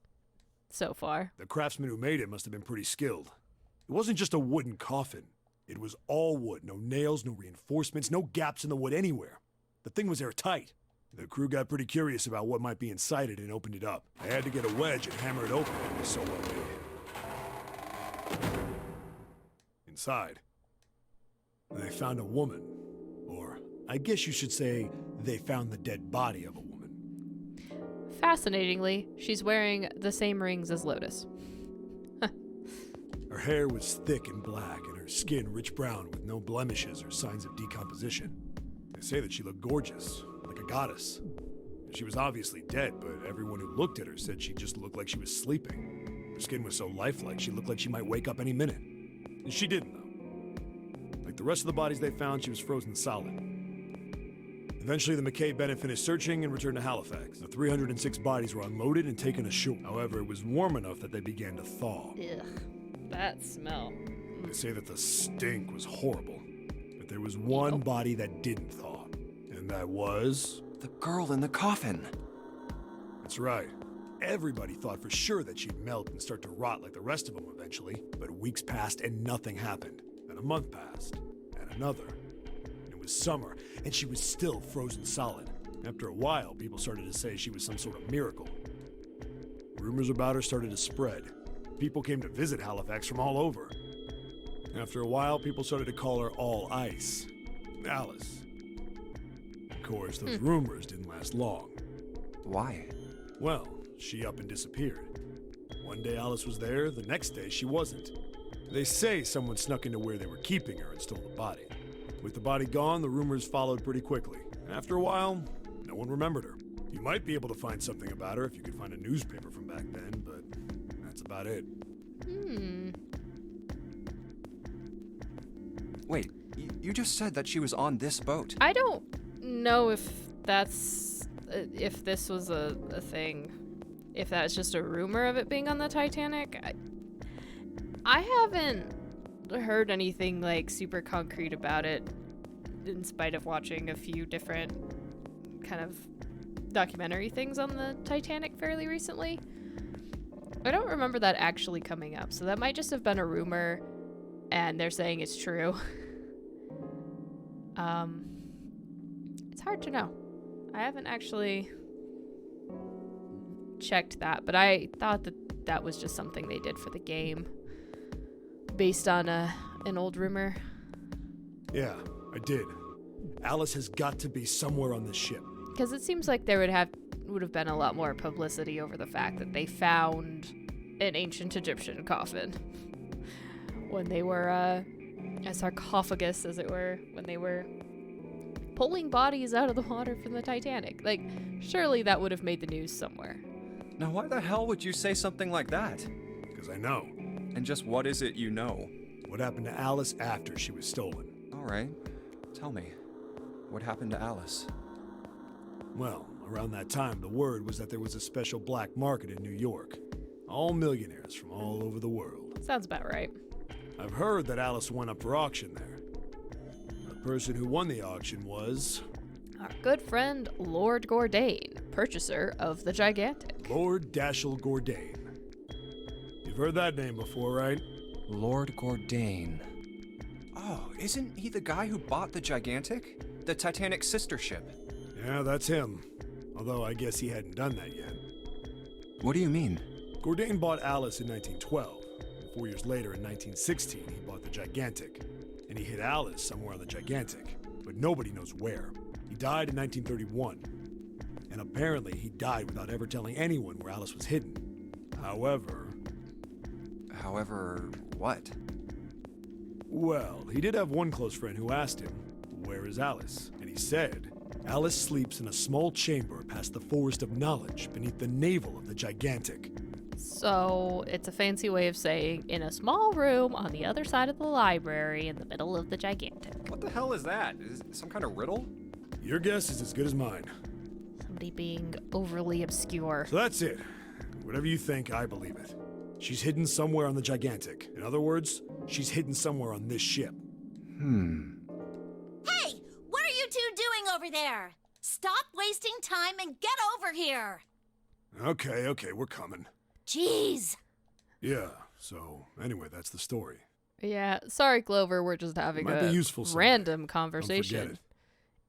so far? The craftsman who made it must have been pretty skilled. It wasn't just a wooden coffin. It was all wood. No nails, no reinforcements, no gaps in the wood anywhere. The thing was airtight. The crew got pretty curious about what might be inside it and opened it up. They had to get a wedge and hammer it open. It was so well made. Inside, they found a woman. Or, I guess you should say, they found the dead body of a woman. Fascinatingly, she's wearing the same rings as Lotus. Her hair was thick and black, and her skin rich brown with no blemishes or signs of decomposition. They say that she looked gorgeous, like a goddess. She was obviously dead, but everyone who looked at her said she just looked like she was sleeping. Her skin was so lifelike, she looked like she might wake up any minute. And she didn't, though. Like the rest of the bodies they found, she was frozen solid. Eventually, the McKay-Bennett finished searching and returned to Halifax. The 306 bodies were unloaded and taken ashore. However, it was warm enough that they began to thaw. Ugh, that smell. They say that the stink was horrible, but there was one body that didn't thaw, and that was... The girl in the coffin. That's right. Everybody thought for sure that she'd melt and start to rot like the rest of them eventually, but weeks passed and nothing happened. Then a month passed, and another. And it was summer, and she was still frozen solid. After a while, people started to say she was some sort of miracle. Rumors about her started to spread. People came to visit Halifax from all over. After a while, people started to call her All Ice. Alice. Of course, those rumors didn't last long. Why? Well, she up and disappeared. One day Alice was there, the next day she wasn't. They say someone snuck into where they were keeping her and stole the body. With the body gone, the rumors followed pretty quickly. After a while, no one remembered her. You might be able to find something about her if you could find a newspaper from back then, but that's about it. Wait, you just said that she was on this boat. I don't know if that's if this was a thing. If that's just a rumor of it being on the Titanic. I haven't heard anything like super concrete about it, in spite of watching a few different kind of documentary things on the Titanic fairly recently. I don't remember that actually coming up, so that might just have been a rumor and they're saying it's true. It's hard to know. I haven't actually checked that, but I thought that that was just something they did for the game based on an old rumor. Yeah, I did. Alice has got to be somewhere on this ship. Because it seems like there would have been a lot more publicity over the fact that they found an ancient Egyptian coffin when they were a sarcophagus, as it were, when they were pulling bodies out of the water from the Titanic. Like, surely that would have made the news somewhere. Now, why the hell would you say something like that? Because I know. And just what is it you know? What happened to Alice after she was stolen? All right. Tell me. What happened to Alice? Well, around that time, the word was that there was a special black market in New York. All millionaires from all over the world. Sounds about right. I've heard that Alice went up for auction there. The person who won the auction was... our good friend Lord Gordain, purchaser of the Gigantic. Lord Dashiell Gordain. You've heard that name before, right? Lord Gordain. Oh, isn't he the guy who bought the Gigantic? The Titanic's sister ship? Yeah, that's him. Although I guess he hadn't done that yet. What do you mean? Gordain bought Alice in 1912. And 4 years later, in 1916, he bought the Gigantic. And he hid Alice somewhere on the Gigantic. But nobody knows where. He died in 1931. And apparently he died without ever telling anyone where Alice was hidden. However, what? Well, he did have one close friend who asked him, "Where is Alice?" And he said, "Alice sleeps in a small chamber past the Forest of Knowledge beneath the navel of the Gigantic." So, it's a fancy way of saying in a small room on the other side of the library in the middle of the Gigantic. What the hell is that? Is it some kind of riddle? Your guess is as good as mine. Somebody being overly obscure. So that's it. Whatever you think, I believe it. She's hidden somewhere on the Gigantic. In other words, she's hidden somewhere on this ship. Hey! What are you two doing over there? Stop wasting time and get over here! Okay, we're coming. Jeez! Yeah, so anyway, that's the story. Yeah, sorry, Clover, we're just having Might be a useful someday. random Don't conversation. forget it.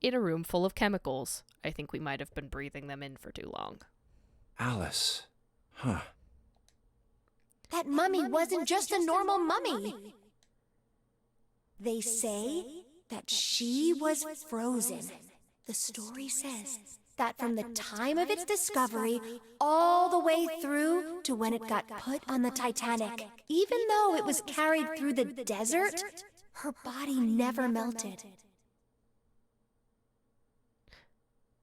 In a room full of chemicals. I think we might have been breathing them in for too long. Alice. Huh. That mummy wasn't just a normal mummy. They say that she was frozen. The story says that from the time of its discovery all the way through to when it got put on the Titanic, even though it was carried through the desert, her body never melted.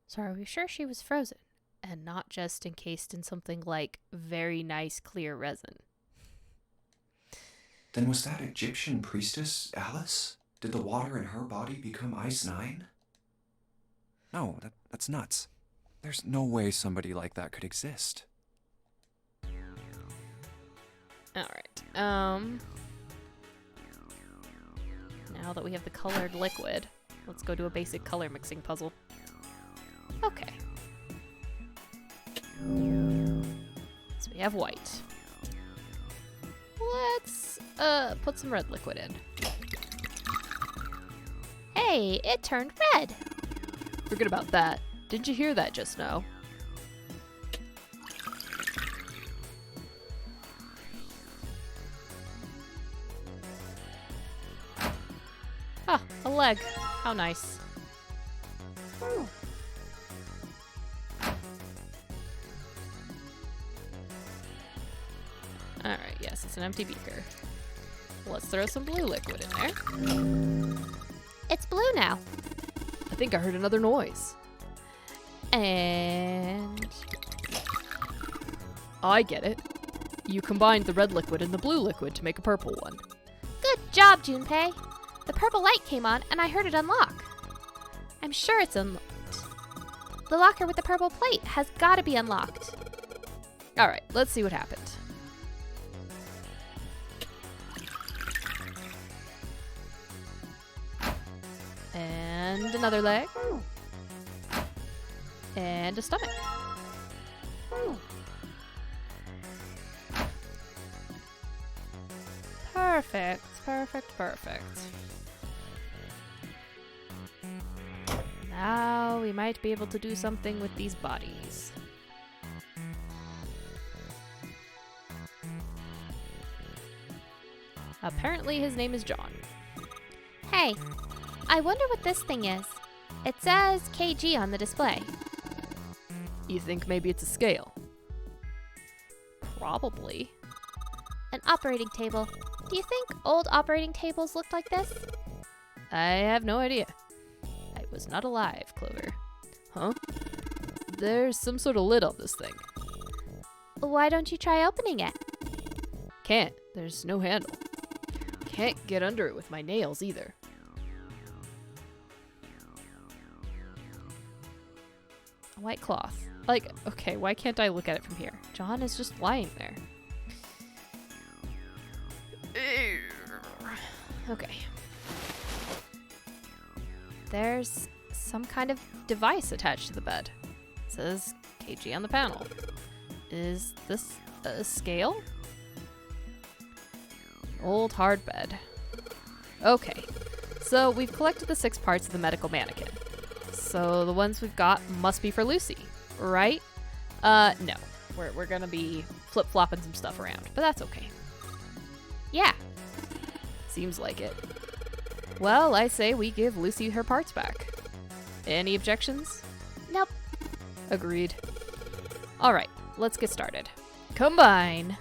So are we sure she was frozen? and not just encased in something like very nice clear resin. Then was that Egyptian priestess Alice? Did the water in her body become Ice 9? No, that's nuts. There's no way somebody like that could exist. Alright, now that we have the colored liquid, let's go do a basic color mixing puzzle. Okay. So we have white. Let's, put some red liquid in. Hey, it turned red. Forget about that. Didn't you hear that just now? Ah, a leg. How nice. Alright, yes, it's an empty beaker. Let's throw some blue liquid in there. It's blue now. I think I heard another noise. And... I get it. You combined the red liquid and the blue liquid to make a purple one. Good job, Junpei. The purple light came on and I heard it unlock. I'm sure it's unlocked. The locker with the purple plate has got to be unlocked. Alright, let's see what happened. And another leg. And a stomach. Perfect, perfect, perfect. Now we might be able to do something with these bodies. Apparently his name is John. Hey, I wonder what this thing is. It says KG on the display. You think maybe it's a scale? Probably. An operating table. Do you think old operating tables looked like this? I have no idea. I was not alive, Clover. Huh? There's some sort of lid on this thing. Why don't you try opening it? Can't. There's no handle. Can't get under it with my nails either. A white cloth. Like, okay, why can't I look at it from here? John is just lying there. Okay. There's some kind of device attached to the bed. It says KG on the panel. Is this a scale? Old hard bed. Okay, so we've collected the 6 parts of the medical mannequin. So the ones we've got must be for Lucy, right? No. We're gonna be flip-flopping some stuff around, but that's okay. Yeah. Seems like it. Well, I say we give Lucy her parts back. Any objections? Nope. Agreed. Alright, let's get started. Combine!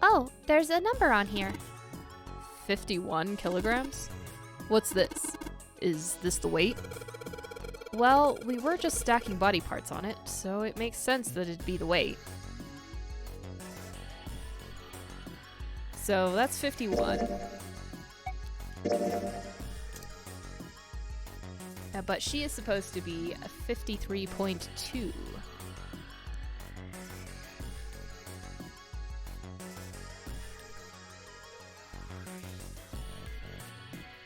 Oh, there's a number on here. 51 kilograms? What's this? Is this the weight? Well, we were just stacking body parts on it, so it makes sense that it'd be the weight. So that's 51. But she is supposed to be a 53.2.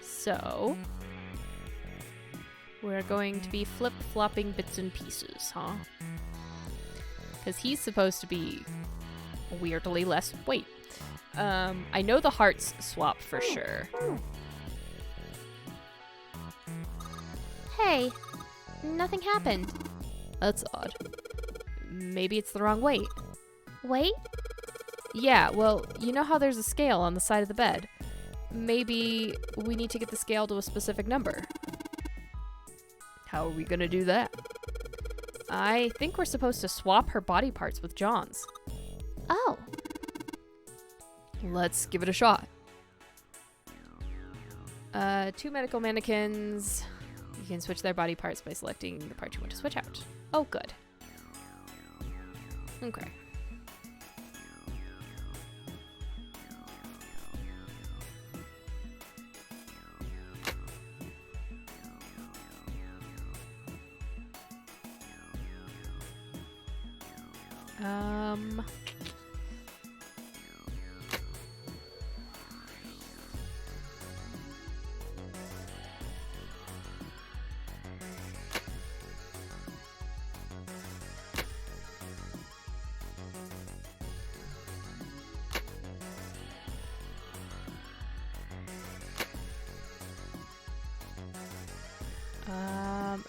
So, we're going to be flip-flopping bits and pieces, huh? Because he's supposed to be weirdly less weight. I know the hearts swap for sure. Hey, nothing happened. That's odd. Maybe it's the wrong weight. Wait? Yeah, well, you know how there's a scale on the side of the bed? Maybe we need to get the scale to a specific number. How are we gonna do that? I think we're supposed to swap her body parts with John's. Oh. Let's give it a shot. 2 medical mannequins. You can switch their body parts by selecting the part you want to switch out. Oh, good. Okay.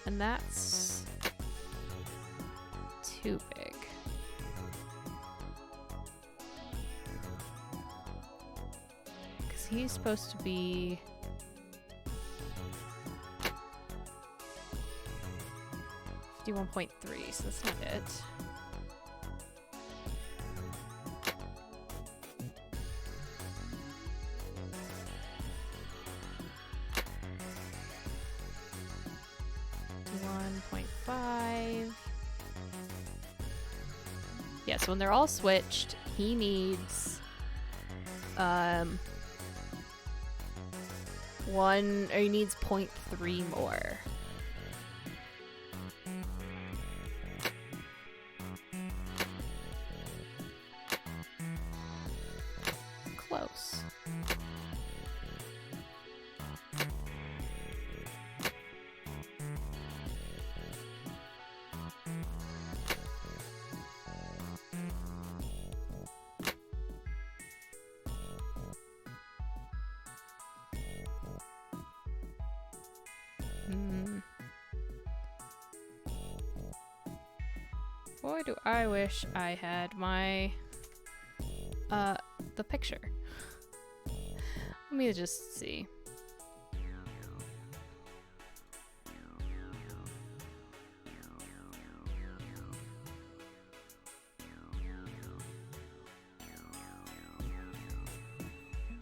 And that's too big. Because he's supposed to be... $51.3, so that's not it. Yeah, so when they're all switched, he needs he needs 0.3 more. Close. Boy, do I wish I had my, the picture. Let me just see.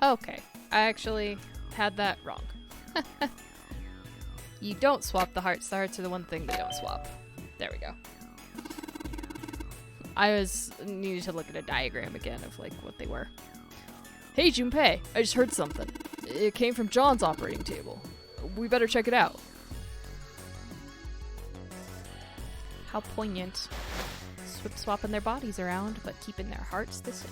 Okay, I actually had that wrong. You don't swap the hearts. The hearts are the one thing they don't swap. There we go. I needed to look at a diagram again of like what they were. Hey Junpei, I just heard something. It came from John's operating table. We better check it out. How poignant. Swapping their bodies around, but keeping their hearts the same.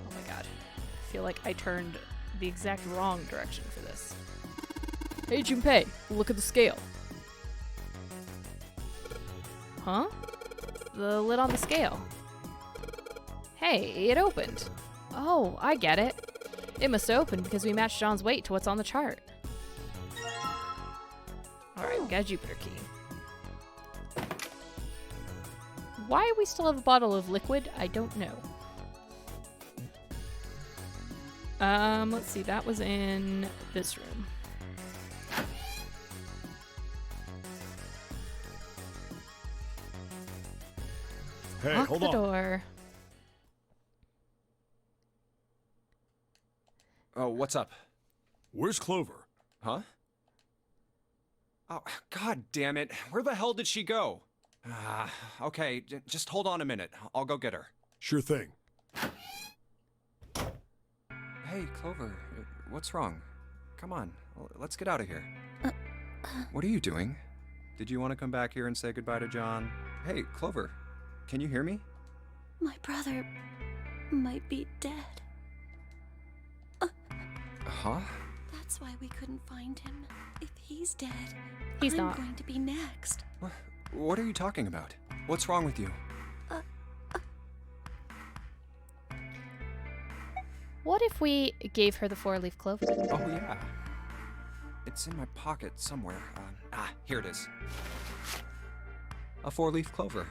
Oh my god. I feel like I turned the exact wrong direction for this. Hey Junpei, look at the scale. Huh? The lid on the scale. Hey, it opened. Oh, I get it. It must open because we matched John's weight to what's on the chart. Alright, we got a Jupiter key. Why we still have a bottle of liquid, I don't know. Let's see, that was in this room. Hey, Lock hold the on. door. Oh, what's up? Where's Clover? Huh? Oh, god damn it. Where the hell did she go? Okay, just hold on a minute. I'll go get her. Sure thing. Hey, Clover, what's wrong? Come on, let's get out of here. What are you doing? Did you want to come back here and say goodbye to John? Hey, Clover, can you hear me? My brother might be dead. Huh? That's why we couldn't find him. If he's dead, He's I'm not. going to be next. What are you talking about? What's wrong with you? What if we gave her the 4-leaf clover? Oh, yeah. It's in my pocket somewhere. Here it is. A 4-leaf clover.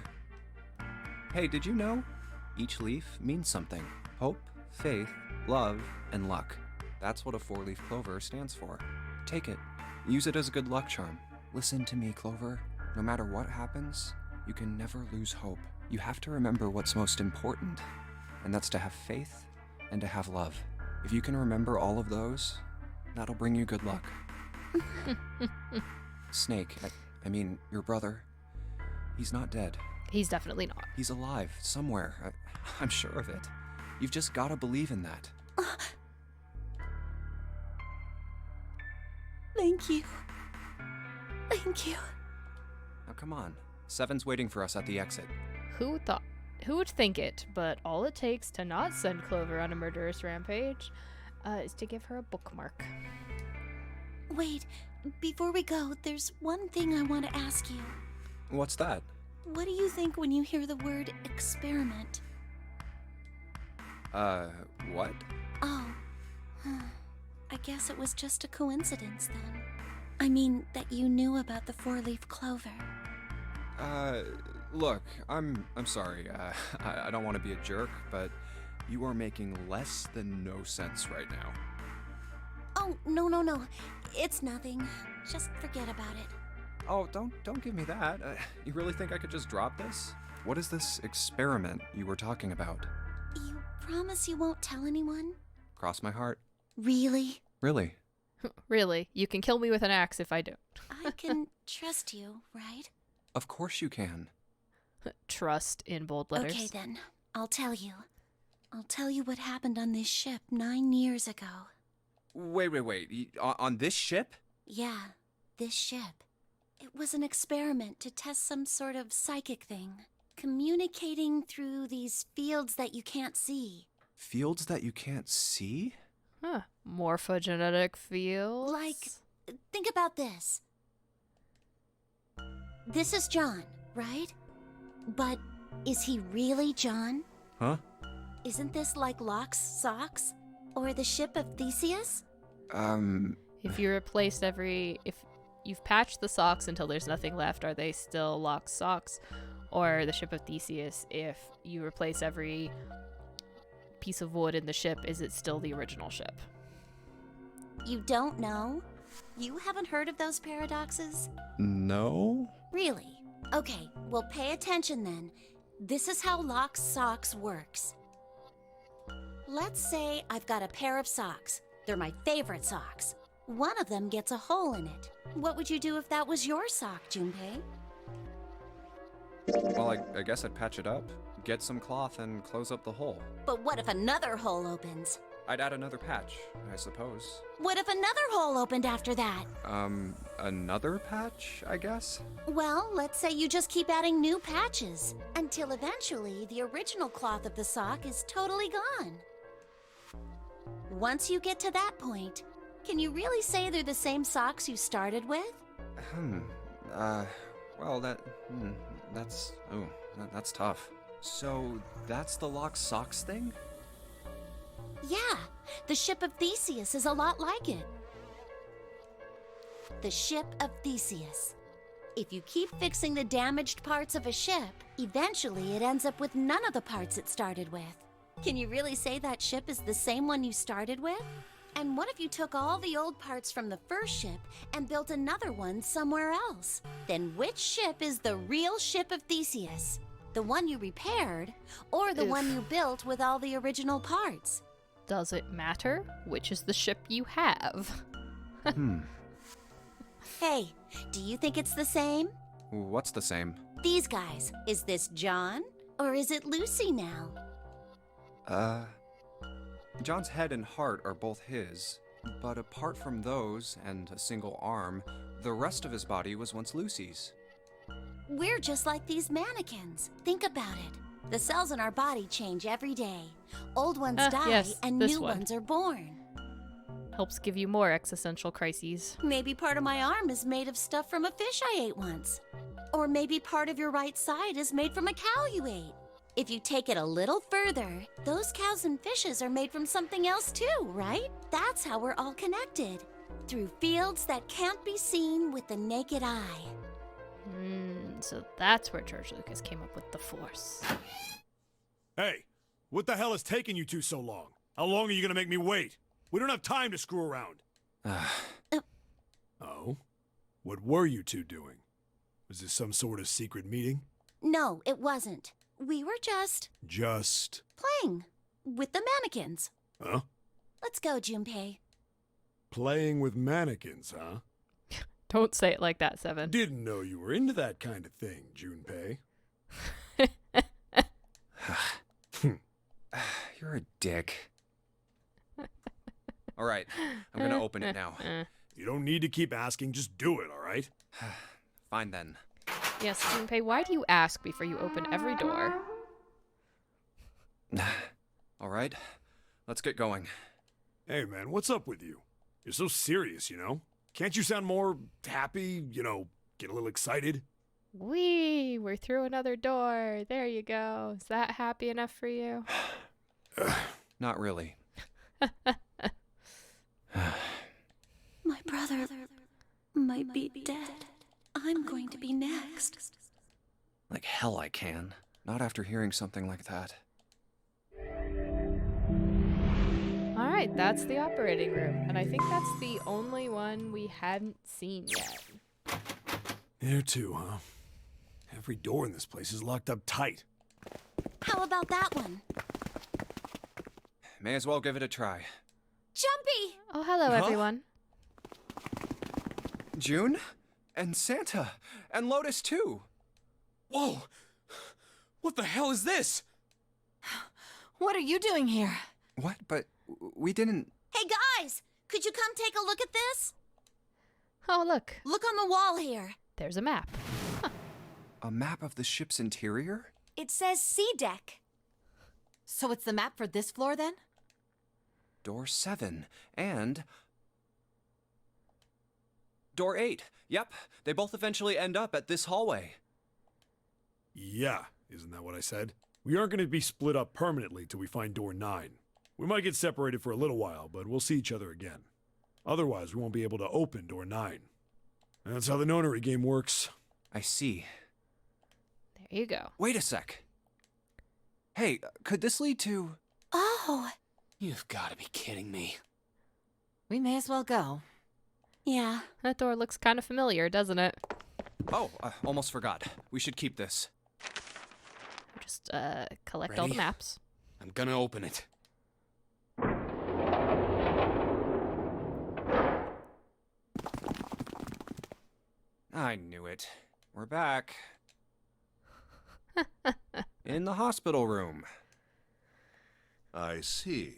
Hey, did you know? Each leaf means something. Hope, faith, love, and luck. That's what a 4-leaf clover stands for. Take it. Use it as a good luck charm. Listen to me, Clover. No matter what happens, you can never lose hope. You have to remember what's most important, and that's to have faith and to have love. If you can remember all of those, that'll bring you good luck. Snake, I mean, your brother, he's not dead. He's definitely not. He's alive, somewhere. I'm sure of it. You've just gotta believe in that. Thank you. Thank you. Now come on. Seven's waiting for us at the exit. Who would think it? But all it takes to not send Clover on a murderous rampage is to give her a bookmark. Wait, before we go, there's one thing I want to ask you. What's that? What do you think when you hear the word experiment? What? Oh, I guess it was just a coincidence then. I mean, that you knew about the four-leaf clover. Look, I'm sorry. I don't want to be a jerk, but you are making less than no sense right now. Oh, no. It's nothing. Just forget about it. Oh, don't give me that. You really think I could just drop this? What is this experiment you were talking about? You promise you won't tell anyone? Cross my heart. Really? Really? Really, you can kill me with an axe if I don't. I can trust you, right? Of course you can. Trust in bold letters. Okay then, I'll tell you. I'll tell you what happened on this ship 9 years ago. Wait. On this ship? Yeah, this ship. It was an experiment to test some sort of psychic thing. Communicating through these fields that you can't see. Fields that you can't see? Huh. Morphogenetic fields? Like, think about this. This is John, right? But is he really John? Huh? Isn't this like Locke's socks? Or the ship of Theseus? If you replaced if you've patched the socks until there's nothing left, are they still Locke's socks? Or the ship of Theseus, if you replace every piece of wood in the ship, is it still the original ship? You don't know? You haven't heard of those paradoxes? No? Really? Okay, well pay attention then. This is how Locke's socks works. Let's say I've got a pair of socks. They're my favorite socks. One of them gets a hole in it. What would you do if that was your sock, Junpei? Well, I guess I'd patch it up, get some cloth, and close up the hole. But what if another hole opens? I'd add another patch, I suppose. What if another hole opened after that? Another patch, I guess? Well, let's say you just keep adding new patches, until eventually the original cloth of the sock is totally gone. Once you get to that point, can you really say they're the same socks you started with? Well, that's tough. So, that's the Locke's socks thing? Yeah, the ship of Theseus is a lot like it. The ship of Theseus. If you keep fixing the damaged parts of a ship, eventually it ends up with none of the parts it started with. Can you really say that ship is the same one you started with? And what if you took all the old parts from the first ship and built another one somewhere else? Then which ship is the real ship of Theseus? The one you repaired, or the one you built with all the original parts? Does it matter which is the ship you have? Hey, do you think it's the same? What's the same? These guys. Is this John? Or is it Lucy now? John's head and heart are both his, but apart from those and a single arm, the rest of his body was once Lucy's. We're just like these mannequins. Think about it. The cells in our body change every day. Old ones die yes, and this new one. ones are born. Helps give you more existential crises. Maybe part of my arm is made of stuff from a fish I ate once. Or maybe part of your right side is made from a cow you ate. If you take it a little further, those cows and fishes are made from something else too, right? That's how we're all connected. Through fields that can't be seen with the naked eye. So that's where George Lucas came up with the Force. Hey, what the hell is taking you two so long? How long are you gonna make me wait? We don't have time to screw around. Oh? What were you two doing? Was this some sort of secret meeting? No, it wasn't. We were just Just... playing with the mannequins. Huh? Let's go, Junpei. Playing with mannequins, huh? Don't say it like that, Seven. Didn't know you were into that kind of thing, Junpei. You're a dick. All right, I'm gonna open it now. You don't need to keep asking, just do it, all right? Fine then. Yes, Junpei, why do you ask before you open every door? All right, let's get going. Hey, man, what's up with you? You're so serious, you know? Can't you sound more happy, get a little excited? We're through another door. There you go. Is that happy enough for you? Not really. My brother might be dead. I'm going to be next. Like hell I can. Not after hearing something like that. All right, that's the operating room. And I think that's the only one we hadn't seen yet. There too, huh? Every door in this place is locked up tight. How about that one? May as well give it a try. Jumpy! Oh, hello, Huh? everyone. June? And Santa? And Lotus too? Whoa! What the hell is this? What are you doing here? What? But we didn't... Hey, guys! Could you come take a look at this? Oh, look. Look on the wall here. There's a map. A map of the ship's interior? It says C deck. So it's the map for this floor then? Door 7. And... Door 8. Yep, they both eventually end up at this hallway. Yeah, isn't that what I said? We aren't going to be split up permanently till we find door 9. We might get separated for a little while, but we'll see each other again. Otherwise, we won't be able to open door 9. That's how the nonary game works. I see. There you go. Wait a sec. Hey, could this lead to... Oh, You've got to be kidding me. We may as well go. yeah. That door looks kind of familiar, doesn't it? Oh, almost forgot. We should keep this. Just collect all the Ready? maps. I'm gonna open it. I knew it. We're back. In the hospital room. I see.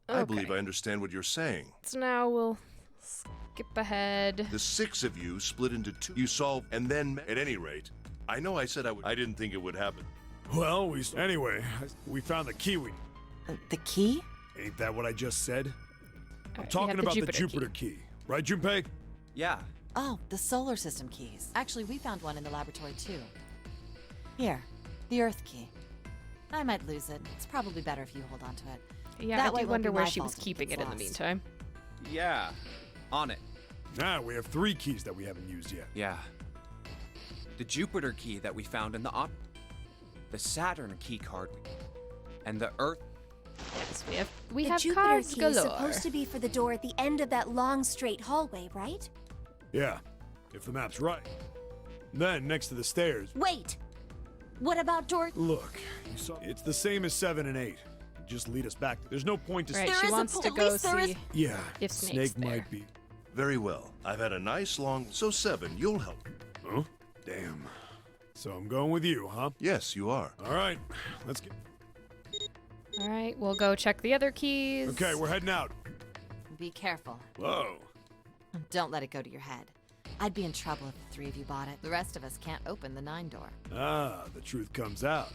I believe I understand what you're saying. So now we'll skip ahead. The 6 of you split into 2. You solved, and then, at any rate, I know I said I didn't think it would happen. Well, anyway, we found the key. The key? Ain't that what I just said? I'm we talking have the about the Jupiter Jupiter key. Right, Junpei? Yeah. Oh, the solar system keys. Actually, we found one in the laboratory too. Here, the Earth key. I might lose it. It's probably better if you hold on to it. Yeah, That I way do won't wonder be where my she was fault if keeping it's it in the lost. meantime. Yeah. On it. Now we have 3 keys that we haven't used yet. Yeah. The Jupiter key that we found in the the Saturn key card, and the Earth. Yes, we The have Jupiter cards key galore. is supposed to be for the door at the end of that long, straight hallway, right? Yeah, if the map's right. Then, next to the stairs, Wait! What about door... look, you saw it's the same as 7 and 8. Just lead us back. There's no point to... Right, There she is a wants po- to at go least there is- see. Yeah, If Snake's Snake might be... Very well. I've had a nice long... So 7, you'll help. Huh? Damn. So I'm going with you, huh? Yes, you are. All right, let's get... All right, we'll go check the other keys. Okay, we're heading out. Be careful. Whoa. Don't let it go to your head. I'd be in trouble if the 3 of you bought it. The rest of us can't open the 9 door. Ah, the truth comes out.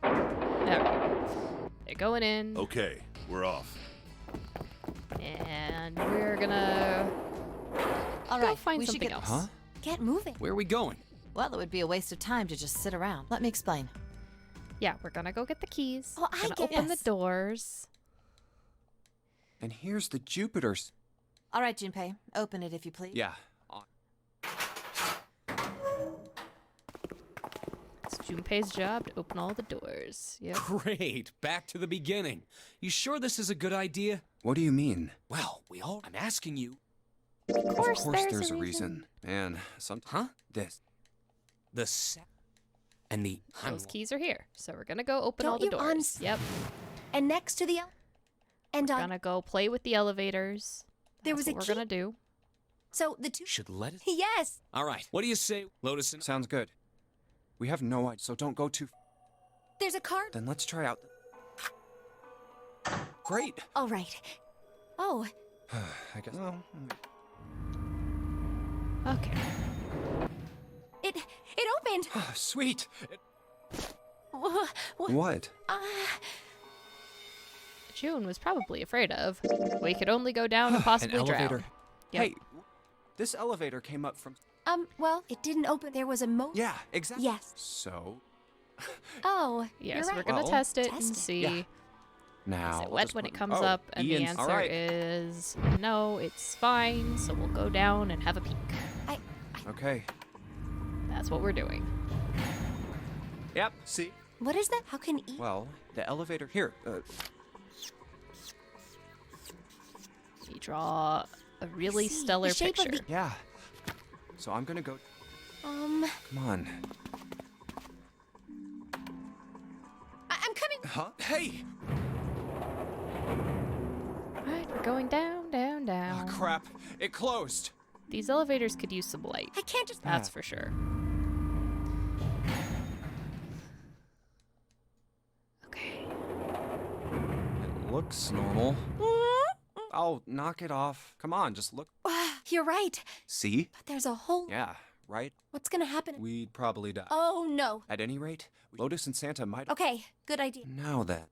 There we go. They're going in. Okay, we're off. And we're gonna All go right, find we should something get... else. Huh? Get moving. Where are we going? Well, it would be a waste of time to just sit around. Let me explain. Yeah, we're gonna go get the keys. Oh, I gonna get open this. the doors. And here's the Jupiter's. All right, Junpei, open it if you please. Yeah. On. It's Junpei's job to open all the doors. Yep. Great. Back to the beginning. You sure this is a good idea? What do you mean? Well, I'm asking you. Of course, there's a reason. Man, Huh? This. The and the... Those keys are here, so we're gonna go open Don't all the you doors. Yep. And next to the... And Gonna go play with the elevators. There That's was a what key. we're gonna do. So the two. Should let it? Yes. All right. What do you say, Lotus and... Sounds good. We have no idea, so don't go too. There's a card. Then let's try out. Great. All right. Oh, I guess. Oh. Okay. it opened. Sweet. Wha- wha- What? June was probably afraid of. We could only go down and possibly An elevator. drown. Yep. Hey, this elevator came up from. Well, it didn't open. There was a Yeah, exactly. Yes. So Oh, Yes, you're we're right. gonna Well, test it test and it. see. Yeah. now. Is it we'll wet just when put- it comes oh, up? And the Ian's- answer all right. is no, it's fine. So we'll go down and have a peek. Okay. That's what we're doing. Yep. See. What is that? How can E? Well, the elevator here. You draw a really see. stellar The shape of picture. Yeah. So I'm gonna go. Um, Come on. I'm coming. Huh? Hey! Alright, we're going down, down, Oh, down. crap! It closed. These elevators could use some light. I can't just. That's for sure. Okay. It looks normal. Oh, knock it off. Come on, just look. You're right. See? But there's a hole. Yeah, right? What's gonna happen? We'd probably die. Oh no. At any rate, Lotus and Santa might. Okay, good idea. Now then.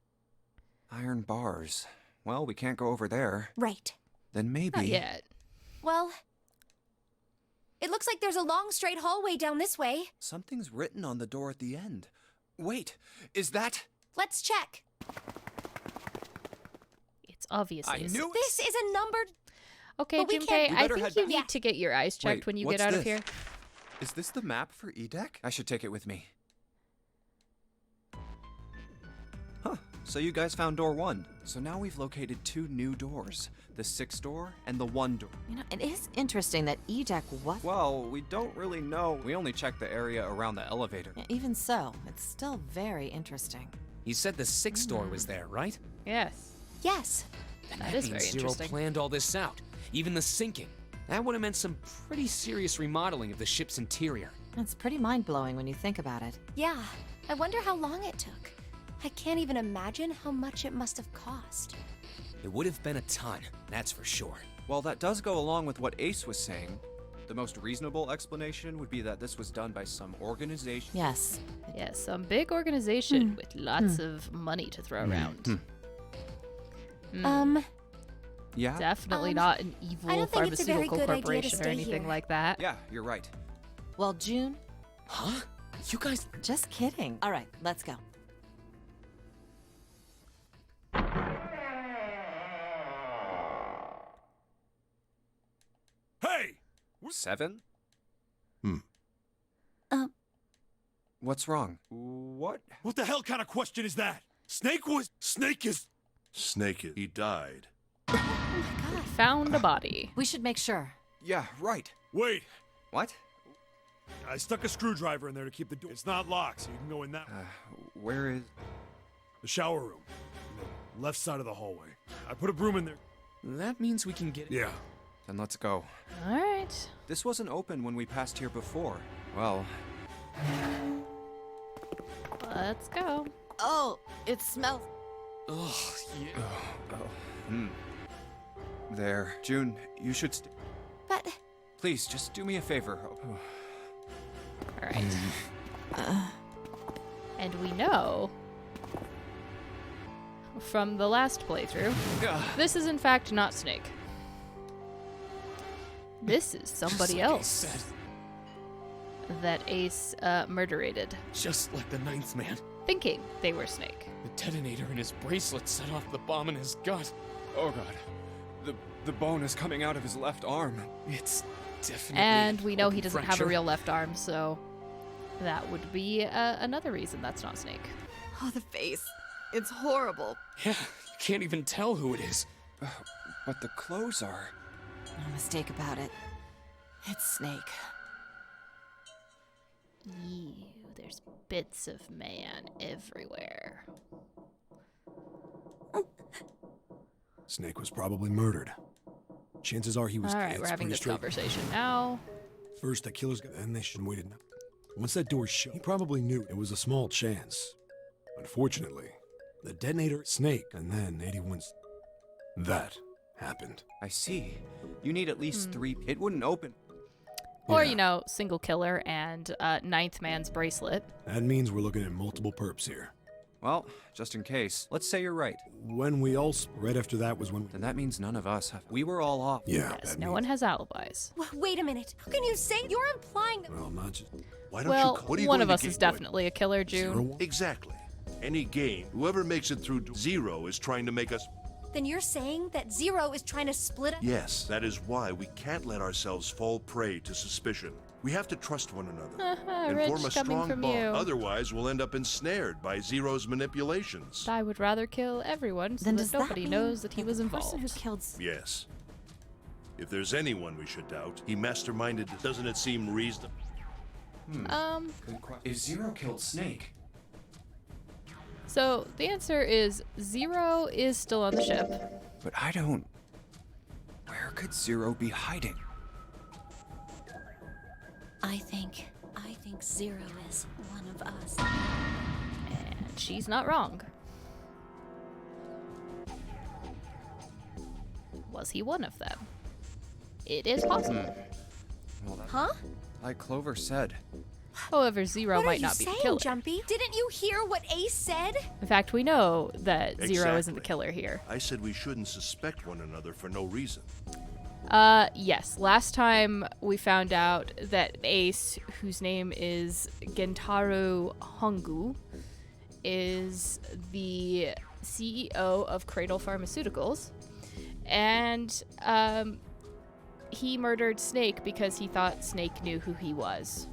Iron bars. Well, we can't go over there. Right. Then maybe. Not yet. Well, it looks like there's a long straight hallway down this way. Something's written on the door at the end. Wait, is that? Let's check. It's obviously. I knew it! This is a numbered. Okay, But we Junpei, can't- You I better think head you back. need to get your eyes checked Wait, when you what's get out of this? here. Is this the map for Edek? I should take it with me. Huh. So you guys found door 1. So now we've located 2 new doors. The 6 door and the 1 door. You know, it is interesting that Edek was. Well, we don't really know. We only checked the area around the elevator. Yeah, even so, it's still very interesting. You said the 6th door was there, right? Yes. Yes. And That that is means very Zero interesting. planned all this out. Even the sinking. That would have meant some pretty serious remodeling of the ship's interior. It's pretty mind-blowing when you think about it. Yeah. I wonder how long it took. I can't even imagine how much it must have cost. It would have been a ton, that's for sure. Well, that does go along with what Ace was saying. The most reasonable explanation would be that this was done by some organization. Yes. Yes, some big organization with lots of money to throw around. Yeah? Definitely not an evil I don't think it's a very pharmaceutical good idea to corporation or stay anything here. like that. Yeah, you're right. Well, June, Huh? You guys... just kidding. All right, let's go. Hey! 7? What's wrong? What? What the hell kind of question is that? Snake is. Snake, he died. Found a body. We should make sure. Yeah, right. Wait, What? I stuck a screwdriver in there to keep the door. It's not locked, so you can go in that. Where is. The shower room. On the left side of the hallway. I put a broom in there. That means we can get... Yeah. Then let's go. All right. This wasn't open when we passed here before. Well, Let's go. Oh, it smells. Ugh, yeah. there. June, you should. But Please, just do me a favor. All right. And we know from the last playthrough, this is in fact not Snake. This is somebody Just like I else said, that Ace murderated, just like the 9th man. thinking they were Snake. The detonator in his bracelet set off the bomb in his gut. Oh god. The bone is coming out of his left arm. It's definitely... And we know he open doesn't have a fracture. real left arm, so that would be another reason that's not Snake. Oh, the face. It's horrible. Yeah, you can't even tell who it is. But the clothes are. No mistake about it. It's Snake. Ew, there's bits of man everywhere. Snake was probably murdered. Chances are he was All right, killed. we're having Pretty this straight. conversation now. First, the killers got, and they should have waited. Once that door shut, he probably knew it was a small chance. Unfortunately, the detonator, Snake, and then 81's. That happened. I see. You need at least 3. It wouldn't open. Or, Yeah. you know, single killer and ninth man's bracelet. That means we're looking at multiple perps here. Well, just in case, let's say you're right. When we all right after that was when. Then that means none of us have. We were all off. Yeah. Yes, that no means- one has alibis. Wait a minute. How can you say you're implying that? Well, not just. Why don't Well, you? What are you one going of to us get is going? definitely a killer, June. 0-1? Exactly. Any game, whoever makes it through Zero is trying to make us. Then you're saying that Zero is trying to split us? Yes, that is why we can't let ourselves fall prey to suspicion. We have to trust one another and Rich, form a coming strong from bond. you. Otherwise, we'll end up ensnared by Zero's manipulations. I would rather kill everyone so Then that does that nobody mean knows that he was the person involved. who killed Yes. If there's anyone we should doubt, he masterminded. Doesn't it seem reasonable? Good question. If Zero killed Snake, So the answer is Zero is still on the ship. but I don't. Where could Zero be hiding? I think Zero is one of us. And she's not wrong. Was he one of them? It is possible. Well, that, Huh? like Clover said, However, Zero What might are you not be saying, the killer. Jumpy? Didn't you hear what Ace said? In fact, we know that Zero isn't the Exactly. killer here. I said we shouldn't suspect one another for no reason. Yes. Last time we found out that Ace, whose name is Gentaro Hongu, is the CEO of Cradle Pharmaceuticals, and he murdered Snake because he thought Snake knew who he was.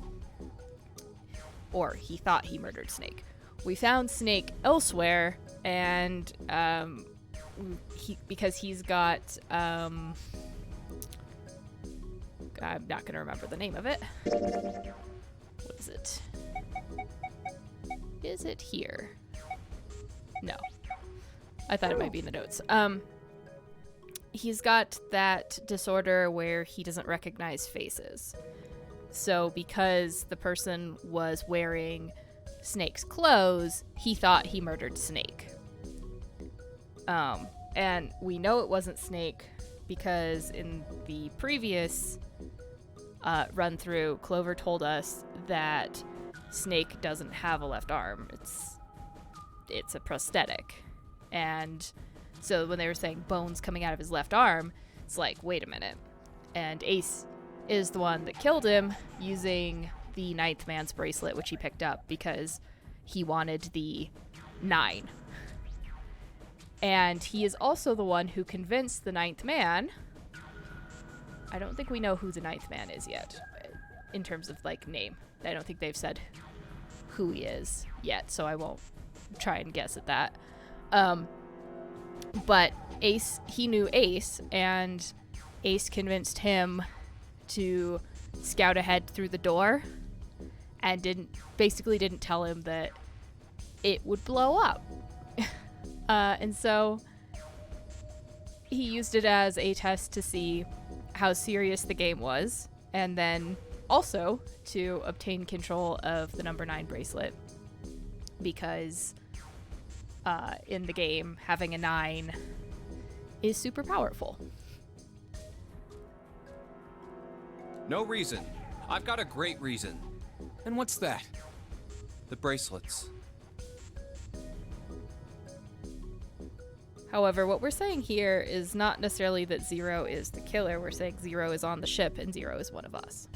Or he thought he murdered Snake. We found Snake elsewhere, and because he's got I'm not gonna remember the name of it. What is it? Is it here? No. I thought it might be in the notes. He's got that disorder where he doesn't recognize faces. So because the person was wearing Snake's clothes, he thought he murdered Snake. And we know it wasn't Snake because in the previous run through, Clover told us that Snake doesn't have a left arm. It's a prosthetic. And so when they were saying bones coming out of his left arm, it's like, wait a minute. And Ace is the one that killed him using the ninth man's bracelet, which he picked up because he wanted the 9. And he is also the one who convinced the ninth man. I don't think we know who the ninth man is yet, in terms of like name. I don't think they've said who he is yet, so I won't try and guess at that. But Ace, he knew Ace, and Ace convinced him to scout ahead through the door, and basically didn't tell him that it would blow up. And so he used it as a test to see how serious the game was, and then also to obtain control of the number 9 bracelet, because in the game, having a 9 is super powerful. no reason. I've got a great reason. And what's that? The bracelets. However, what we're saying here is not necessarily that Zero is the killer. We're saying Zero is on the ship and Zero is one of us.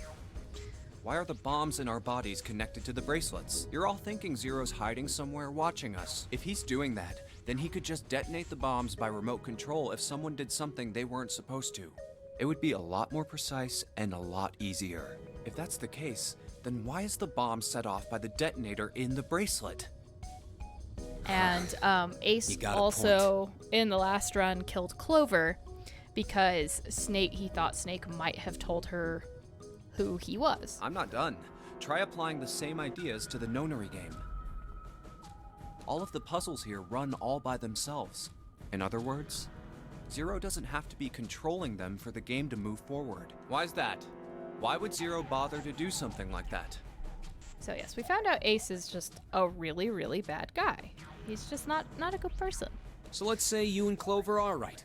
Why are the bombs in our bodies connected to the bracelets? You're all thinking Zero's hiding somewhere watching us. If he's doing that, then he could just detonate the bombs by remote control if someone did something they weren't supposed to. It would be a lot more precise and a lot easier. If that's the case, then why is the bomb set off by the detonator in the bracelet? And Ace You got a also, in the last run, killed Clover because he thought Snake might have told her who he was. I'm not done. Try applying the same ideas to the Nonary game. All of the puzzles here run all by themselves. In other words, Zero doesn't have to be controlling them for the game to move forward. Why's that? Why would Zero bother to do something like that? So yes, we found out Ace is just a really, really bad guy. He's just not a good person. So let's say you and Clover are right.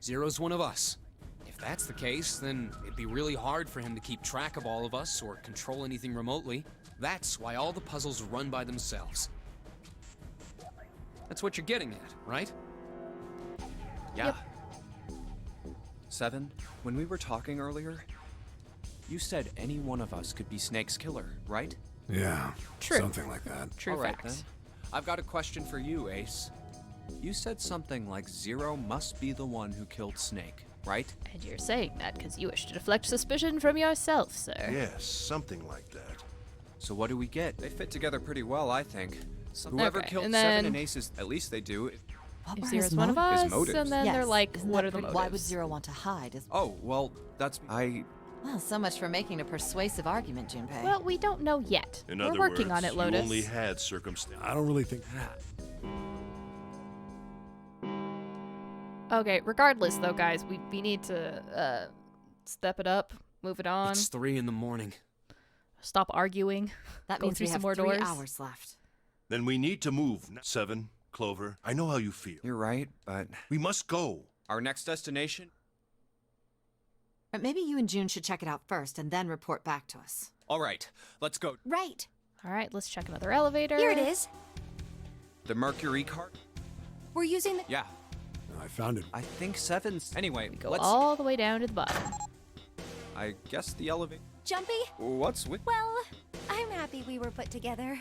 Zero's one of us. If that's the case, then it'd be really hard for him to keep track of all of us or control anything remotely. That's why all the puzzles run by themselves. That's what you're getting at, right? Yeah. 7, when we were talking earlier, you said any one of us could be Snake's killer, right? Yeah, True. something like that. True All right, facts. then. I've got a question for you, Ace. You said something like Zero must be the one who killed Snake, right? And you're saying that because you wish to deflect suspicion from yourself, sir. Yes, something like that. So what do we get? They fit together pretty well, I think. So- Whoever Okay, killed and 7 then- and Aces, at least they do. What If were Zero's his one of motives? us, motives. and then they're Yes, like, isn't what that are the pretty- motives? Why would Zero want to hide? Oh, well, that's... Well, so much for making a persuasive argument, Junpei. Well, we don't know yet. In We're other working words, on it, you Lotus. only had circumstance. I don't really think. Okay, regardless though, guys, we need to step it up, move it on, It's 3 in the morning. stop arguing. that go means through we some have more 3 doors. hours left. Then we need to move. 7, Clover, I know how you feel. You're right, but... We must go. Our next destination? But maybe you and June should check it out first and then report back to us. All right, let's go. Right. All right, let's check another elevator. Here it is. The Mercury cart? We're using the. Yeah, I found it. I think 7's... Anyway, We go let's... all the way down to the bottom. I guess the elevator... Jumpy? What's with... Well, I'm happy we were put together.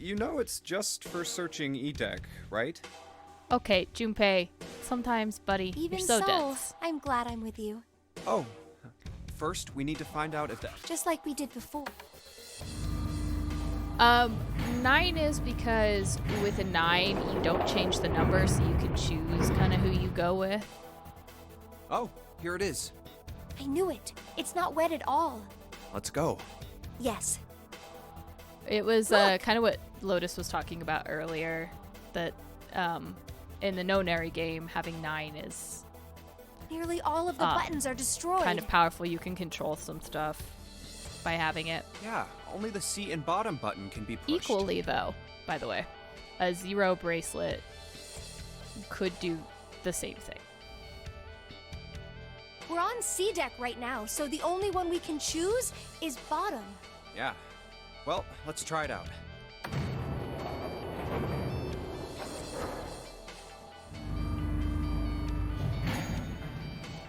You know it's just for searching E-Deck, right? Okay, Junpei. Sometimes, buddy, Even you're so so, dense. I'm glad I'm with you. Oh. First, we need to find out if that... Just like we did before. 9 is because with a 9, you don't change the number, so you can choose kind of who you go with. Oh, here it is. I knew it. It's not wet at all. Let's go. Yes. It was kind of what Lotus was talking about earlier, that in the Nonary game, having 9 is Nearly all of the buttons are destroyed. kind of powerful. You can control some stuff by having it. Yeah, only the C and bottom button can be pushed. Equally, though, by the way, a 0 bracelet could do the same thing. We're on C deck right now, so the only one we can choose is bottom. Yeah. Well, let's try it out.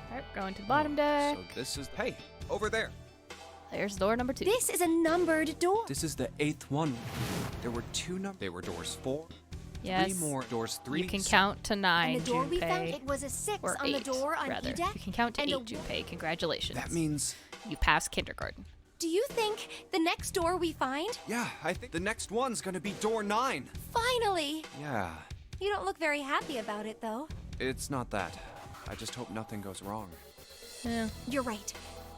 Alright, going to the bottom deck. So this is... Hey, over there. There's door number 2. This is a numbered door. This is the 8th one. There were 2 numbers. They were doors 4. Yes. 3 more doors 3. You can count to 9, And the door we found, Junpei. it was a 6 Or on 8, the door on rather. E deck. You can count to and 8, a- Junpei. Congratulations. That means... You passed kindergarten. Do you think the next door we find? Yeah, I think the next one's gonna be door 9. Finally! Yeah. You don't look very happy about it, though. It's not that. I just hope nothing goes wrong. Yeah. You're right.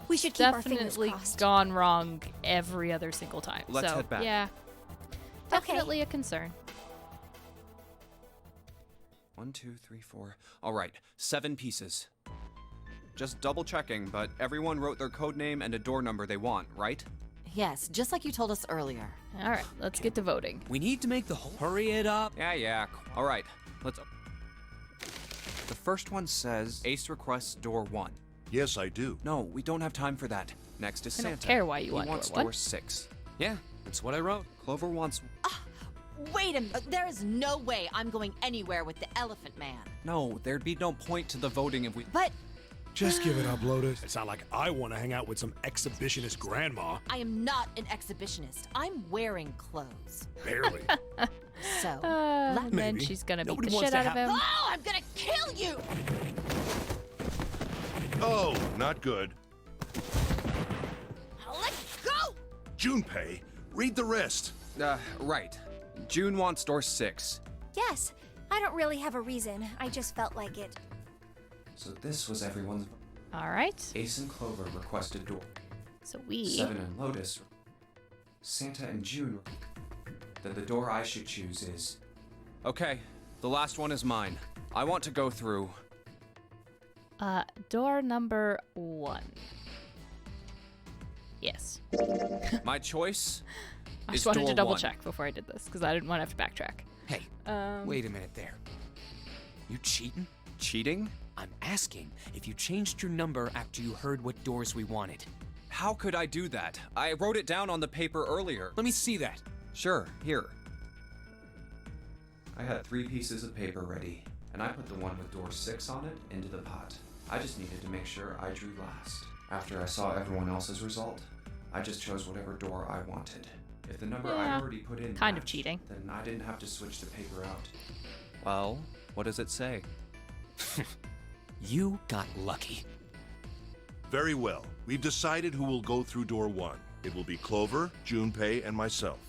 We should keep our fingers Definitely crossed. gone wrong every other single time. Let's so, head back. Yeah. Okay. Definitely a concern. 1, 2, 3, 4. All right, 7 pieces. Just double checking, but everyone wrote their code name and a door number they want, right? Yes, just like you told us earlier. All right, let's get to voting. We need to make the whole... Hurry it up. Yeah. All right, let's... The first one says Ace requests door 1. Yes, I do. No, we don't have time for that. Next is I don't Santa. care why you he want wants door 1. door 6. Yeah, that's what I wrote. Clover wants... Wait a minute. There is no way I'm going anywhere with the Elephant Man. No, there'd be no point to the voting if we... But Just give it up, Lotus. It's not like I want to hang out with some exhibitionist grandma. I am not an exhibitionist. I'm wearing clothes. Barely. So, And then Maybe. she's gonna beat Nobody the wants shit to out of him. oh, I'm gonna kill you! Oh, not good. Let go! Junpei, read the rest. Right. June wants door 6. Yes. I don't really have a reason. I just felt like it. So this was everyone's... All right. Ace and Clover requested door. So we. 7 and Lotus. Santa and June. Then the door I should choose is... Okay, the last one is mine. I want to go through... Door number 1. Yes. My choice I is just wanted door to double 1. check before I did this because I didn't want to have to backtrack. Hey, wait a minute there. You cheating? Cheating? I'm asking if you changed your number after you heard what doors we wanted. How could I do that? I wrote it down on the paper earlier. Let me see that. Sure, here. I had 3 pieces of paper ready, and I put the one with door 6 on it into the pot. I just needed to make sure I drew last. After I saw everyone else's result, I just chose whatever door I wanted. If the number I Yeah, already put in kind of matched, cheating. then I didn't have to switch the paper out. Well, what does it say? You got lucky. Very well. We've decided who will go through door 1. It will be Clover, Junpei, and myself.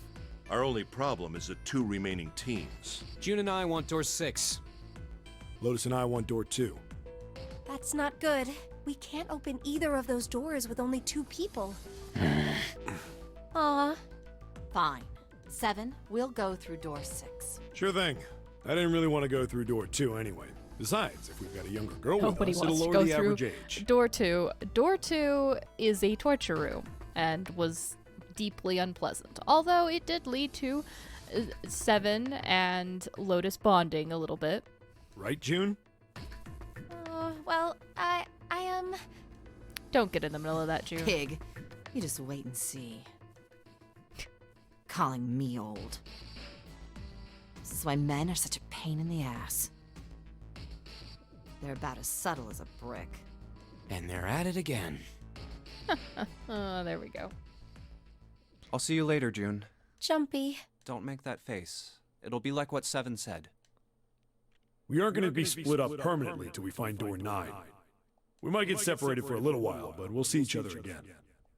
Our only problem is the 2 remaining teams. June and I want door 6. Lotus and I want door 2. That's not good. We can't open either of those doors with only 2 people. Aw. Fine. 7, we'll go through door 6. Sure thing. I didn't really want to go through door 2 anyway. Besides, if we've got a younger girl with Nobody us, it'll wants to lower go the through average age. door 2. Door 2 is a torture room and was deeply unpleasant. Although it did lead to 7 and Lotus bonding a little bit. Right, June? Well, I Don't get in the middle of that, June. Pig, you just wait and see. Calling me old. This is why men are such a pain in the ass. They're about as subtle as a brick. And they're at it again. Oh, there we go. I'll see you later, June. Jumpy. Don't make that face. It'll be like what 7 said. We aren't going to be split up permanently till we find door 9. We might get separated for a little while, but we'll see each other again.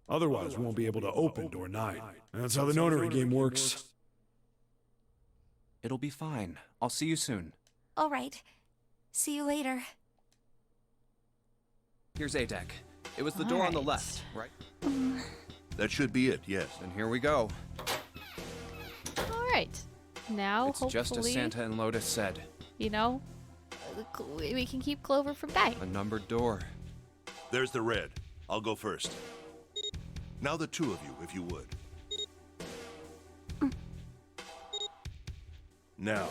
Otherwise, we won't be able to open door 9. And that's how the notary game works. It'll be fine. I'll see you soon. All right. See you later. Here's A-deck. It was the door on the Alright. left, right? That should be it, yes. And here we go. All right. Now, It's hopefully, just as Santa and Lotus said. you know, we can keep Clover from dying. A numbered door. There's the red. I'll go first. Now the 2 of you, if you would. Now.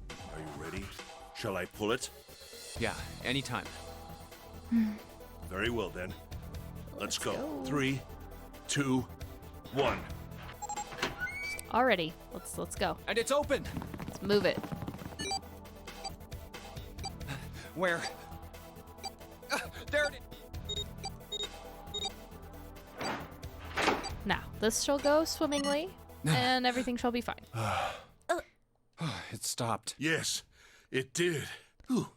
Are you ready? Shall I pull it? Yeah, anytime. Very well then. Let's go. 3, 2, 1. Already. Let's go. And it's open! Let's move it. Where? There it is! Now, this shall go swimmingly, and everything shall be fine. It stopped. Yes, it did. Whew.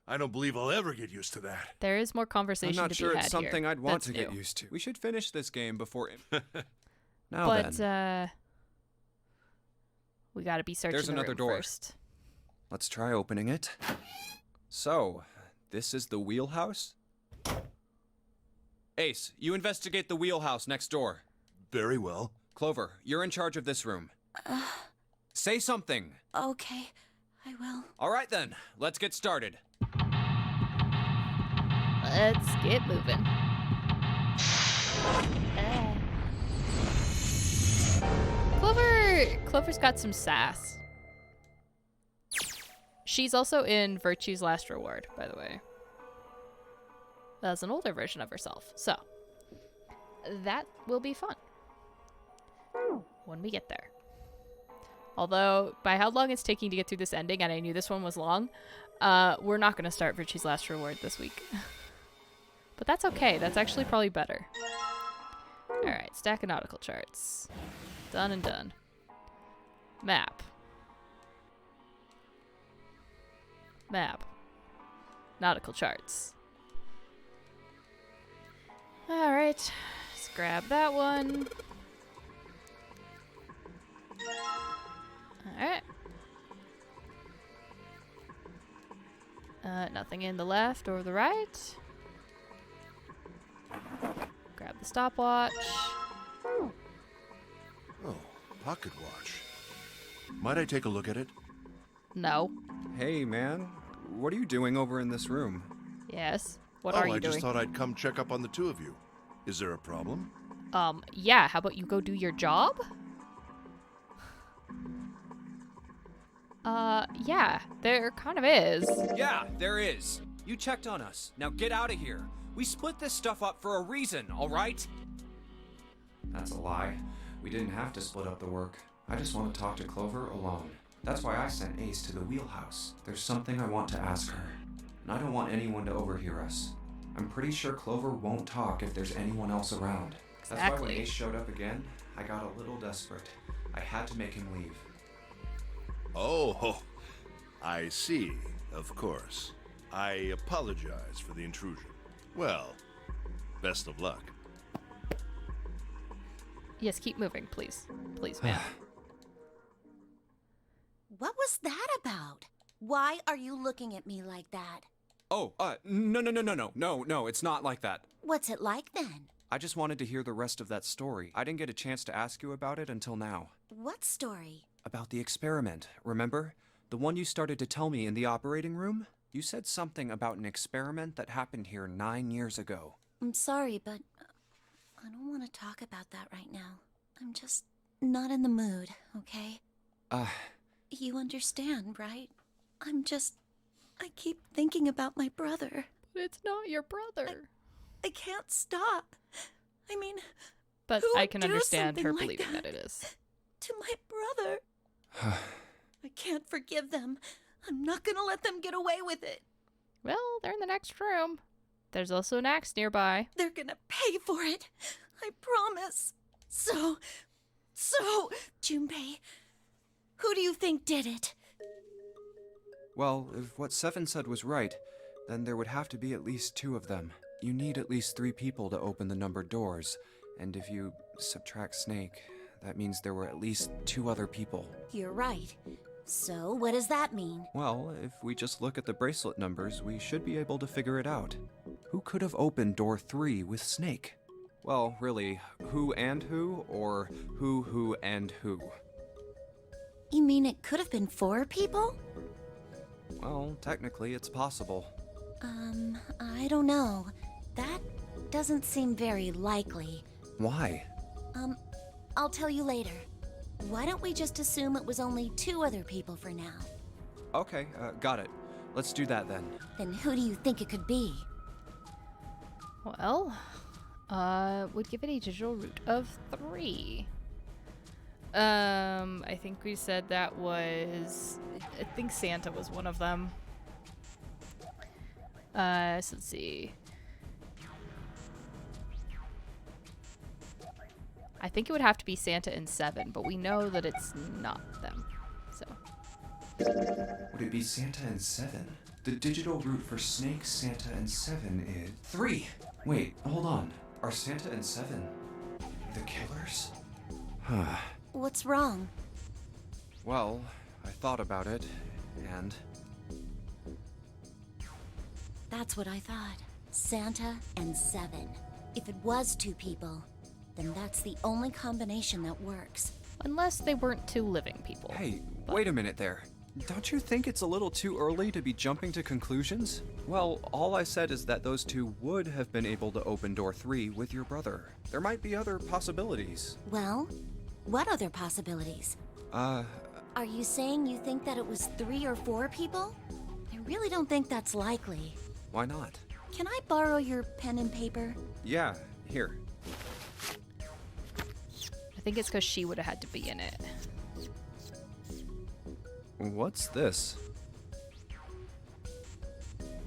I don't believe I'll ever get used to that. There is more I'm conversation not to sure be had it's something here. I'd want That's to get new. used to. We should finish this game before... Now But, then, we gotta be searching There's the another room door. first. let's try opening it. So, this is the wheelhouse? Ace, you investigate the wheelhouse next door. Very well. Clover, you're in charge of this room. Say something. Okay, I will. All right then, let's get started. Let's get moving. Clover's got some sass. She's also in Virtue's Last Reward, by the way. That's an older version of herself, so that will be fun when we get there. Although, by how long it's taking to get through this ending, and I knew this one was long, we're not going to start Virtue's Last Reward this week. But that's okay. That's actually probably better. Alright, stack of nautical charts. Done and done. Map. Map. Nautical charts. Alright, let's grab that one. Alright. Nothing in the left or the right. Grab the stopwatch. Oh, pocket watch. Might I take a look at it? No. Hey, man. What are you doing over in this room? Yes. What oh, are you I doing? just thought I'd come check up on the two of you. Is there a problem? Yeah, how about you go do your job? Yeah, there kind of is. Yeah, there is. You checked on us. Now get out of here. We split this stuff up for a reason, all right? That's a lie. We didn't have to split up the work. I just want to talk to Clover alone. That's why I sent Ace to the wheelhouse. There's something I want to ask her, and I don't want anyone to overhear us. I'm pretty sure Clover won't talk if there's anyone else around. That's why when Ace showed up again, I got a little desperate. I had to make him leave. Oh, I see. Of course. I apologize for the intrusion. Well, best of luck. Yes, keep moving, please. Please, man. What was that about? Why are you looking at me like that? Oh, no, it's not like that. What's it like then? I just wanted to hear the rest of that story. I didn't get a chance to ask you about it until now. What story? About the experiment, remember? The one you started to tell me in the operating room? You said something about an experiment that happened here 9 years ago. I'm sorry, but I don't want to talk about that right now. I'm just not in the mood, okay? You understand, right? I keep thinking about my brother. But it's not your brother. I can't stop. I mean, but who I would can do understand her something like believing that it is. To my brother. I can't forgive them. I'm not gonna let them get away with it. Well, they're in the next room. There's also an axe nearby. They're gonna pay for it. I promise. So, Junpei, who do you think did it? Well, if what Seven said was right, then there would have to be at least 2 of them. You need at least 3 people to open the numbered doors, and if you subtract Snake, that means there were at least 2 other people. You're right. So, what does that mean? Well, if we just look at the bracelet numbers, we should be able to figure it out. Who could have opened door 3 with Snake? Well, really, who and who, or who and who? You mean it could have been 4 people? Well, technically, it's possible. I don't know. That doesn't seem very likely. Why? I'll tell you later. Why don't we just assume it was only 2 other people for now? Okay, got it. Let's do that then. Then who do you think it could be? Well, would give it a digital root of 3. I think we said that was... I think Santa was one of them. So let's see. I think it would have to be Santa and 7, but we know that it's not them. So. Would it be Santa and 7? The digital root for Snake, Santa, and 7 is 3. Wait, hold on. Are Santa and 7 the killers? What's wrong? Well, I thought about it, and... That's what I thought. Santa and 7. If it was 2 people, then that's the only combination that works. Unless they weren't 2 living people. Hey, wait a minute there. Don't you think it's a little too early to be jumping to conclusions? Well, all I said is that those 2 would have been able to open door 3 with your brother. There might be other possibilities. Well, what other possibilities? Are you saying you think that it was 3 or 4 people? I really don't think that's likely. Why not? Can I borrow your pen and paper? Yeah, here. I think it's because she would have had to be in it. What's this?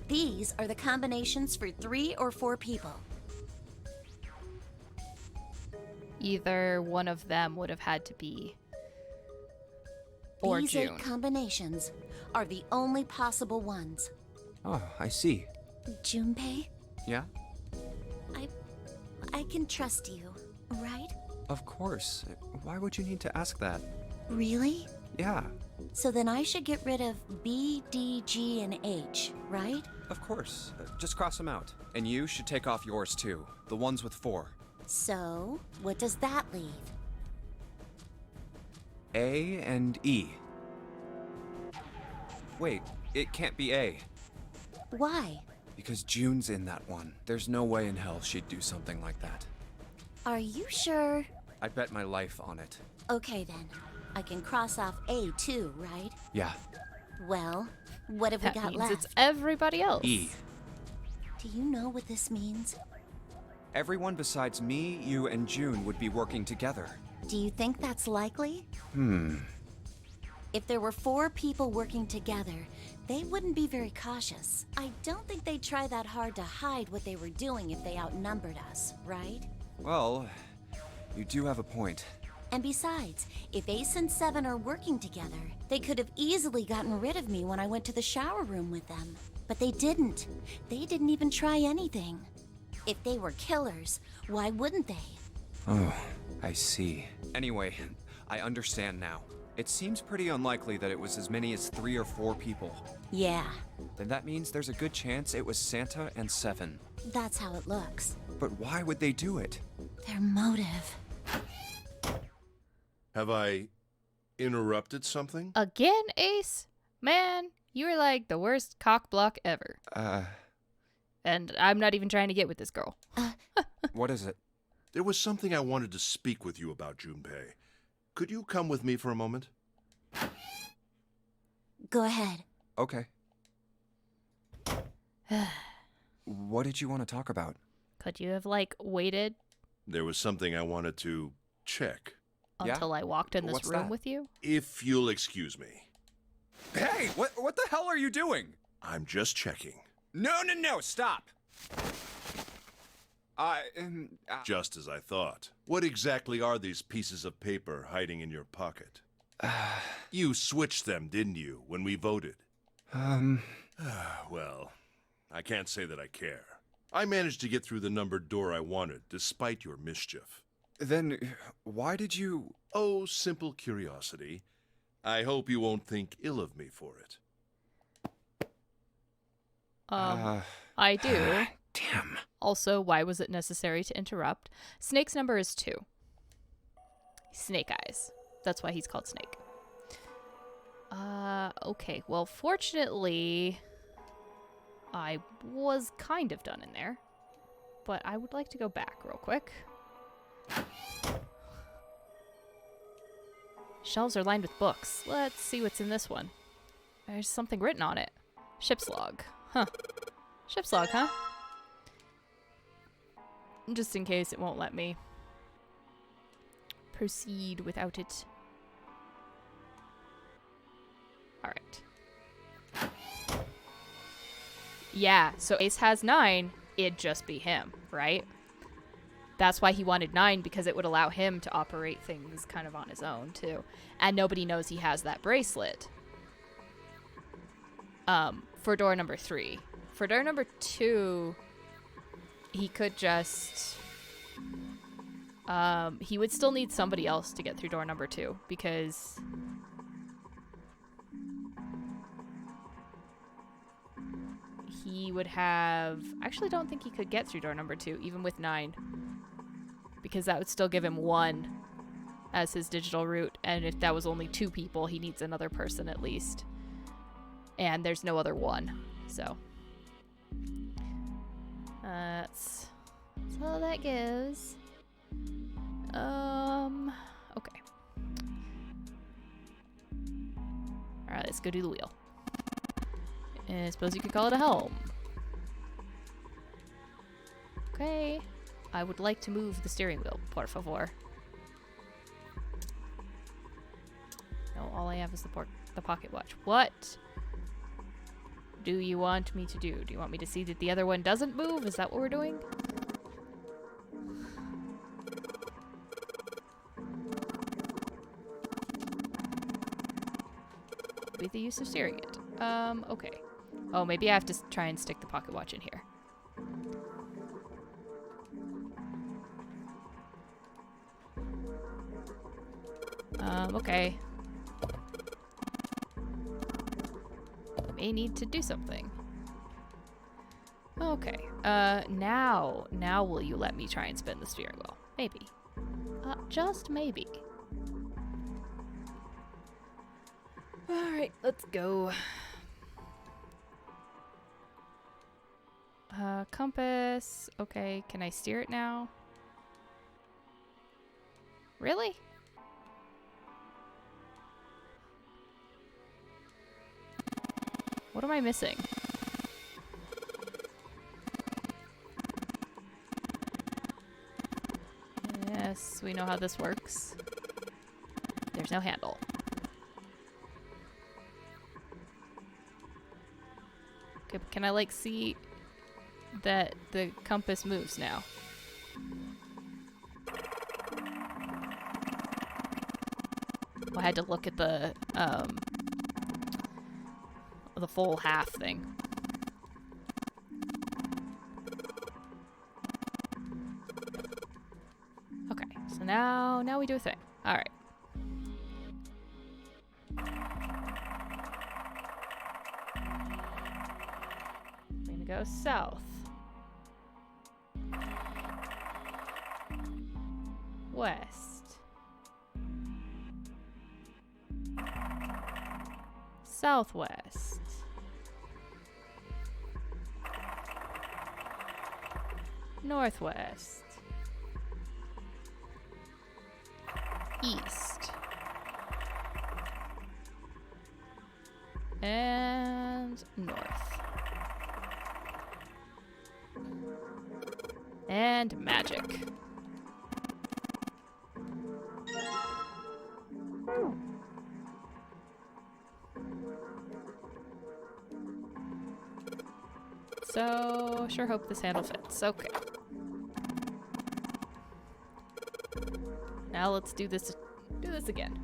These are the combinations for 3 or 4 people. Either one of them would have had to be... or These June. 8 combinations are the only possible ones. Oh, I see. Junpei, Yeah? I can trust you, right? Of course. Why would you need to ask that? Really? Yeah, So then I should get rid of B, D, G, and H, right? of course. Just cross them out. And you should take off yours too. The ones with 4. So, what does that leave? A and E. Wait, it can't be A. Why? Because June's in that one. There's no way in hell she'd do something like that. Are you sure? I'd bet my life on it. Okay then. I can cross off A too, right? Yeah. Well, what have That we got means left? it's everybody else. E. Do you know what this means? Everyone besides me, you, and June would be working together. Do you think that's likely? If there were 4 people working together, they wouldn't be very cautious. I don't think they'd try that hard to hide what they were doing if they outnumbered us, right? Well, you do have a point. And besides, if Ace and Seven are working together, they could have easily gotten rid of me when I went to the shower room with them. But they didn't. They didn't even try anything. If they were killers, why wouldn't they? Oh, I see. Anyway, I understand now. It seems pretty unlikely that it was as many as 3 or 4 people. Yeah, Then that means there's a good chance it was Santa and Seven. that's how it looks. But why would they do it? Their motive. Have I interrupted something? Again, Ace? Man, you are like the worst cock block ever. And I'm not even trying to get with this girl. What is it? There was something I wanted to speak with you about, Junpei. Could you come with me for a moment? Go ahead. Okay. What did you want to talk about? Could you have, like, waited There was something I wanted to check. Yeah? until I walked in this What's room that? with you? If you'll excuse me. Hey, what the hell are you doing? I'm just checking. No, stop! Just as I thought. What exactly are these pieces of paper hiding in your pocket? You switched them, didn't you, when we voted? Well, I can't say that I care. I managed to get through the numbered door I wanted, despite your mischief. Then, why did you... Oh, simple curiosity. I hope you won't think ill of me for it. I do. Damn. Also, why was it necessary to interrupt? Snake's number is 2. Snake Eyes. That's why he's called Snake. Okay. Well, fortunately, I was kind of done in there. But I would like to go back real quick. Shelves are lined with books. Let's see what's in this one. There's something written on it. Ship's log. Huh. Ship's log, huh? Just in case it won't let me proceed without it. Alright. Yeah, so Ace has 9. It'd just be him, right? That's why he wanted 9, because it would allow him to operate things kind of on his own, too. And nobody knows he has that bracelet. For door number 3. For door number 2, he could just... he would still need somebody else to get through door number 2, because... he would have... I actually don't think he could get through door number 2, even with 9. Because that would still give him 1 as his digital route. And if that was only 2 people, he needs another person at least. And there's no other 1. So... that's how that goes. Okay. Alright, let's go do the wheel. And I suppose you could call it a helm. Okay. I would like to move the steering wheel, por favor. No, all I have is the pocket watch. What do you want me to do? Do you want me to see that the other one doesn't move? Is that what we're doing? With the use of steering it. Okay. Oh, maybe I have to try and stick the pocket watch in here. Okay. May need to do something. Okay. Now will you let me try and spin the steering wheel? Maybe. Just maybe. Alright, let's go. Compass. Okay, can I steer it now? Really? What am I missing? Yes, we know how this works. There's no handle. Okay, but can I like see that the compass moves now? Oh, I had to look at the full half thing. Okay, so now we do a thing. All right. We're gonna go south. West. Southwest. Northwest. East. And north. And magic. So, sure hope this handle fits. Okay. Now let's do this again.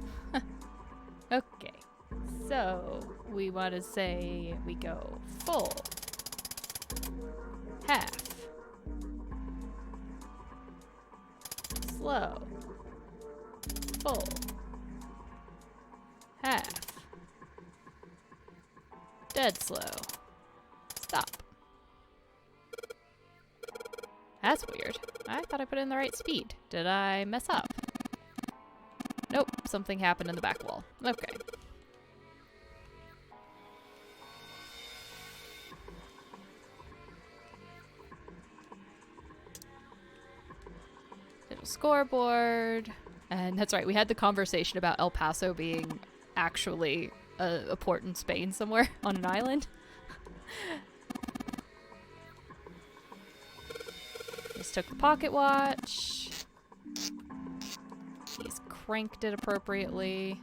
Okay. So, we want to say we go full, half, slow, full, half, dead slow, stop. That's weird. I thought I put in the right speed. Did I mess up? Nope, something happened in the back wall. Okay. Little scoreboard. And that's right, we had the conversation about El Paso being actually a port in Spain somewhere on an island. Just took the pocket watch. He's cranked it appropriately.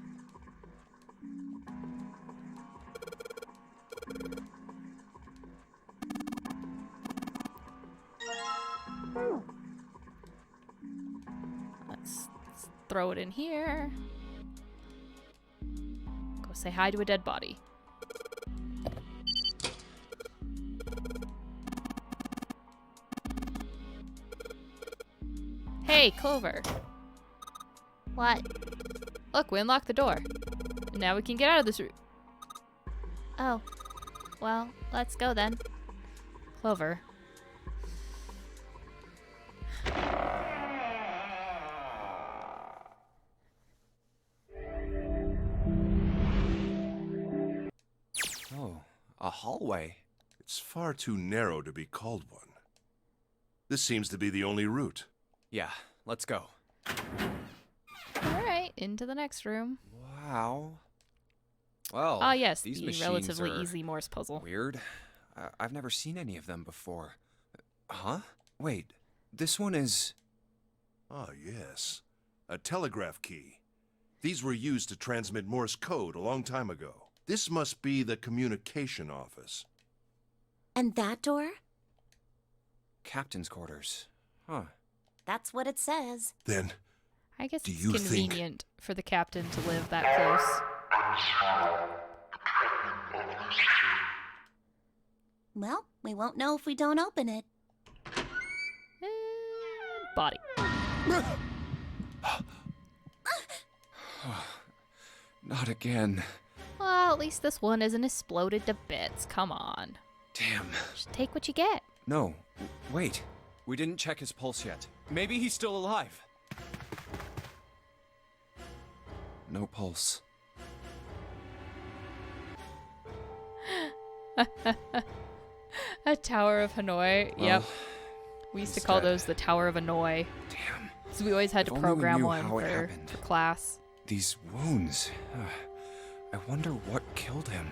Let's throw it in here. Go say hi to a dead body. Hey, Clover. What? Look, we unlocked the door. And now we can get out of this room. Oh. Well, let's go then. Clover. Oh, a hallway. It's far too narrow to be called one. This seems to be the only route. Yeah, let's go. Alright, into the next room. Wow. Well, Ah, yes, these the machines relatively are easy Morse puzzle. Weird. I've never seen any of them before. Huh? Wait, this one is... Ah, yes. A telegraph key. These were used to transmit Morse code a long time ago. This must be the communication office. And that door? Captain's quarters. Huh. That's what it says. Then, I guess do it's you convenient for the captain to live that close. Well, we won't know if we don't open it. And body. Not again. Well, at least this one isn't exploded to bits. Come on. Damn. Just take what you get. No, wait. We didn't check his pulse yet. Maybe he's still alive. No pulse. A Tower of Hanoi. Well, Yep. We used to call instead- those the Tower of Hanoi. Damn. So we always had to If only we program knew one how it for happened. class. These wounds. I wonder what killed him.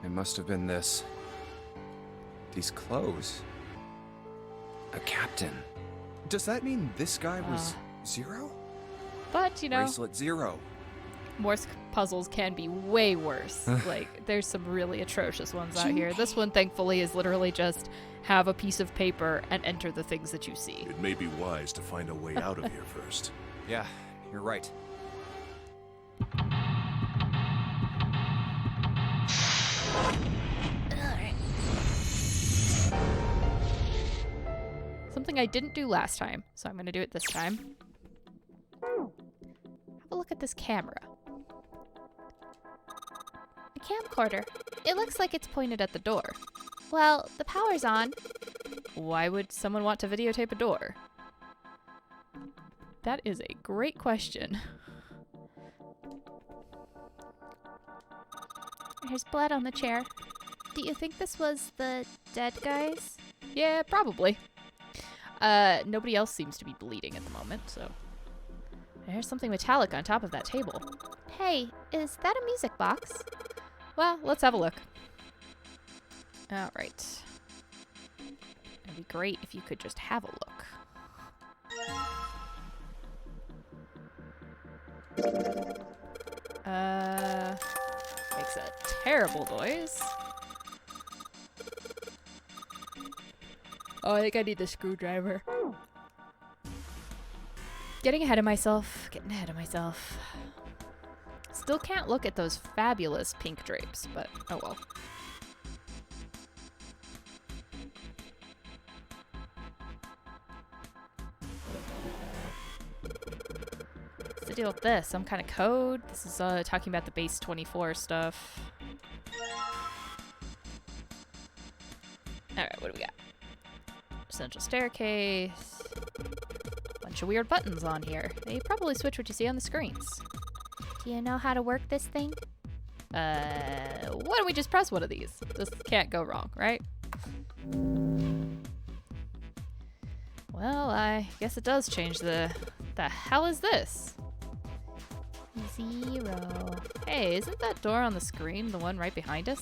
It must have been this. These clothes. A captain. Does that mean this guy was Zero? But, you know, Bracelet Zero. Morse puzzles can be way worse. Like, there's some really atrocious ones out here. This one, thankfully, is literally just have a piece of paper and enter the things that you see. It may be wise to find a way out of here first. Yeah, you're right. Something I didn't do last time, so I'm going to do it this time. Have a look at this camera. A camcorder. It looks like it's pointed at the door. Well, the power's on. Why would someone want to videotape a door? That is a great question. There's blood on the chair. Do you think this was the dead guys? Yeah, probably. Nobody else seems to be bleeding at the moment, so... There's something metallic on top of that table. Hey, is that a music box? Well, let's have a look. Alright. It'd be great if you could just have a look. Makes a terrible noise. Oh, I think I need the screwdriver. Getting ahead of myself. Still can't look at those fabulous pink drapes, but oh well. What's the deal with this? Some kind of code? This is talking about the base 24 stuff. Alright, what do we got? Essential staircase. Bunch of weird buttons on here. They probably switch what you see on the screens. Do you know how to work this thing? Why don't we just press one of these? This can't go wrong, right? Well, I guess it does change the hell is this? 0. Hey, isn't that door on the screen the one right behind us?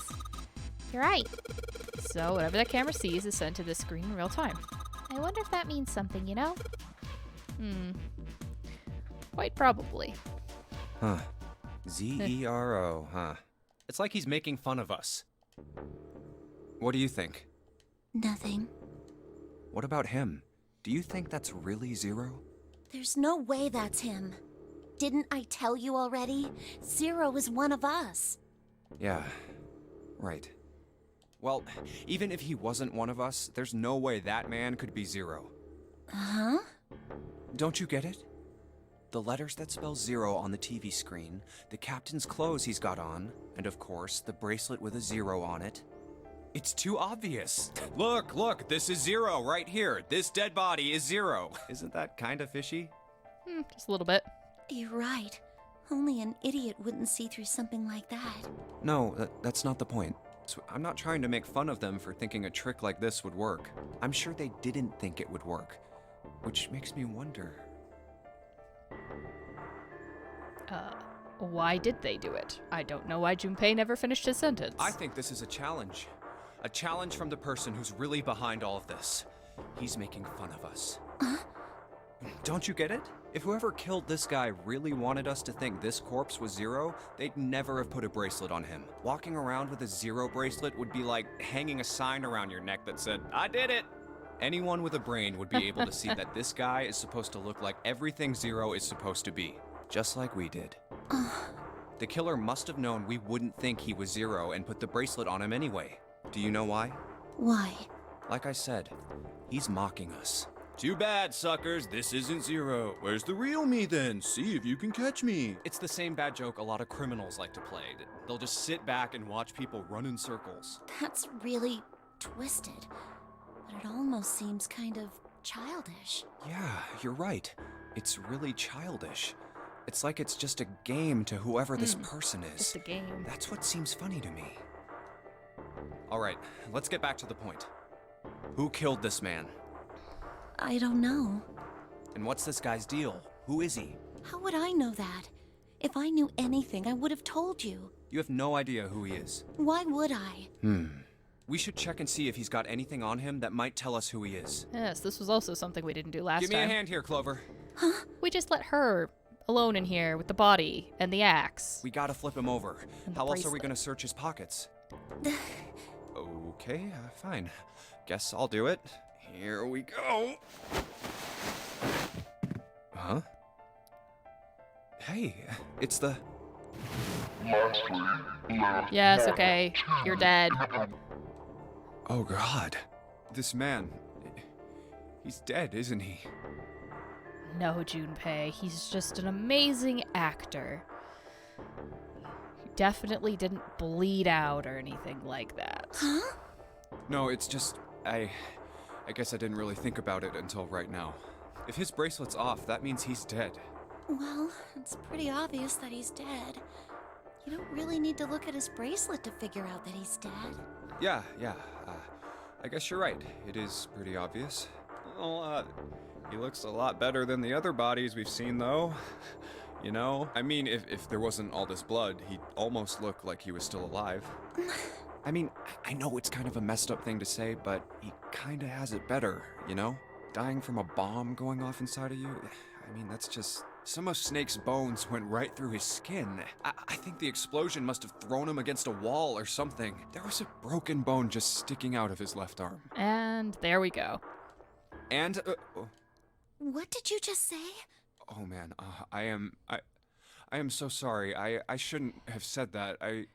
You're right. So whatever that camera sees is sent to this screen in real time. I wonder if that means something, you know? Quite probably. Huh. Zero, huh? It's like he's making fun of us. What do you think? Nothing. What about him? Do you think that's really Zero? There's no way that's him. Didn't I tell you already? Zero is one of us. Yeah, right. Well, even if he wasn't one of us, there's no way that man could be Zero. Huh? Don't you get it? The letters that spell Zero on the TV screen, the captain's clothes he's got on, and of course, the bracelet with a 0 on it. It's too obvious. Look, this is Zero right here. This dead body is Zero. Isn't that kind of fishy? Just a little bit. You're right. Only an idiot wouldn't see through something like that. No, that's not the point. So I'm not trying to make fun of them for thinking a trick like this would work. I'm sure they didn't think it would work. Which makes me wonder. Why did they do it? I don't know why Junpei never finished his sentence. I think this is a challenge. A challenge from the person who's really behind all of this. He's making fun of us. Don't you get it? If whoever killed this guy really wanted us to think this corpse was Zero, they'd never have put a bracelet on him. Walking around with a Zero bracelet would be like hanging a sign around your neck that said, "I did it!" Anyone with a brain would be able to see that this guy is supposed to look like everything Zero is supposed to be. Just like we did. The killer must have known we wouldn't think he was Zero and put the bracelet on him anyway. Do you know why? Why? Like I said, he's mocking us. Too bad, suckers. This isn't Zero. Where's the real me then? See if you can catch me. It's the same bad joke a lot of criminals like to play. They'll just sit back and watch people run in circles. That's really twisted. But it almost seems kind of childish. Yeah, you're right. It's really childish. It's like it's just a game to whoever this person is. Just a game. That's what seems funny to me. All right, let's get back to the point. Who killed this man? I don't know. And what's this guy's deal? Who is he? How would I know that? If I knew anything, I would have told you. You have no idea who he is. Why would I? We should check and see if he's got anything on him that might tell us who he is. Yes, this was also something we didn't do last Give me time. a hand here, Clover. We just let her alone in here with the body and the axe. We gotta flip him over. And the How else are we bracelet. gonna search his pockets? Okay, fine. Guess I'll do it. Here we go. Huh? Hey, it's the... Yes, okay. You're dead. Oh god. This man... He's dead, isn't he? No, Junpei. He's just an amazing actor. He definitely didn't bleed out or anything like that. Huh? No, it's just... I guess I didn't really think about it until right now. If his bracelet's off, that means he's dead. Well, it's pretty obvious that he's dead. You don't really need to look at his bracelet to figure out that he's dead. Yeah. I guess you're right. It is pretty obvious. Well, he looks a lot better than the other bodies we've seen, though. You know? I mean, if there wasn't all this blood, he'd almost look like he was still alive. I mean, I know it's kind of a messed up thing to say, but he kinda has it better, you know? Dying from a bomb going off inside of you? I mean, that's just... Some of Snake's bones went right through his skin. I think the explosion must have thrown him against a wall or something. There was a broken bone just sticking out of his left arm. And there we go. And, What did you just say? oh man, I am so sorry. I shouldn't have said that. I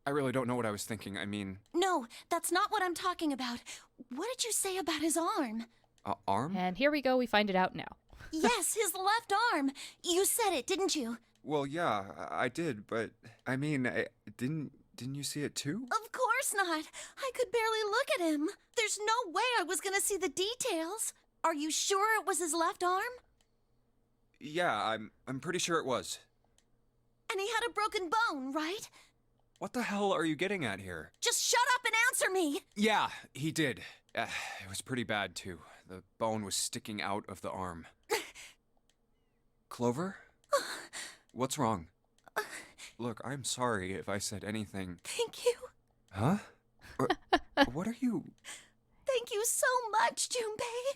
really don't know what I was thinking. I mean... No, that's not what I'm talking about. What did you say about his arm? Arm? And here we go, we find it out now. Yes, his left arm. You said it, didn't you? Well, yeah, I did, but I mean, didn't you see it too? Of course not. I could barely look at him. There's no way I was gonna see the details. Are you sure it was his left arm? Yeah, I'm pretty sure it was. And he had a broken bone, right? What the hell are you getting at here? Just shut up and answer me! Yeah, he did. It was pretty bad too. The bone was sticking out of the arm. Clover? What's wrong? Look, I'm sorry if I said anything. Thank you. Huh? What are you... Thank you so much, Junpei.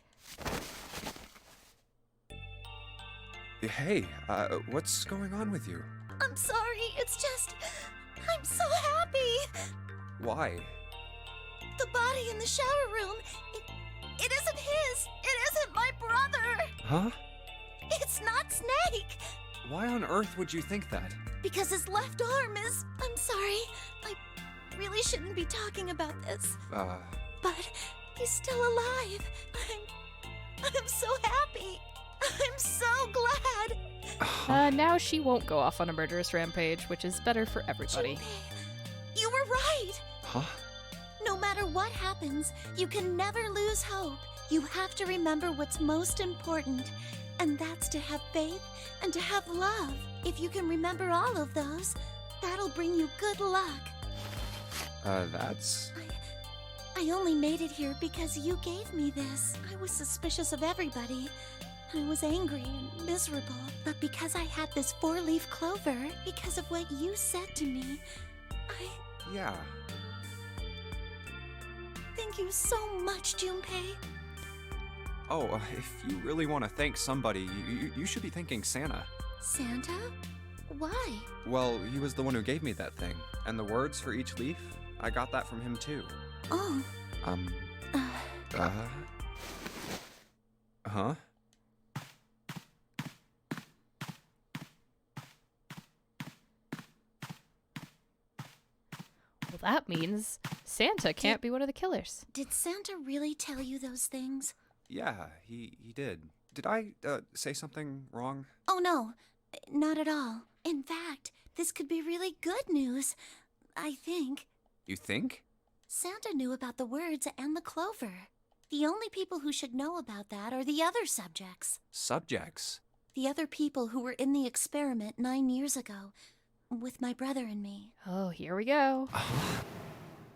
Hey, what's going on with you? I'm sorry, it's just... I'm so happy. Why? The body in the shower room, it isn't his. It isn't my brother. Huh? It's not Snake. Why on earth would you think that? Because his left arm is... I'm sorry. I really shouldn't be talking about this. But he's still alive. I'm so happy. I'm so glad. Now she won't go off on a murderous rampage, which is better for everybody. Junpei, you were right. Huh? No matter what happens, you can never lose hope. You have to remember what's most important, and that's to have faith and to have love. If you can remember all of those, that'll bring you good luck. That's... I only made it here because you gave me this. I was suspicious of everybody. I was angry and miserable. But because I had this four-leaf clover, because of what you said to me, Yeah. Thank you so much, Junpei. Oh, if you really want to thank somebody, you should be thanking Santa. Santa? Why? Well, he was the one who gave me that thing. And the words for each leaf, I got that from him too. Oh. Huh? Well, that means Santa can't be one of the killers. Did Santa really tell you those things? Yeah, he did. Did I, say something wrong? Oh, no. Not at all. In fact, this could be really good news. I think. You think? Santa knew about the words and the clover. The only people who should know about that are the other subjects. Subjects? The other people who were in the experiment 9 years ago, with my brother and me. Oh, here we go.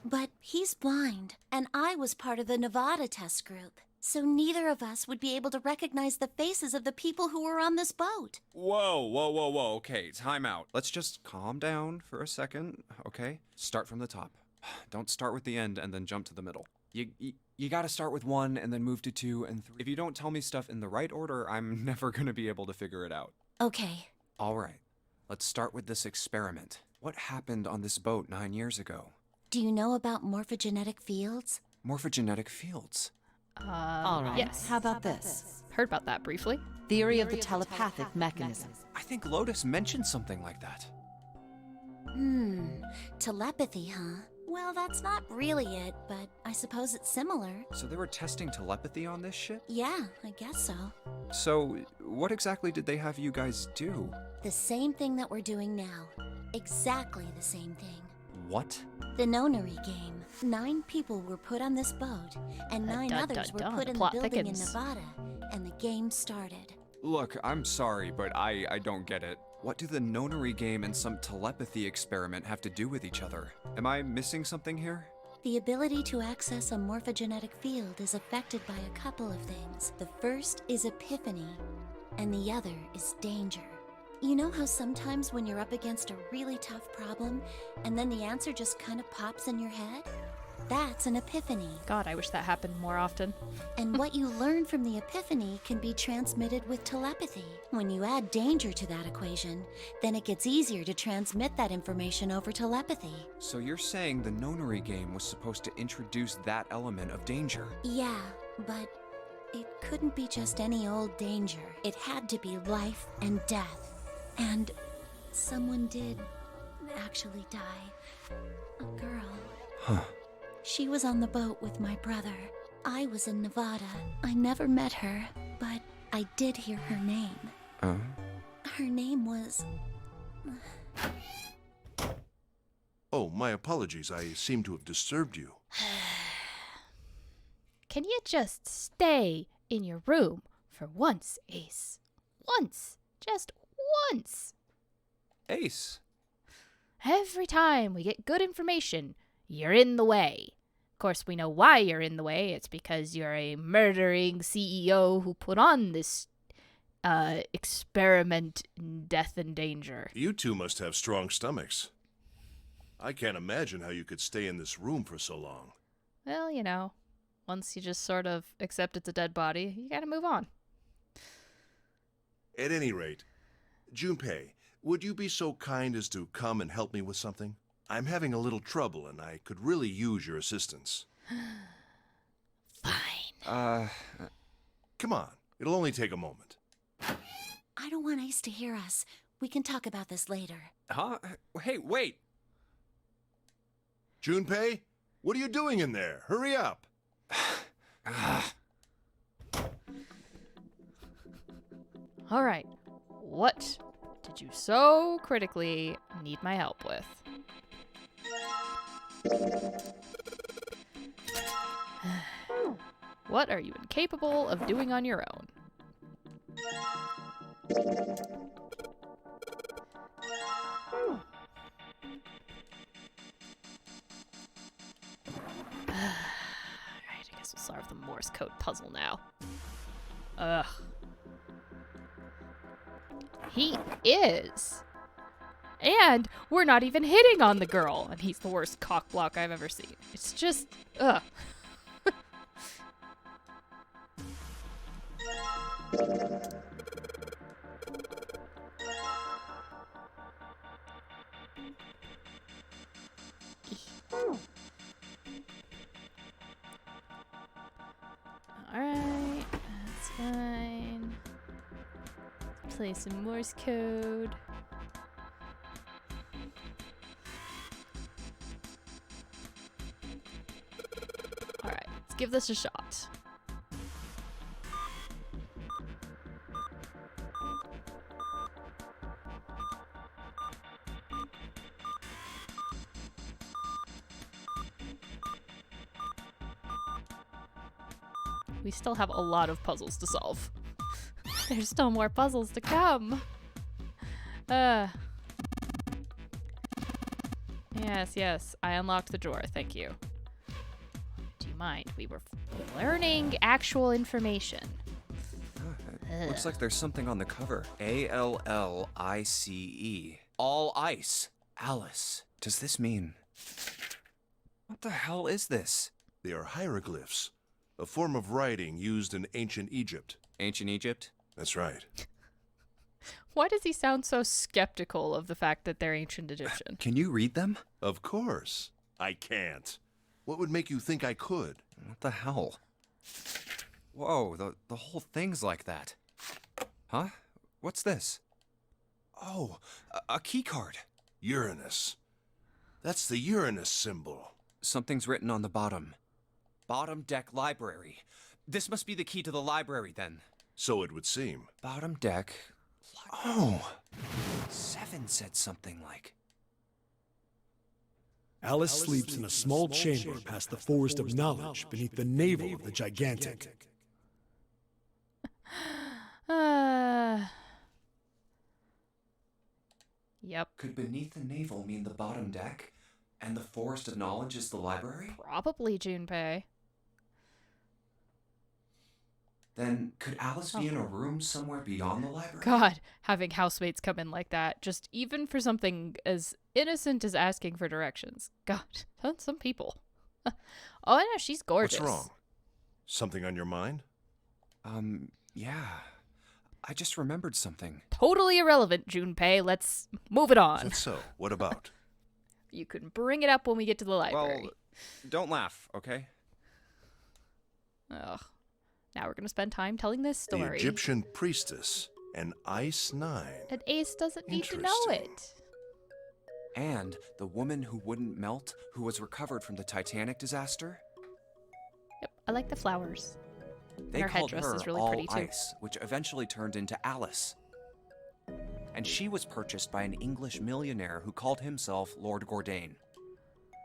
But he's blind, and I was part of the Nevada test group. So neither of us would be able to recognize the faces of the people who were on this boat. Whoa. Okay, time out. Let's just calm down for a second, okay? Start from the top. Don't start with the end and then jump to the middle. You gotta start with 1 and then move to 2 and 3. If you don't tell me stuff in the right order, I'm never gonna be able to figure it out. Okay. All right, let's start with this experiment. What happened on this boat 9 years ago? Do you know about morphogenetic fields? Morphogenetic fields? All right. Yes. How about this? Heard about that briefly. Theory of the telepathic mechanism. I think Lotus mentioned something like that. Telepathy, huh? Well, that's not really it, but I suppose it's similar. So they were testing telepathy on this ship? Yeah, I guess so. So, what exactly did they have you guys do? The same thing that we're doing now. Exactly the same thing. What? The Nonary game. 9 people were put on this boat, and 9 others were put in the plot building thickens. in Nevada, and the game started. Look, I'm sorry, but I don't get it. What do the Nonary game and some telepathy experiment have to do with each other? Am I missing something here? The ability to access a morphogenetic field is affected by a couple of things. The first is epiphany, and the other is danger. You know how sometimes when you're up against a really tough problem, and then the answer just kind of pops in your head? That's an epiphany. God, I wish that happened more often. And what you learn from the epiphany can be transmitted with telepathy. When you add danger to that equation, then it gets easier to transmit that information over telepathy. So you're saying the Nonary game was supposed to introduce that element of danger? Yeah, but it couldn't be just any old danger. It had to be life and death. And someone did actually die. A girl. Huh. She was on the boat with my brother. I was in Nevada. I never met her, but I did hear her name. Her name was... Oh, my apologies. I seem to have disturbed you. Can you just stay in your room for once, Ace? Once. Just once. Ace. Every time we get good information, you're in the way. Of course, we know why you're in the way. It's because you're a murdering CEO who put on this experiment in death and danger. You two must have strong stomachs. I can't imagine how you could stay in this room for so long. Well, you know, once you just sort of accept it's a dead body, you gotta move on. At any rate, Junpei, would you be so kind as to come and help me with something? I'm having a little trouble, and I could really use your assistance. Fine. Come on. It'll only take a moment. I don't want Ace to hear us. We can talk about this later. Huh? Hey, wait! Junpei, what are you doing in there? Hurry up! All right. What did you so critically need my help with? What are you incapable of doing on your own? Alright, I guess we'll solve the Morse code puzzle now. Ugh. He is. And we're not even hitting on the girl. And he's the worst cock block I've ever seen. It's just, ugh. Alright, that's fine. Let's play some Morse code. Alright, let's give this a shot. We still have a lot of puzzles to solve. There's still more puzzles to come. And Yes. I unlocked the drawer. Thank you. Do you mind? We were learning actual information. Looks like there's something on the cover. ALLICE. All ice. Alice. Does this mean... What the hell is this? They are hieroglyphs, a form of writing used in ancient Egypt. Ancient Egypt? That's right. Why does he sound so skeptical of the fact that they're ancient Egyptian? Can you read them? Of course. I can't. What would make you think I could? What the hell? Whoa, the whole thing's like that. Huh? What's this? Oh, a key card. Uranus. That's the Uranus symbol. Something's written on the bottom. Bottom deck library. This must be the key to the library, then. So it would seem. Bottom deck. Oh! 7 said something like... Alice sleeps in a small chamber past the Forest of Knowledge beneath the navel of the Gigantic. Yep. Could beneath the navel mean the bottom deck? And the Forest of Knowledge is the library? Probably Junpei. Then could Alice be in a room somewhere beyond the library? God, having housemates come in like that, just even for something as innocent as asking for directions. God, some people. Oh, I know, she's gorgeous. What's wrong? Something on your mind? Yeah. I just remembered something. Totally irrelevant, Junpei. Let's move it on. That's so. What about? You can bring it up when we get to the library. Well, don't laugh, okay? Ugh. Now we're going to spend time telling this story. The Egyptian priestess, an Ice 9. And Ace doesn't need to know it. And the woman who wouldn't melt, who was recovered from the Titanic disaster? Yep, I like the flowers. They and her called headdress her is really All pretty too. Ice, which eventually turned into Alice. And she was purchased by an English millionaire who called himself Lord Gordain.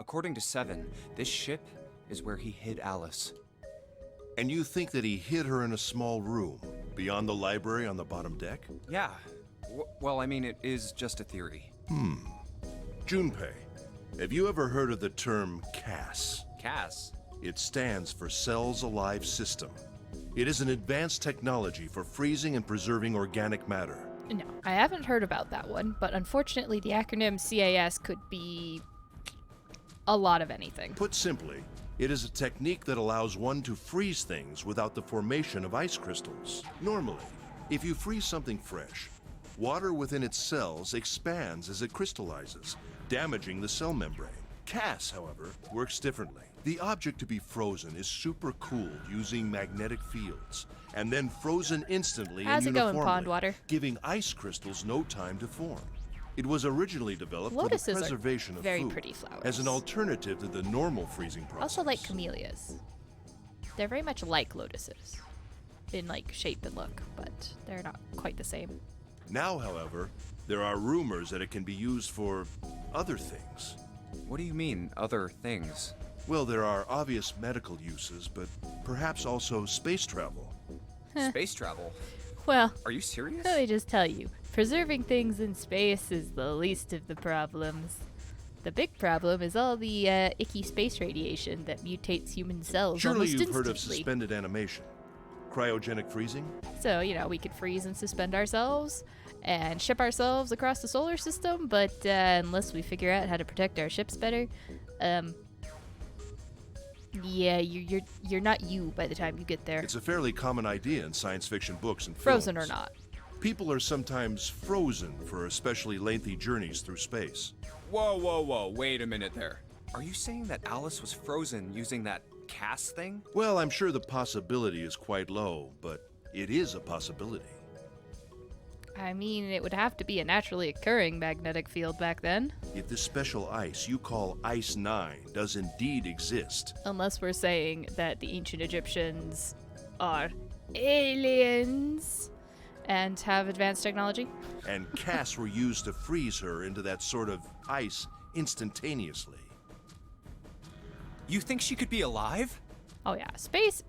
According to Seven, this ship is where he hid Alice. And you think that he hid her in a small room, beyond the library on the bottom deck? Yeah. Well, I mean, it is just a theory. Junpei, have you ever heard of the term CAS? CAS? It stands for Cells Alive System. It is an advanced technology for freezing and preserving organic matter. No, I haven't heard about that one, but unfortunately the acronym CAS could be a lot of anything. Put simply, it is a technique that allows one to freeze things without the formation of ice crystals. Normally, if you freeze something fresh, water within its cells expands as it crystallizes, damaging the cell membrane. CAS, however, works differently. The object to be frozen is supercooled using magnetic fields, and then frozen instantly How's and it going, uniformly, Pondwater? giving ice crystals no time to form. It was originally developed Lotuses for are the preservation of very food, pretty flowers. as an alternative to the normal freezing process. Also like camellias. They're very much like lotuses in like shape and look, but they're not quite the same. Now, however, there are rumors that it can be used for other things. What do you mean, other things? Well, there are obvious medical uses, but perhaps also space travel. Space travel? Well, Are you serious? let me just tell you, preserving things in space is the least of the problems. The big problem is all the icky space radiation that mutates human cells Surely almost you've instantly. heard of suspended animation. Cryogenic freezing? So, we could freeze and suspend ourselves and ship ourselves across the solar system, but unless we figure out how to protect our ships better, yeah, you're not you by the time you get there. It's a fairly common idea in science fiction books and Frozen films. or not. People are sometimes frozen for especially lengthy journeys through space. Whoa, wait a minute there. Are you saying that Alice was frozen using that CAS thing? Well, I'm sure the possibility is quite low, but it is a possibility. I mean, it would have to be a naturally occurring magnetic field back then. If this special ice you call Ice 9 does indeed exist, Unless we're saying that the ancient Egyptians are aliens and have advanced technology. and CAS were used to freeze her into that sort of ice instantaneously. You think she could be alive? Oh yeah, space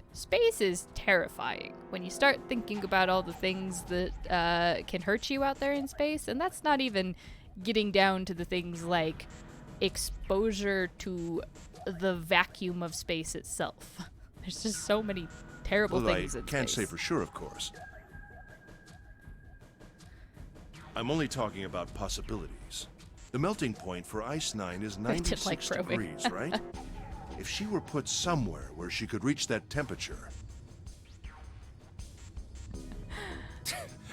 is terrifying when you start thinking about all the things that can hurt you out there in space, and that's not even getting down to the things like exposure to the vacuum of space itself. There's just so many terrible Well, things I in can't space. say for sure, of course. I'm only talking about possibilities. The melting point for Ice 9 is I did like 96 probing. degrees, right? If she were put somewhere where she could reach that temperature,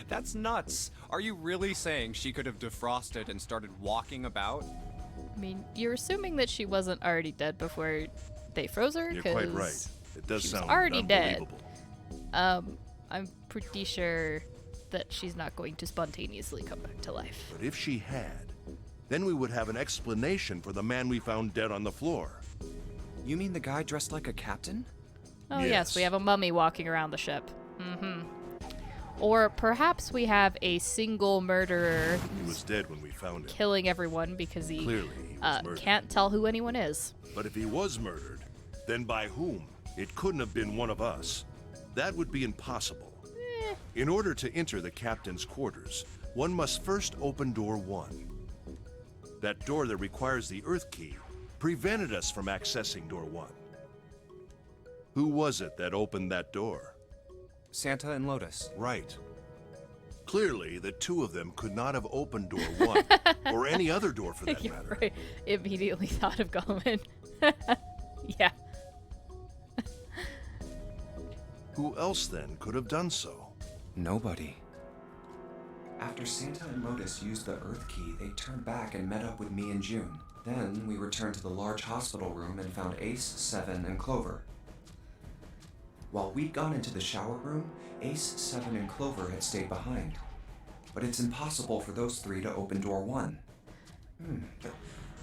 That's nuts. Are you really saying she could have defrosted and started walking about? I mean, you're assuming that she wasn't already dead before they froze her? you're quite 'Cause right. It does she was sound already dead. unbelievable. I'm pretty sure that she's not going to spontaneously come back to life. But if she had, then we would have an explanation for the man we found dead on the floor. You mean the guy dressed like a captain? Oh yes, Yes. we have a mummy walking around the ship. Mm-hmm. Or perhaps we have a single murderer He was dead when we found him. killing everyone because he, Clearly, he was murdered. can't tell who anyone is. But if he was murdered, then by whom? It couldn't have been one of us. That would be impossible. In order to enter the captain's quarters, one must first open door 1. That door that requires the Earth key prevented us from accessing door 1. Who was it that opened that door? Santa and Lotus. Right. Clearly, the two of them could not have opened door 1, or any other door for that matter. Right. Immediately thought of Gollum. Yeah. Who else then could have done so? Nobody. After Santa and Lotus used the Earth key, they turned back and met up with me and June. Then we returned to the large hospital room and found Ace, Seven, and Clover. While we'd gone into the shower room, Ace, Seven, and Clover had stayed behind. But it's impossible for those three to open door 1. But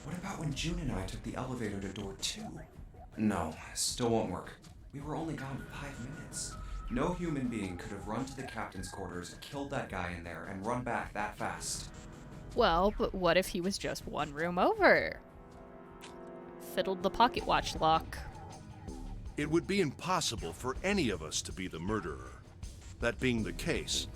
what about when June and I took the elevator to door 2? No, still won't work. We were only gone 5 minutes. No human being could have run to the captain's quarters, killed that guy in there, and run back that fast. Well, but what if he was just one room over? Fiddled the pocket watch lock. It would be impossible for any of us to be the murderer. That being the case,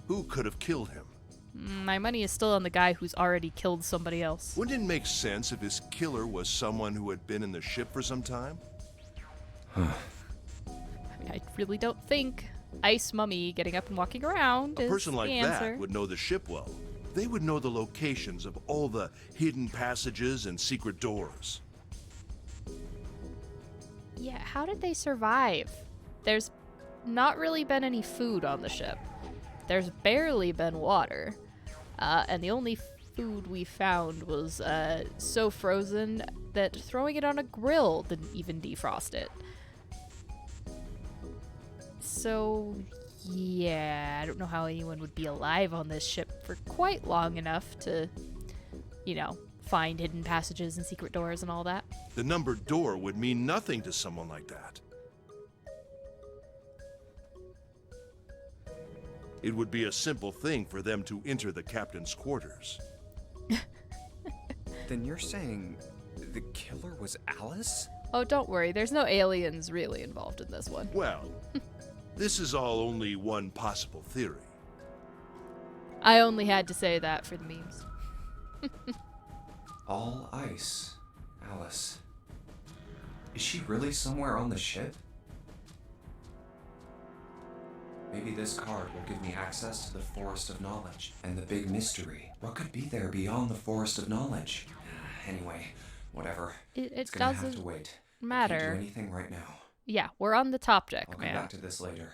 who could have killed him? My money is still on the guy who's already killed somebody else. Wouldn't it make sense if his killer was someone who had been in the ship for some time? I mean, I really don't think Ice Mummy getting up and walking around A is person like the answer. that would know the ship well. They would know the locations of all the hidden passages and secret doors. Yeah, how did they survive? There's not really been any food on the ship. There's barely been water. And the only food we found was so frozen that throwing it on a grill didn't even defrost it. So, yeah, I don't know how anyone would be alive on this ship for quite long enough to, you know, find hidden passages and secret doors and all that. The numbered door would mean nothing to someone like that. It would be a simple thing for them to enter the captain's quarters. Then you're saying the killer was Alice? Oh, don't worry, there's no aliens really involved in this one. Well, this is all only one possible theory. I only had to say that for the memes. All ice, Alice. Is she really somewhere on the ship? Maybe this card will give me access to the Forest of Knowledge and the big mystery. What could be there beyond the Forest of Knowledge? Anyway, whatever. It's gonna have doesn't to wait. I matter. can't do anything right now. Yeah, we're on the top deck, I'll come man. back to this later.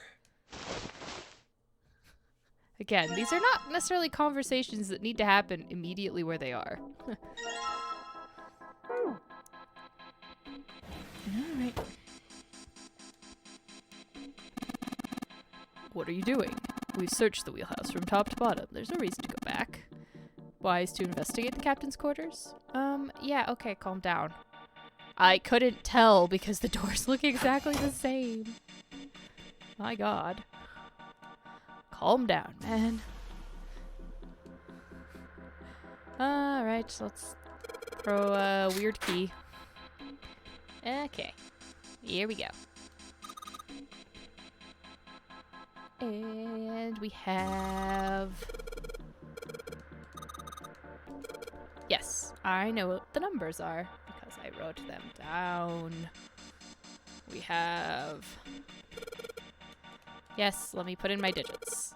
Again, these are not necessarily conversations that need to happen immediately where they are. Alright. What are you doing? We've searched the wheelhouse from top to bottom. There's no reason to go back. Wise to investigate the captain's quarters? Yeah, okay, calm down. I couldn't tell because the doors look exactly the same. My god. Calm down, man. Alright, so let's throw a weird key. Okay. Here we go. And we have... Yes. I know what the numbers are because I wrote them down. We have... Yes, let me put in my digits.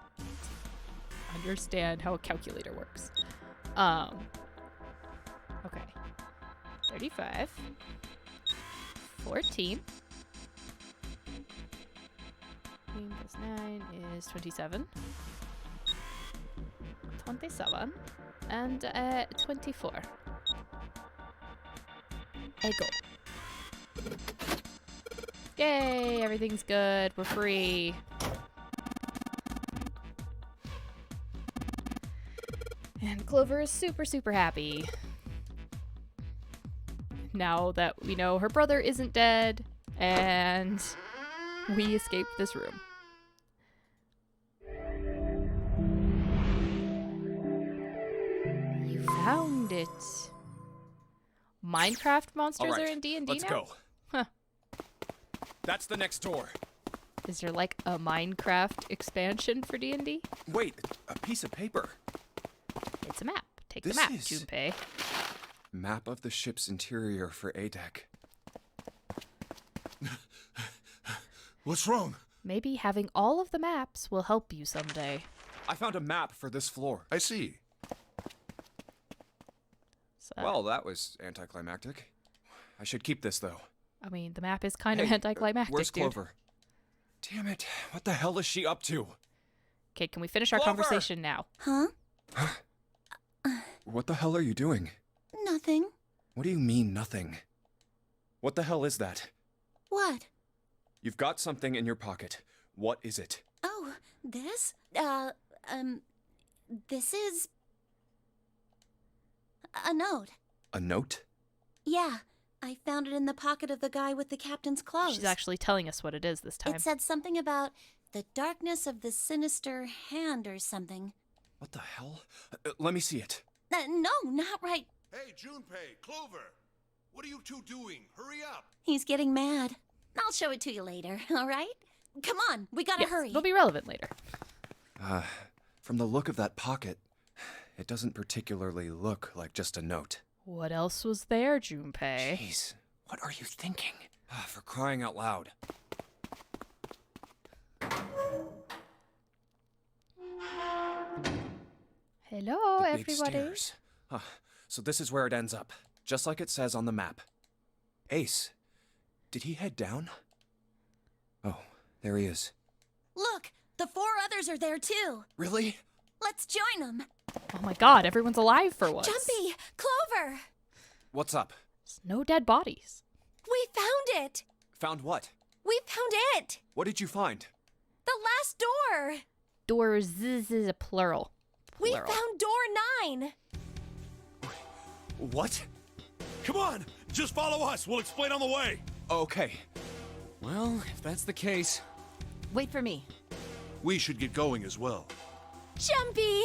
Understand how a calculator works. Okay. 35. 14. 15 plus 9 is 27. 27. And 24. Ego. Yay, everything's good. We're free. And Clover is super, super happy. Now that we know her brother isn't dead, and we escaped this room. You found it. Minecraft monsters All right, are in D&D let's now? go. Huh. That's the next door. Is there like a Minecraft expansion for D&D? Wait, a piece of paper. It's a map. Take This the map, is- Junpei. Map of the ship's interior for A-Deck. What's wrong? Maybe having all of the maps will help you someday. I found a map for this floor. I see. So, Well, that was anticlimactic. I should keep this, though. I mean, the map is kind of Hey, anticlimactic, where's dude. Clover? Damn it. What the hell is she up to? Okay, can we finish our Clover! conversation now? Huh? What the hell are you doing? Nothing. What do you mean, nothing? What the hell is that? What? You've got something in your pocket. What is it? Oh, this? This is... a note. A note? Yeah, I found it in the pocket of the guy with the captain's clothes. She's actually telling us what it is this time. It said something about the darkness of the sinister hand or something. What the hell? Let me see it. No, not right. Hey, Junpei, Clover! What are you two doing? Hurry up! He's getting mad. I'll show it to you later, all right? Come on, we gotta Yes, hurry. it'll be relevant later. From the look of that pocket, it doesn't particularly look like just a note. What else was there, Junpei? Jeez, what are you thinking? For crying out loud. Hello, The big everybody. stairs. So this is where it ends up, just like it says on the map. Ace, did he head down? Oh, there he is. Look, the 4 others are there too. Really? Let's join them. Oh my god, everyone's alive for once. Jumpy, Clover, What's up? There's no dead bodies. we found it. Found what? We found it. What did you find? The last door. Doors, this is a plural. We Plural. found door 9. What? Come on, just follow us. We'll explain on the way. Okay. Well, if that's the case. Wait for me. We should get going as well. Jumpy,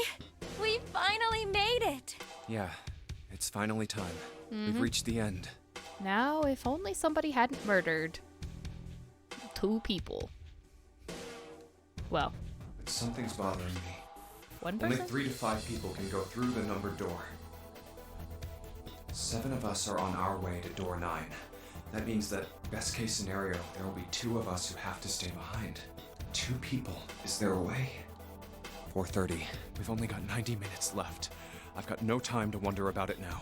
we finally made it. Yeah, it's finally time. We've reached the end. Now, if only somebody hadn't murdered 2 people. Well, Something's bothering me. one Only person? 3 to 5 people can go through the numbered door. 7 of us are on our way to door 9. That means that, best case scenario, there will be 2 of us who have to stay behind. 2 people. Is there a way? 4:30. We've only got 90 minutes left. I've got no time to wonder about it now.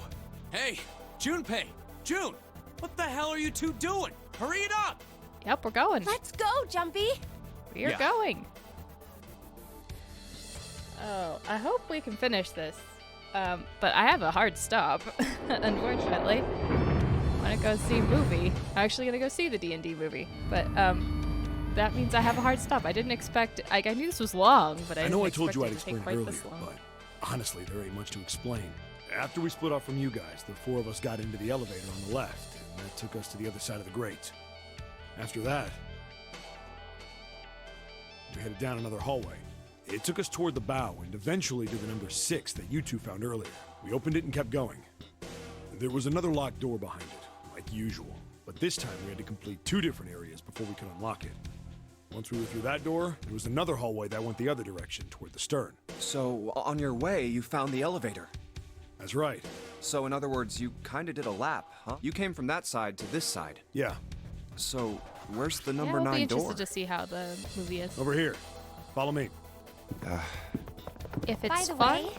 Hey, Junpei! June! What the hell are you two doing? Hurry it up! Yep, we're going. Let's go, Jumpy. We're Yeah. going. Oh, I hope we can finish this. But I have a hard stop, unfortunately. I want to go see a movie. I'm actually going to go see the D&D movie. But, that means I have a hard stop. I didn't expect... I knew this was long, but I I didn't know I expect told you it I'd to take explain quite earlier, this long. but honestly, there ain't much to explain. After we split off from you guys, the 4 of us got into the elevator on the left, and that took us to the other side of the grate. After that, we headed down another hallway. It took us toward the bow and eventually to the number 6 that you two found earlier. We opened it and kept going. There was another locked door behind it, like usual, but this time we had to complete 2 different areas before we could unlock it. Once we were through that door, there was another hallway that went the other direction, toward the stern. So, on your way, you found the elevator. That's right. So in other words, you kinda did a lap, huh? You came from that side to this side. Yeah, So where's the Yeah, number we'll be 9 interested door? to see how the movie is. over here. Follow me. If By it's the fun, way,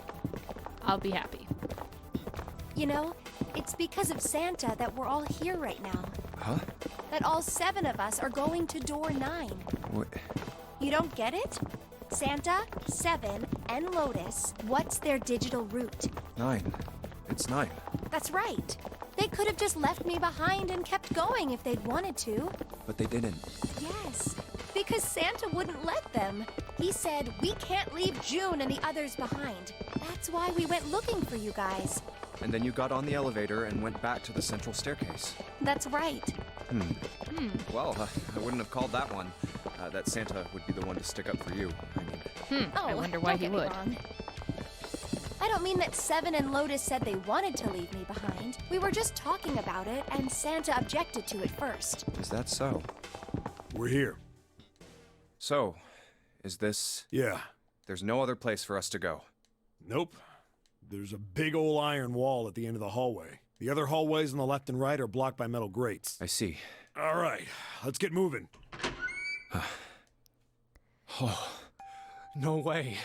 I'll be happy. you know, it's because of Santa that we're all here right now. Huh? That all 7 of us are going to door 9. What? You don't get it? Santa, 7, and Lotus, what's their digital route? 9. It's 9. That's right. They could have just left me behind and kept going if they'd wanted to. But they didn't. Yes, because Santa wouldn't let them. He said, we can't leave June and the others behind. That's why we went looking for you guys. And then you got on the elevator and went back to the central staircase. That's right. Well, I wouldn't have called that one. That Santa would be the one to stick up for you. I mean, Oh, I wonder why don't he get me would. wrong. I don't mean that 7 and Lotus said they wanted to leave me behind. We were just talking about it, and Santa objected to it first. is that so? We're here. So, is this... Yeah. There's no other place for us to go. Nope. There's a big old iron wall at the end of the hallway. The other hallways on the left and right are blocked by metal grates. I see. All right, let's get moving. Oh, no way.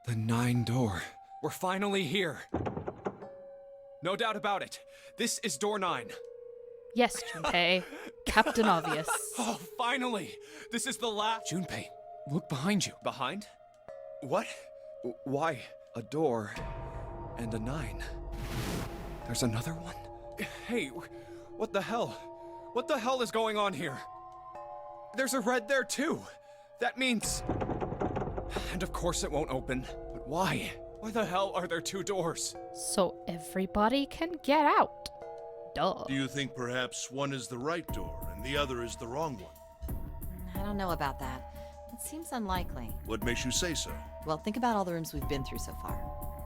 The 9 door. We're finally here. No doubt about it. This is door 9. Yes, Junpei. Captain Obvious. Oh, finally! This is the last. Junpei, look behind you. Behind? What? Why? A door and a 9. There's another one? Hey, what the hell? What the hell is going on here? There's a red there too. That means... And of course it won't open. But why? Why the hell are there 2 doors? So everybody can get out. Duh. Do you think perhaps one is the right door and the other is the wrong one? I don't know about that. It seems unlikely. What makes you say so? Well, think about all the rooms we've been through so far.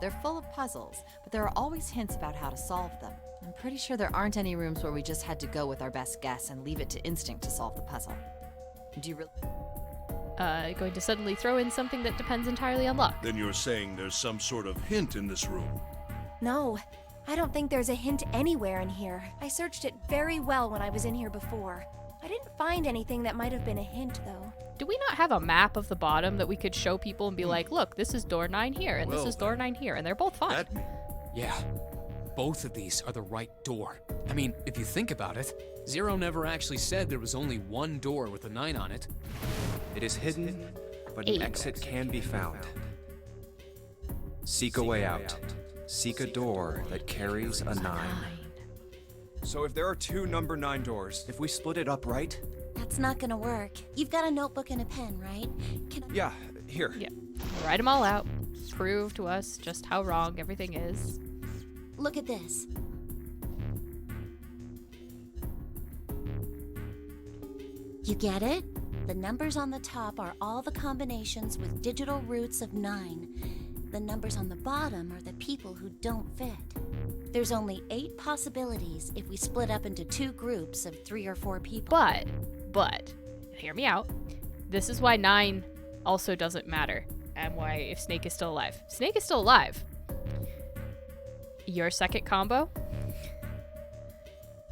They're full of puzzles, but there are always hints about how to solve them. I'm pretty sure there aren't any rooms where we just had to go with our best guess and leave it to instinct to solve the puzzle. Do you really... Going to suddenly throw in something that depends entirely on luck. Then you're saying there's some sort of hint in this room. No, I don't think there's a hint anywhere in here. I searched it very well when I was in here before. I didn't find anything that might have been a hint, though. Do we not have a map of the bottom that we could show people and be like, look, this is door 9 here, and Well, this is door 9 here, and they're both fine. That Yeah, both of these are the right door. I mean, if you think about it, Zero never actually said there was only one door with a 9 on it. It is hidden, but an 8. exit can be found. Seek a way out. Seek a door that carries a 9. So if there are 2 number 9 doors, if we split it up right? That's not gonna work. You've got a notebook and a pen, right? Yeah, here. Yeah. Write them all out. Prove to us just how wrong everything is. Look at this. You get it? The numbers on the top are all the combinations with digital roots of 9. The numbers on the bottom are the people who don't fit. There's only 8 possibilities if we split up into 2 groups of 3 or 4 people. But, hear me out. This is why 9 also doesn't matter, and why if Snake is still alive. Snake is still alive. Your second combo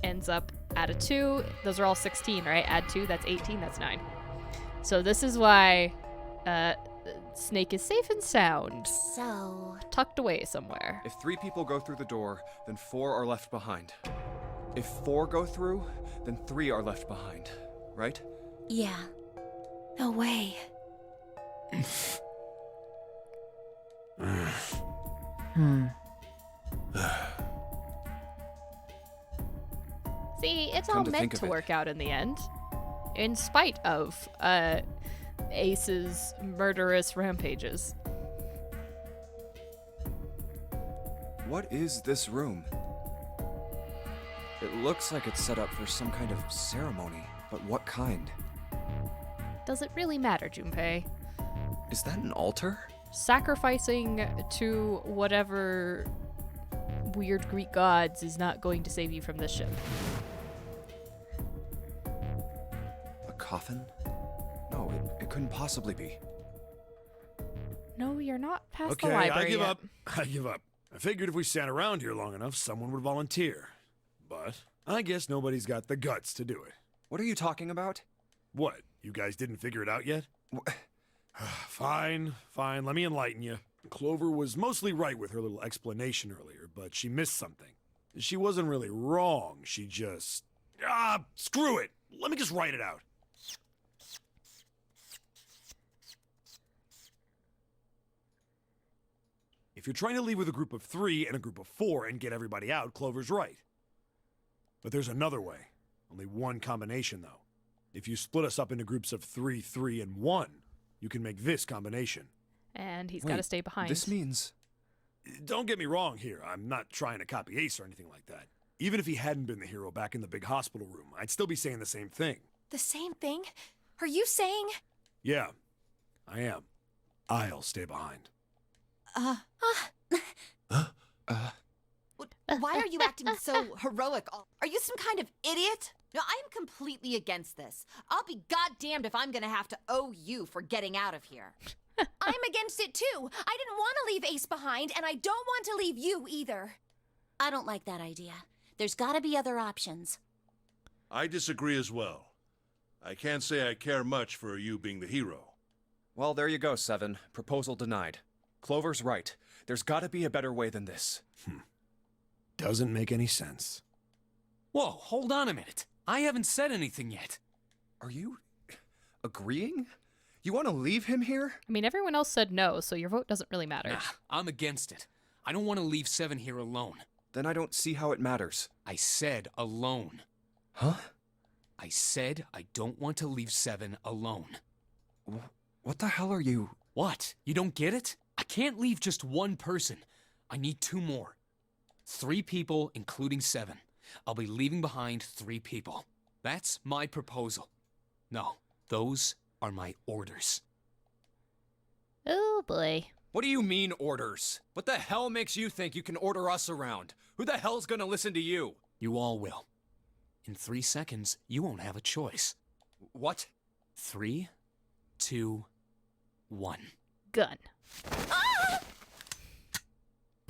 ends up at a 2. Those are all 16, right? Add 2, that's 18, that's 9. So this is why Snake is safe and sound. So... tucked away somewhere. If 3 people go through the door, then 4 are left behind. If 4 go through, then 3 are left behind. Right? yeah. No way. See, it's Come all to meant think to of it. work out in the end. In spite of Ace's murderous rampages. What is this room? It looks like it's set up for some kind of ceremony, but what kind? Does it really matter, Junpei? Is that an altar? Sacrificing to whatever weird Greek gods is not going to save you from this ship. A coffin? No, it couldn't possibly be. No, you're not past Okay, the library I give yet. up. I give up. I figured if we sat around here long enough, someone would volunteer. But I guess nobody's got the guts to do it. What are you talking about? What? You guys didn't figure it out yet? Fine. Let me enlighten you. Clover was mostly right with her little explanation earlier, but she missed something. She wasn't really wrong. She just... screw it. Let me just write it out. If you're trying to leave with a group of 3 and a group of 4 and get everybody out, Clover's right. But there's another way. Only one combination, though. If you split us up into groups of 3, 3, and 1, you can make this combination. And he's got to stay behind. This means... Don't get me wrong here. I'm not trying to copy Ace or anything like that. Even if he hadn't been the hero back in the big hospital room, I'd still be saying the same thing. The same thing? Are you saying? Yeah, I am. I'll stay behind. Why are you acting so heroic? Are you some kind of idiot? No, I'm completely against this. I'll be goddamned if I'm gonna have to owe you for getting out of here. I'm against it too. I didn't want to leave Ace behind, and I don't want to leave you either. I don't like that idea. There's gotta be other options. I disagree as well. I can't say I care much for you being the hero. Well, there you go, Seven. Proposal denied. Clover's right. There's gotta be a better way than this. Doesn't make any sense. Whoa, hold on a minute. I haven't said anything yet. Are you... agreeing? You want to leave him here? I mean, everyone else said no, so your vote doesn't really matter. Nah, I'm against it. I don't want to leave Seven here alone. Then I don't see how it matters. I said alone. Huh? I said I don't want to leave Seven alone. What the hell are you... What? You don't get it? I can't leave just one person. I need 2 more. 3 people, including Seven. I'll be leaving behind 3 people. That's my proposal. No, those are my orders. Oh boy. What do you mean, orders? What the hell makes you think you can order us around? Who the hell's gonna listen to you? You all will. In 3 seconds, you won't have a choice. What? 3, 2, 1. Gun.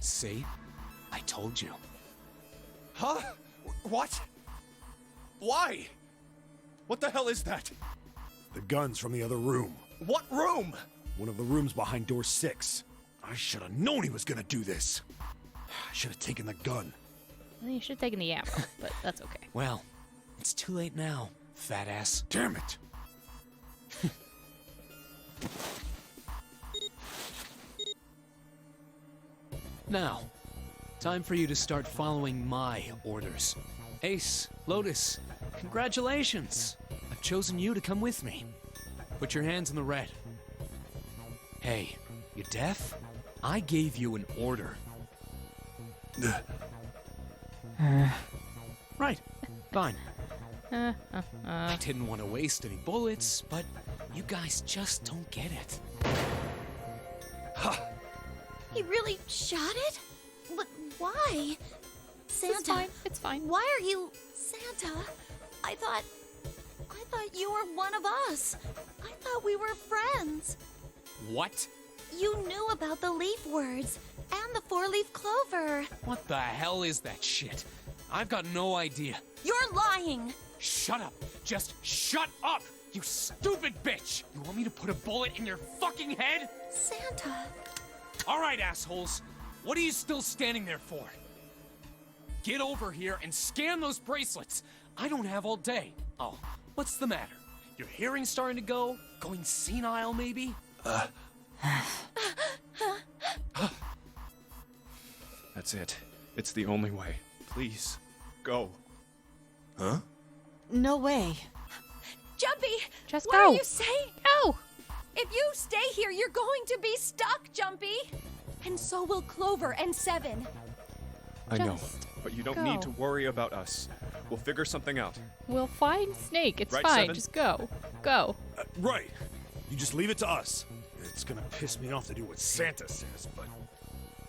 See? I told you. Huh? What? Why? What the hell is that? The gun's from the other room. What room? One of the rooms behind door 6. I should have known he was gonna do this. I should have taken the gun. Well, you should have taken the ammo, but that's okay. Well, it's too late now, fat ass. Damn it! Now, time for you to start following my orders. Ace, Lotus, congratulations! I've chosen you to come with me. Put your hands in the red. Hey, you deaf? I gave you an order. Right, fine. I didn't want to waste any bullets, but you guys just don't get it. He really shot it? But why? Santa. It's fine. It's fine. Why are you Santa? I thought you were one of us. I thought we were friends. What? You knew about the leaf words and the 4-leaf clover. What the hell is that shit? I've got no idea. You're lying. Shut up. Just shut up, you stupid bitch. You want me to put a bullet in your fucking head? Santa. All right, assholes. What are you still standing there for? Get over here and scan those bracelets. I don't have all day. Oh, what's the matter? Your hearing's starting to go? Going senile, maybe? That's it. It's the only way. Please, go. Huh? No way. Jumpy! Just what go. are you saying? Go! If you stay here, you're going to be stuck, Jumpy! And so will Clover and Seven. I know, Just but you don't go. need to worry about us. We'll figure something out. We'll find Snake. It's Right, fine. Seven? Just go. Go. Right. You just leave it to us. It's gonna piss me off to do what Santa says, but...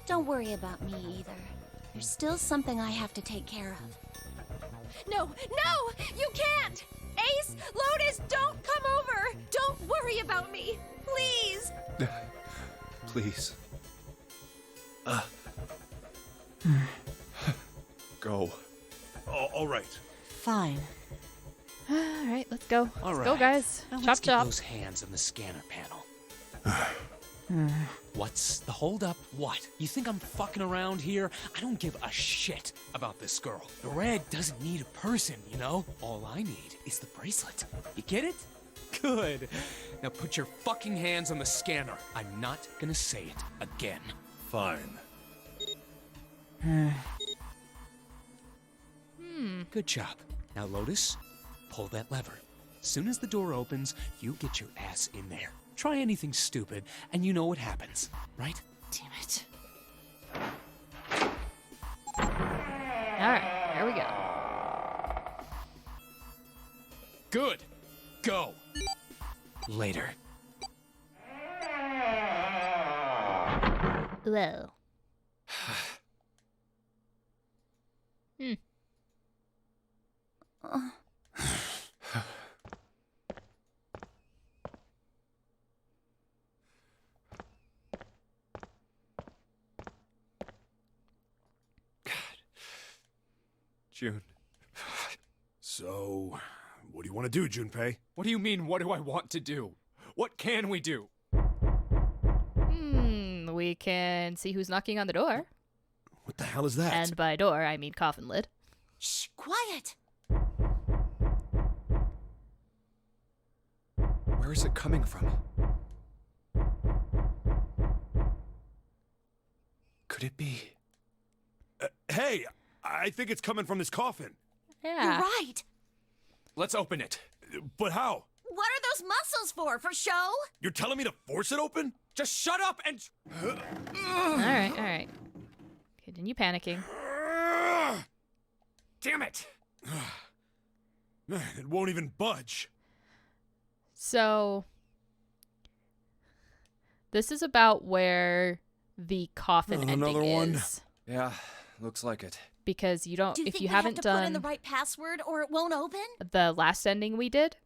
Don't worry about me either. There's still something I have to take care of. No, you can't! Ace, Lotus, don't come over! Don't worry about me, please! Please. Go. All right. Fine. All right, let's go. All Let's right. go, guys. Now Chop, let's get chop. those hands on the scanner panel. What's the holdup? What? You think I'm fucking around here? I don't give a shit about this girl. The reg doesn't need a person, you know? All I need is the bracelet. You get it? Good. Now put your fucking hands on the scanner. I'm not gonna say it again. Fine. Good job. Now, Lotus, pull that lever. Soon as the door opens, you get your ass in there. Try anything stupid, and you know what happens, right? Damn it. All right, here we go. Good. Go. Later. Whoa. June. So, what do you want to do, Junpei? What do you mean, what do I want to do? What can we do? We can see who's knocking on the door. What the hell is that? And by door, I mean coffin lid. Shh, quiet. Where is it coming from? Could it be? Hey, I think it's coming from this coffin. Yeah. You're right. Let's open it. But how? What are those muscles for? For show? You're telling me to force it open? Just shut up and... All right. Continue panicking. Damn it! Man, it won't even budge. So, this is about where the coffin ending another one? is. Yeah, looks like it. Because you don't, Do you if think you we haven't have to put in done the right password or it won't open? the last ending we did,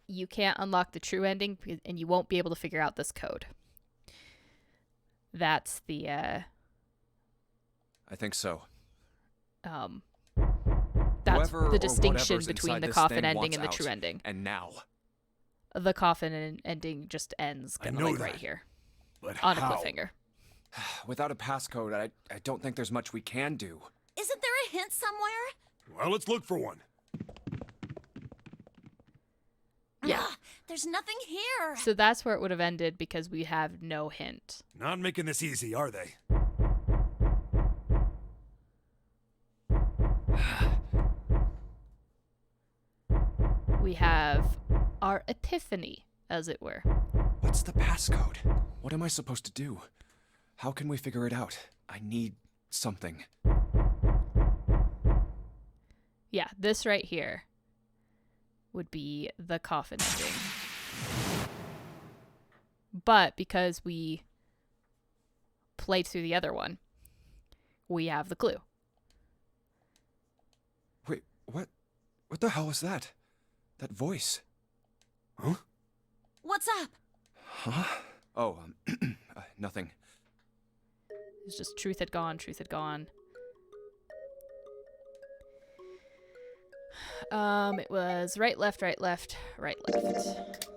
you can't unlock the true ending and you won't be able to figure out this code. That's the, I think so. that's Whoever the or distinction whatever's between inside the this coffin thing ending wants and the out. true ending. And now. The coffin ending just ends I kind of know like right that. here But on how? a cliffhanger. Without a passcode, I don't think there's much we can do. Isn't there a hint somewhere? Well, let's look for one. Yeah. Ugh, there's nothing here. So that's where it would have ended because we have no hint. Not making this easy, are they? We have our epiphany, as it were. What's the passcode? What am I supposed to do? How can we figure it out? I need something. Yeah, this right here would be the coffin ending. But because we played through the other one, we have the clue. Wait, what? What the hell was that? That voice? Huh? What's up? Huh? Oh, nothing. It's just truth had gone, truth had gone. It was right, left, right, left, right, left.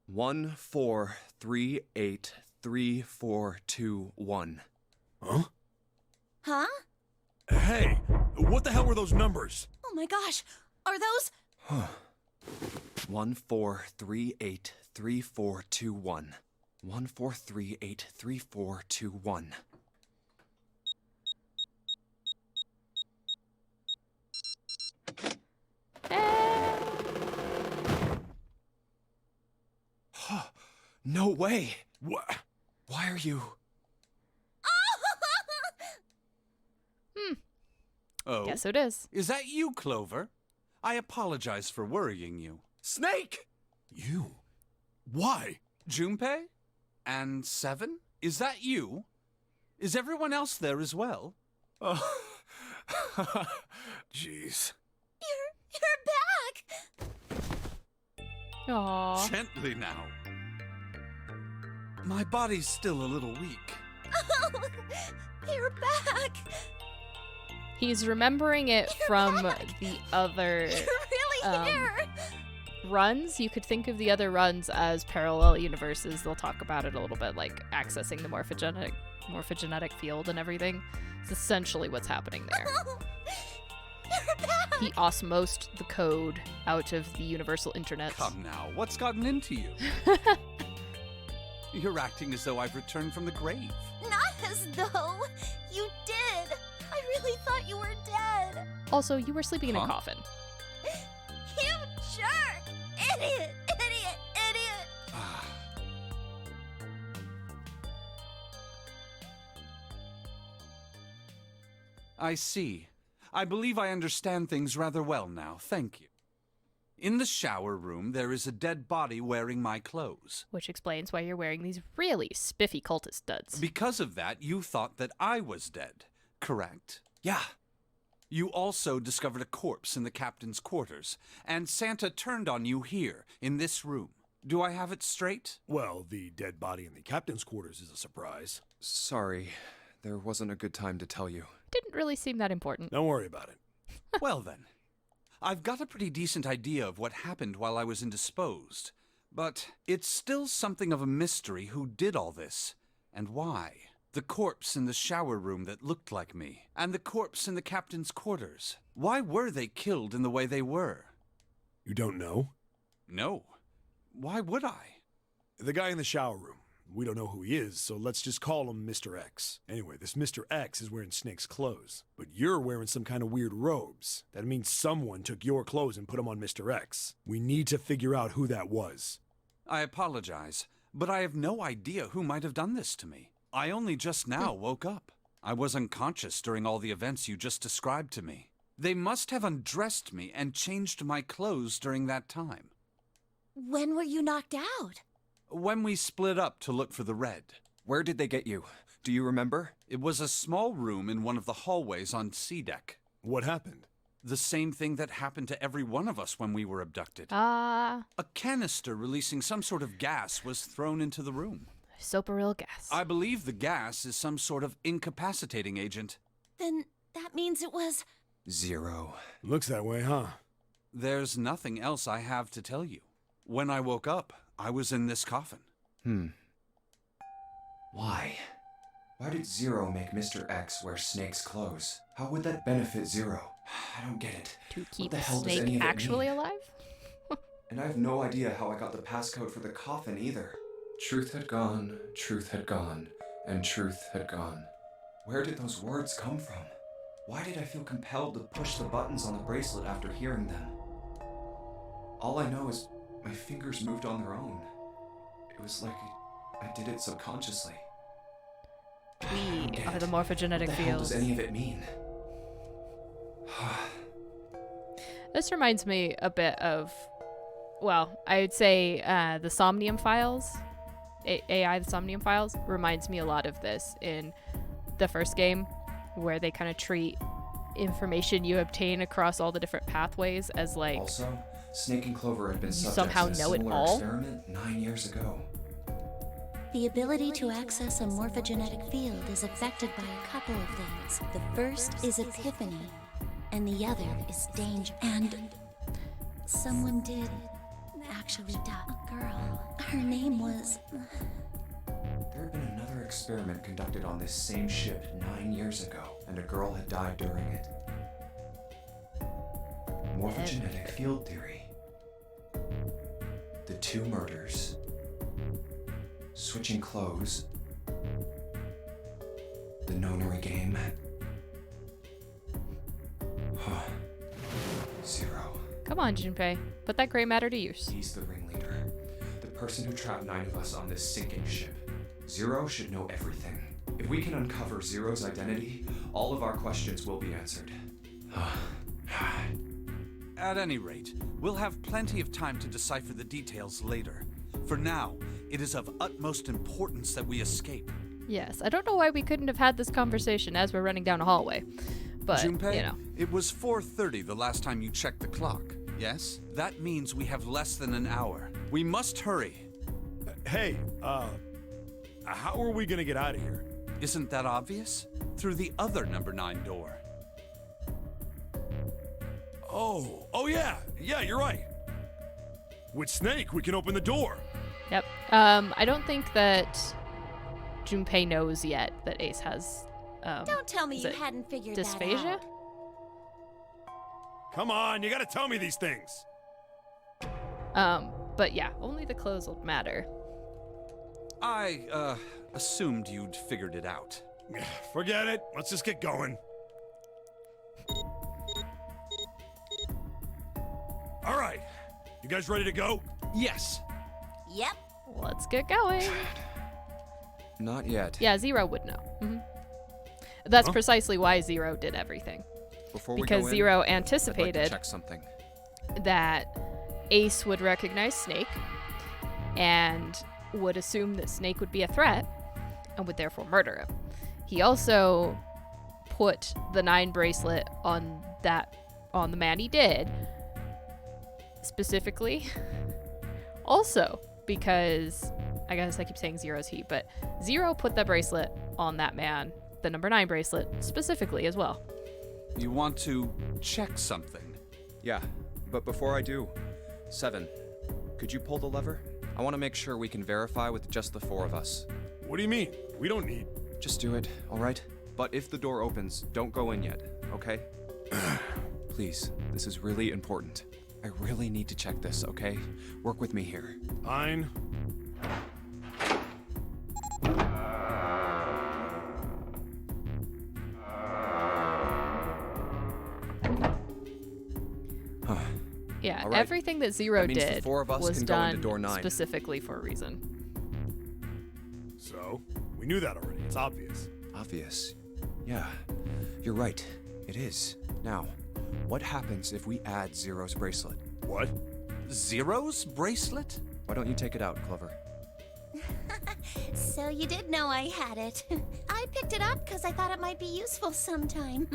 One, 4, 3, 8, 3, 4, 2, 1. Huh? Huh? Hey, what the hell were those numbers? Oh my gosh. Are those? 1, 4, 3, 8, 3, 4, 2, 1. 1, 4, 3, 8, 3, 4, 2, 1. No way! What? Why are you... Oh, Guess who it is. is that you, Clover? I apologize for worrying you. Snake! You? Why? Junpei? And 7? Is that you? Is everyone else there as well? Oh, jeez. You're back! Aww. Gently now. My body's still a little weak. Oh, you're back! He's remembering it from the other You're really here! runs. You could think of the other runs as parallel universes. They'll talk about it a little bit, like accessing the morphogenetic field and everything. It's essentially what's happening there. You're back! He osmosed the code out of the universal internet. Come now, what's gotten into you? You're acting as though I've returned from the grave. Not as though. You did. I really thought you were dead. Also, you were sleeping in a coffin. You jerk! Idiot! Idiot! Idiot! I see. I believe I understand things rather well now, thank you. In the shower room, there is a dead body wearing my clothes. Which explains why you're wearing these really spiffy cultist studs. Because of that, you thought that I was dead, correct? Yeah. You also discovered a corpse in the captain's quarters, and Santa turned on you here, in this room. Do I have it straight? Well, the dead body in the captain's quarters is a surprise. Sorry, there wasn't a good time to tell you. Didn't really seem that important. Don't worry about it. Well then, I've got a pretty decent idea of what happened while I was indisposed, but it's still something of a mystery who did all this, and why. The corpse in the shower room that looked like me, and the corpse in the captain's quarters. Why were they killed in the way they were? You don't know? No. Why would I? The guy in the shower room. We don't know who he is, so let's just call him Mr. X. Anyway, this Mr. X is wearing Snake's clothes, but you're wearing some kind of weird robes. That means someone took your clothes and put them on Mr. X. We need to figure out who that was. I apologize, but I have no idea who might have done this to me. I only just now woke up. I was unconscious during all the events you just described to me. They must have undressed me and changed my clothes during that time. When were you knocked out? When we split up to look for the red. Where did they get you? Do you remember? It was a small room in one of the hallways on C deck. What happened? The same thing that happened to every one of us when we were abducted. A canister releasing some sort of gas was thrown into the room. Soparil gas. I believe the gas is some sort of incapacitating agent. Then that means it was... Zero. Looks that way, huh? There's nothing else I have to tell you. When I woke up, I was in this coffin. Why? Why did Zero make Mr. X wear Snake's clothes? How would that benefit Zero? I don't get it. To keep the hell does any Snake of it actually mean? alive? And I have no idea how I got the passcode for the coffin either. Truth had gone, and truth had gone. Where did those words come from? Why did I feel compelled to push the buttons on the bracelet after hearing them? All I know is my fingers moved on their own. It was like I did it subconsciously. We are the morphogenetic What the hell does fields. any of it mean? This reminds me a bit of, well, I would say the Somnium Files. AI, the Somnium Files, reminds me a lot of this in the first game, where they kind of treat information you obtain across all the different pathways as like... Also, Snake and Clover had been subjects somehow in a know it similar all? experiment 9 years ago. The ability to access a morphogenetic field is affected by a couple of things. The first is epiphany, and the other is danger. And someone did actually die. A girl. Her name was... There had been another experiment conducted on this same ship 9 years ago, and a girl had died during it. Morphogenetic field theory. The 2 murders. Switching clothes. The nonary game. Zero. Come on, Junpei. Put that gray matter to use. He's the ringleader. The person who trapped 9 of us on this sinking ship. Zero should know everything. If we can uncover Zero's identity, all of our questions will be answered. At any rate, we'll have plenty of time to decipher the details later. For now, It is of utmost importance that we escape. Yes, I don't know why we couldn't have had this conversation as we're running down a hallway. But, Junpei, you know. it was 4:30 the last time you checked the clock, yes? That means we have less than an hour. We must hurry. Hey, how are we gonna get out of here? Isn't that obvious? Through the other number 9 door. Oh yeah, you're right. With Snake, we can open the door. Yep. I don't think that Junpei knows yet that Ace has Don't tell me is you it hadn't figured that dysphasia? out. Come on, you gotta tell me these things. But yeah, only the clothes will matter. I, assumed you'd figured it out. Forget it. Let's just get going. All right. You guys ready to go? Yes. Yep. Let's get going. Not yet. Yeah, Zero would know. That's precisely why Zero did everything. Before we Because go in, Zero I'd like to anticipated check something. that Ace would recognize Snake and would assume that Snake would be a threat and would therefore murder him. He also put the 9 bracelet on the man he did, specifically also because, I guess I keep saying Zero's he, but Zero put the bracelet on that man, the number 9 bracelet, specifically as well. You want to check something? Yeah, but before I do, 7, could you pull the lever? I want to make sure we can verify with just the 4 of us. What do you mean? We don't need... Just do it, all right? But if the door opens, don't go in yet, okay? Please, this is really important. I really need to check this, okay? Work with me here. Fine. Yeah, All right. everything that Zero That means the did 4 of us was can go into done door 9. specifically for a reason. So, we knew that already. It's obvious. Obvious. Yeah, you're right. It is. Now, what happens if we add Zero's bracelet? What? Zero's bracelet? Why don't you take it out, Clover? So you did know I had it. I picked it up because I thought it might be useful sometime.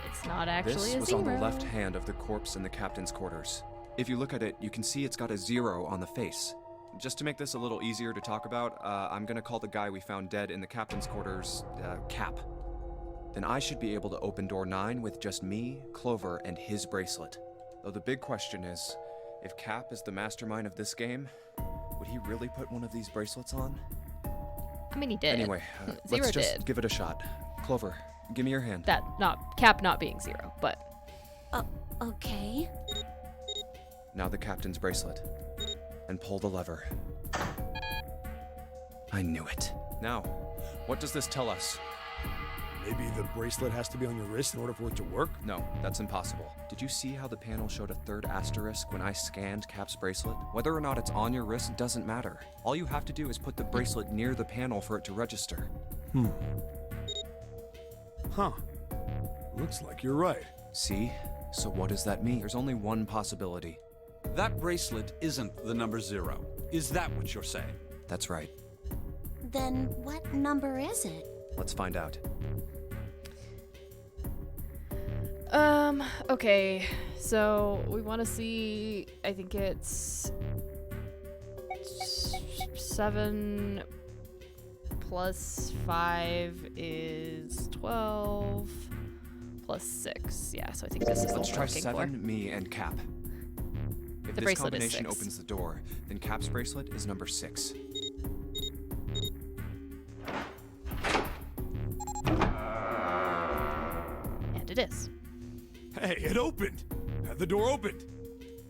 It's not actually This a was zero. on the left hand of the corpse in the captain's quarters. If you look at it, you can see it's got a 0 on the face. Just to make this a little easier to talk about, I'm gonna call the guy we found dead in the captain's quarters, Cap. Then I should be able to open door 9 with just me, Clover, and his bracelet. Though the big question is, if Cap is the mastermind of this game, would he really put one of these bracelets on? I mean, he did. Anyway, Zero let's just did. give it a shot. Clover, give me your hand. That Cap not being Zero, but Okay. Now the captain's bracelet. And pull the lever. I knew it. Now, what does this tell us? Maybe the bracelet has to be on your wrist in order for it to work? No, that's impossible. Did you see how the panel showed a 3rd asterisk when I scanned Cap's bracelet? Whether or not it's on your wrist doesn't matter. All you have to do is put the bracelet near the panel for it to register. Huh. Looks like you're right. See? So what does that mean? There's only one possibility. That bracelet isn't the number 0. Is that what you're saying? That's right. Then what number is it? Let's find out. Okay, so we want to see, I think it's 7 plus 5 is 12 plus 6. Yeah, so I think this is the Let's one try I'm looking 7, for. me, and Cap. If The this bracelet is combination 6. opens the door, then Cap's bracelet is number 6. And it is. Hey, it opened! The door opened!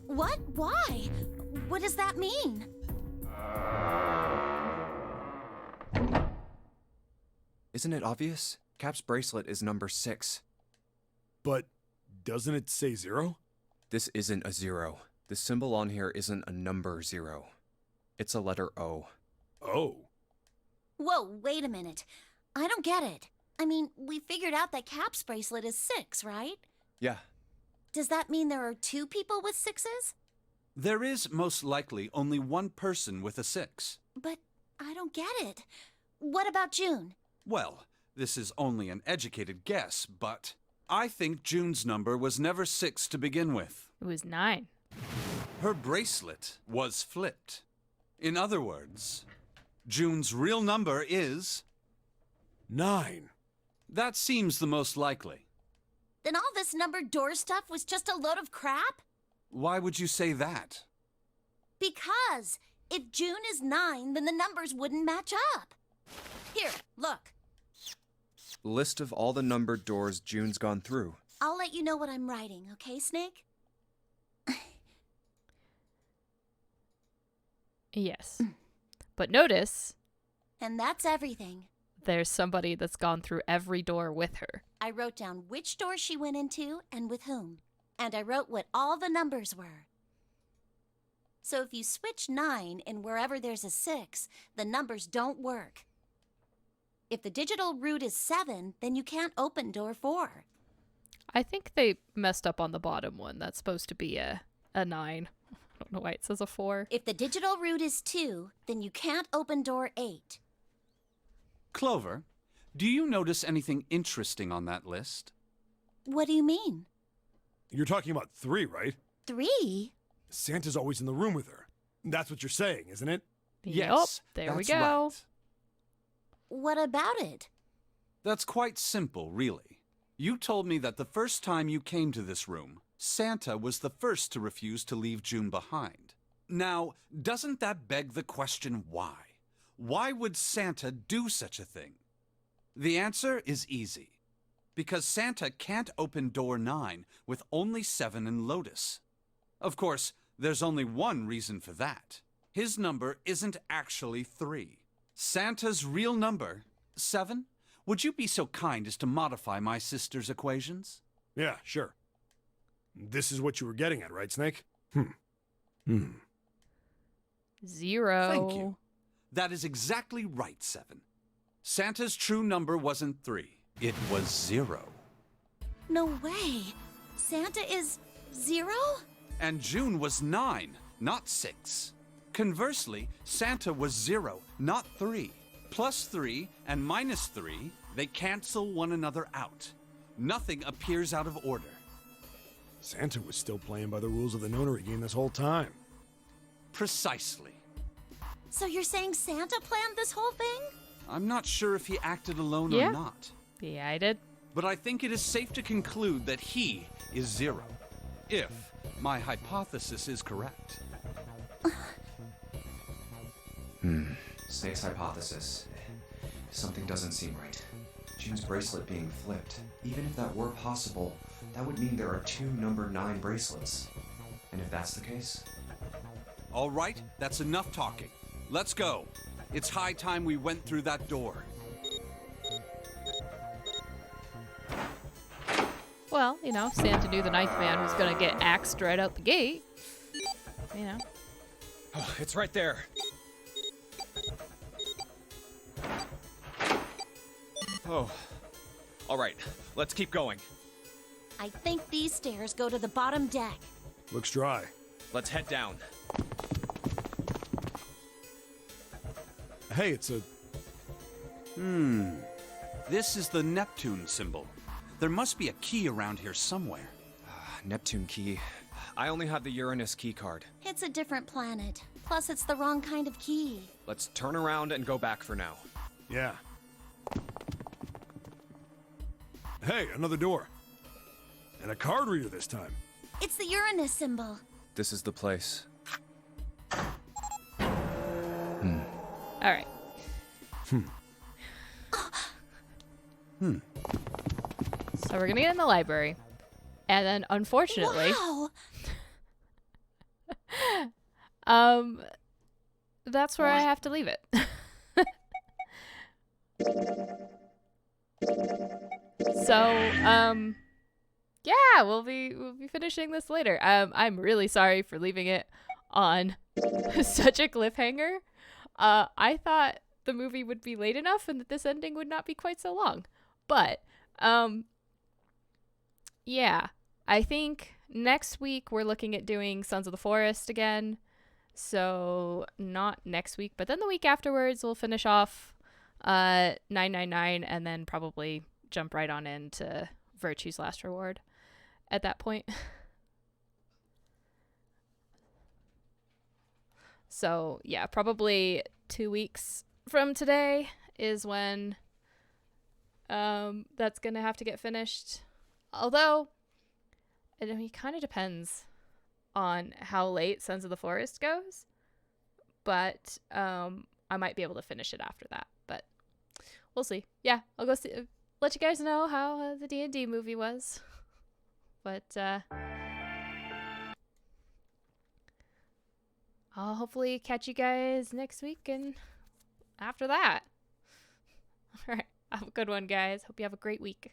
What? Why? What does that mean? Isn't it obvious? Cap's bracelet is number 6. But doesn't it say 0? This isn't a 0. The symbol on here isn't a number 0. It's a letter O. Oh. Whoa, wait a minute. I don't get it. I mean, we figured out that Cap's bracelet is 6, right? Yeah. Does that mean there are 2 people with 6s? There is most likely only one person with a 6. But I don't get it. What about June? Well, this is only an educated guess, but I think June's number was never 6 to begin with. It was 9. Her bracelet was flipped. In other words, June's real number is 9. That seems the most likely. Then all this numbered door stuff was just a load of crap? Why would you say that? Because if June is 9, then the numbers wouldn't match up. Here, look. List of all the numbered doors June's gone through. I'll let you know what I'm writing, okay, Snake? Yes. But notice And that's everything. there's somebody that's gone through every door with her. I wrote down which door she went into and with whom. And I wrote what all the numbers were. So if you switch 9 in wherever there's a 6, the numbers don't work. If the digital root is 7, then you can't open door 4. I think they messed up on the bottom one. That's supposed to be a 9. I don't know why it says a 4. If the digital root is 2, then you can't open door 8. Clover, do you notice anything interesting on that list? What do you mean? You're talking about 3, right? 3? Santa's always in the room with her. That's what you're saying, isn't it? Yes, there we that's go. right. What about it? That's quite simple, really. You told me that the first time you came to this room, Santa was the first to refuse to leave June behind. Now, doesn't that beg the question why? Why would Santa do such a thing? The answer is easy. Because Santa can't open door 9 with only 7 and Lotus. Of course, there's only one reason for that. His number isn't actually 3. Santa's real number, 7? Would you be so kind as to modify my sister's equations? Yeah, sure. This is what you were getting at, right, Snake? 0. Thank you. That is exactly right, 7. Santa's true number wasn't 3. It was 0. No way. Santa is 0? And June was 9, not 6. Conversely, Santa was 0, not 3. Plus 3 and minus 3, they cancel one another out. Nothing appears out of order. Santa was still playing by the rules of the nonary game this whole time. Precisely. So you're saying Santa planned this whole thing? I'm not sure if he acted alone Yeah. or not. Yeah, I did. But I think it is safe to conclude that he is 0. If my hypothesis is correct. Snake's hypothesis. Something doesn't seem right. June's bracelet being flipped. Even if that were possible, that would mean there are 2 number 9 bracelets. And if that's the case, All right, that's enough talking. Let's go. It's high time we went through that door. Well, you know, Santa knew the ninth man was going to get axed right out the gate. You know. Oh, it's right there. Oh. All right, let's keep going. I think these stairs go to the bottom deck. Looks dry. Let's head down. Hey, it's a... This is the Neptune symbol. There must be a key around here somewhere. Neptune key. I only have the Uranus key card. It's a different planet. Plus, it's the wrong kind of key. Let's turn around and go back for now. Yeah. Hey, another door. And a card reader this time. It's the Uranus symbol. This is the place. All right. So we're going to get in the library. And then, unfortunately... Wow! That's where I have to leave it. So, yeah, we'll be finishing this later. I'm really sorry for leaving it on such a cliffhanger. I thought the movie would be late enough and that this ending would not be quite so long. But, yeah, I think next week we're looking at doing Sons of the Forest again. So not next week, but then the week afterwards we'll finish off 999 and then probably jump right on into Virtue's Last Reward at that point. So yeah, probably 2 weeks from today is when that's gonna have to get finished. Although, I mean, it kind of depends on how late Sons of the Forest goes. But I might be able to finish it after that. But we'll see. Yeah, I'll go see, let you guys know how the D&D movie was. But I'll hopefully catch you guys next week and after that. All right. Have a good one, guys. Hope you have a great week.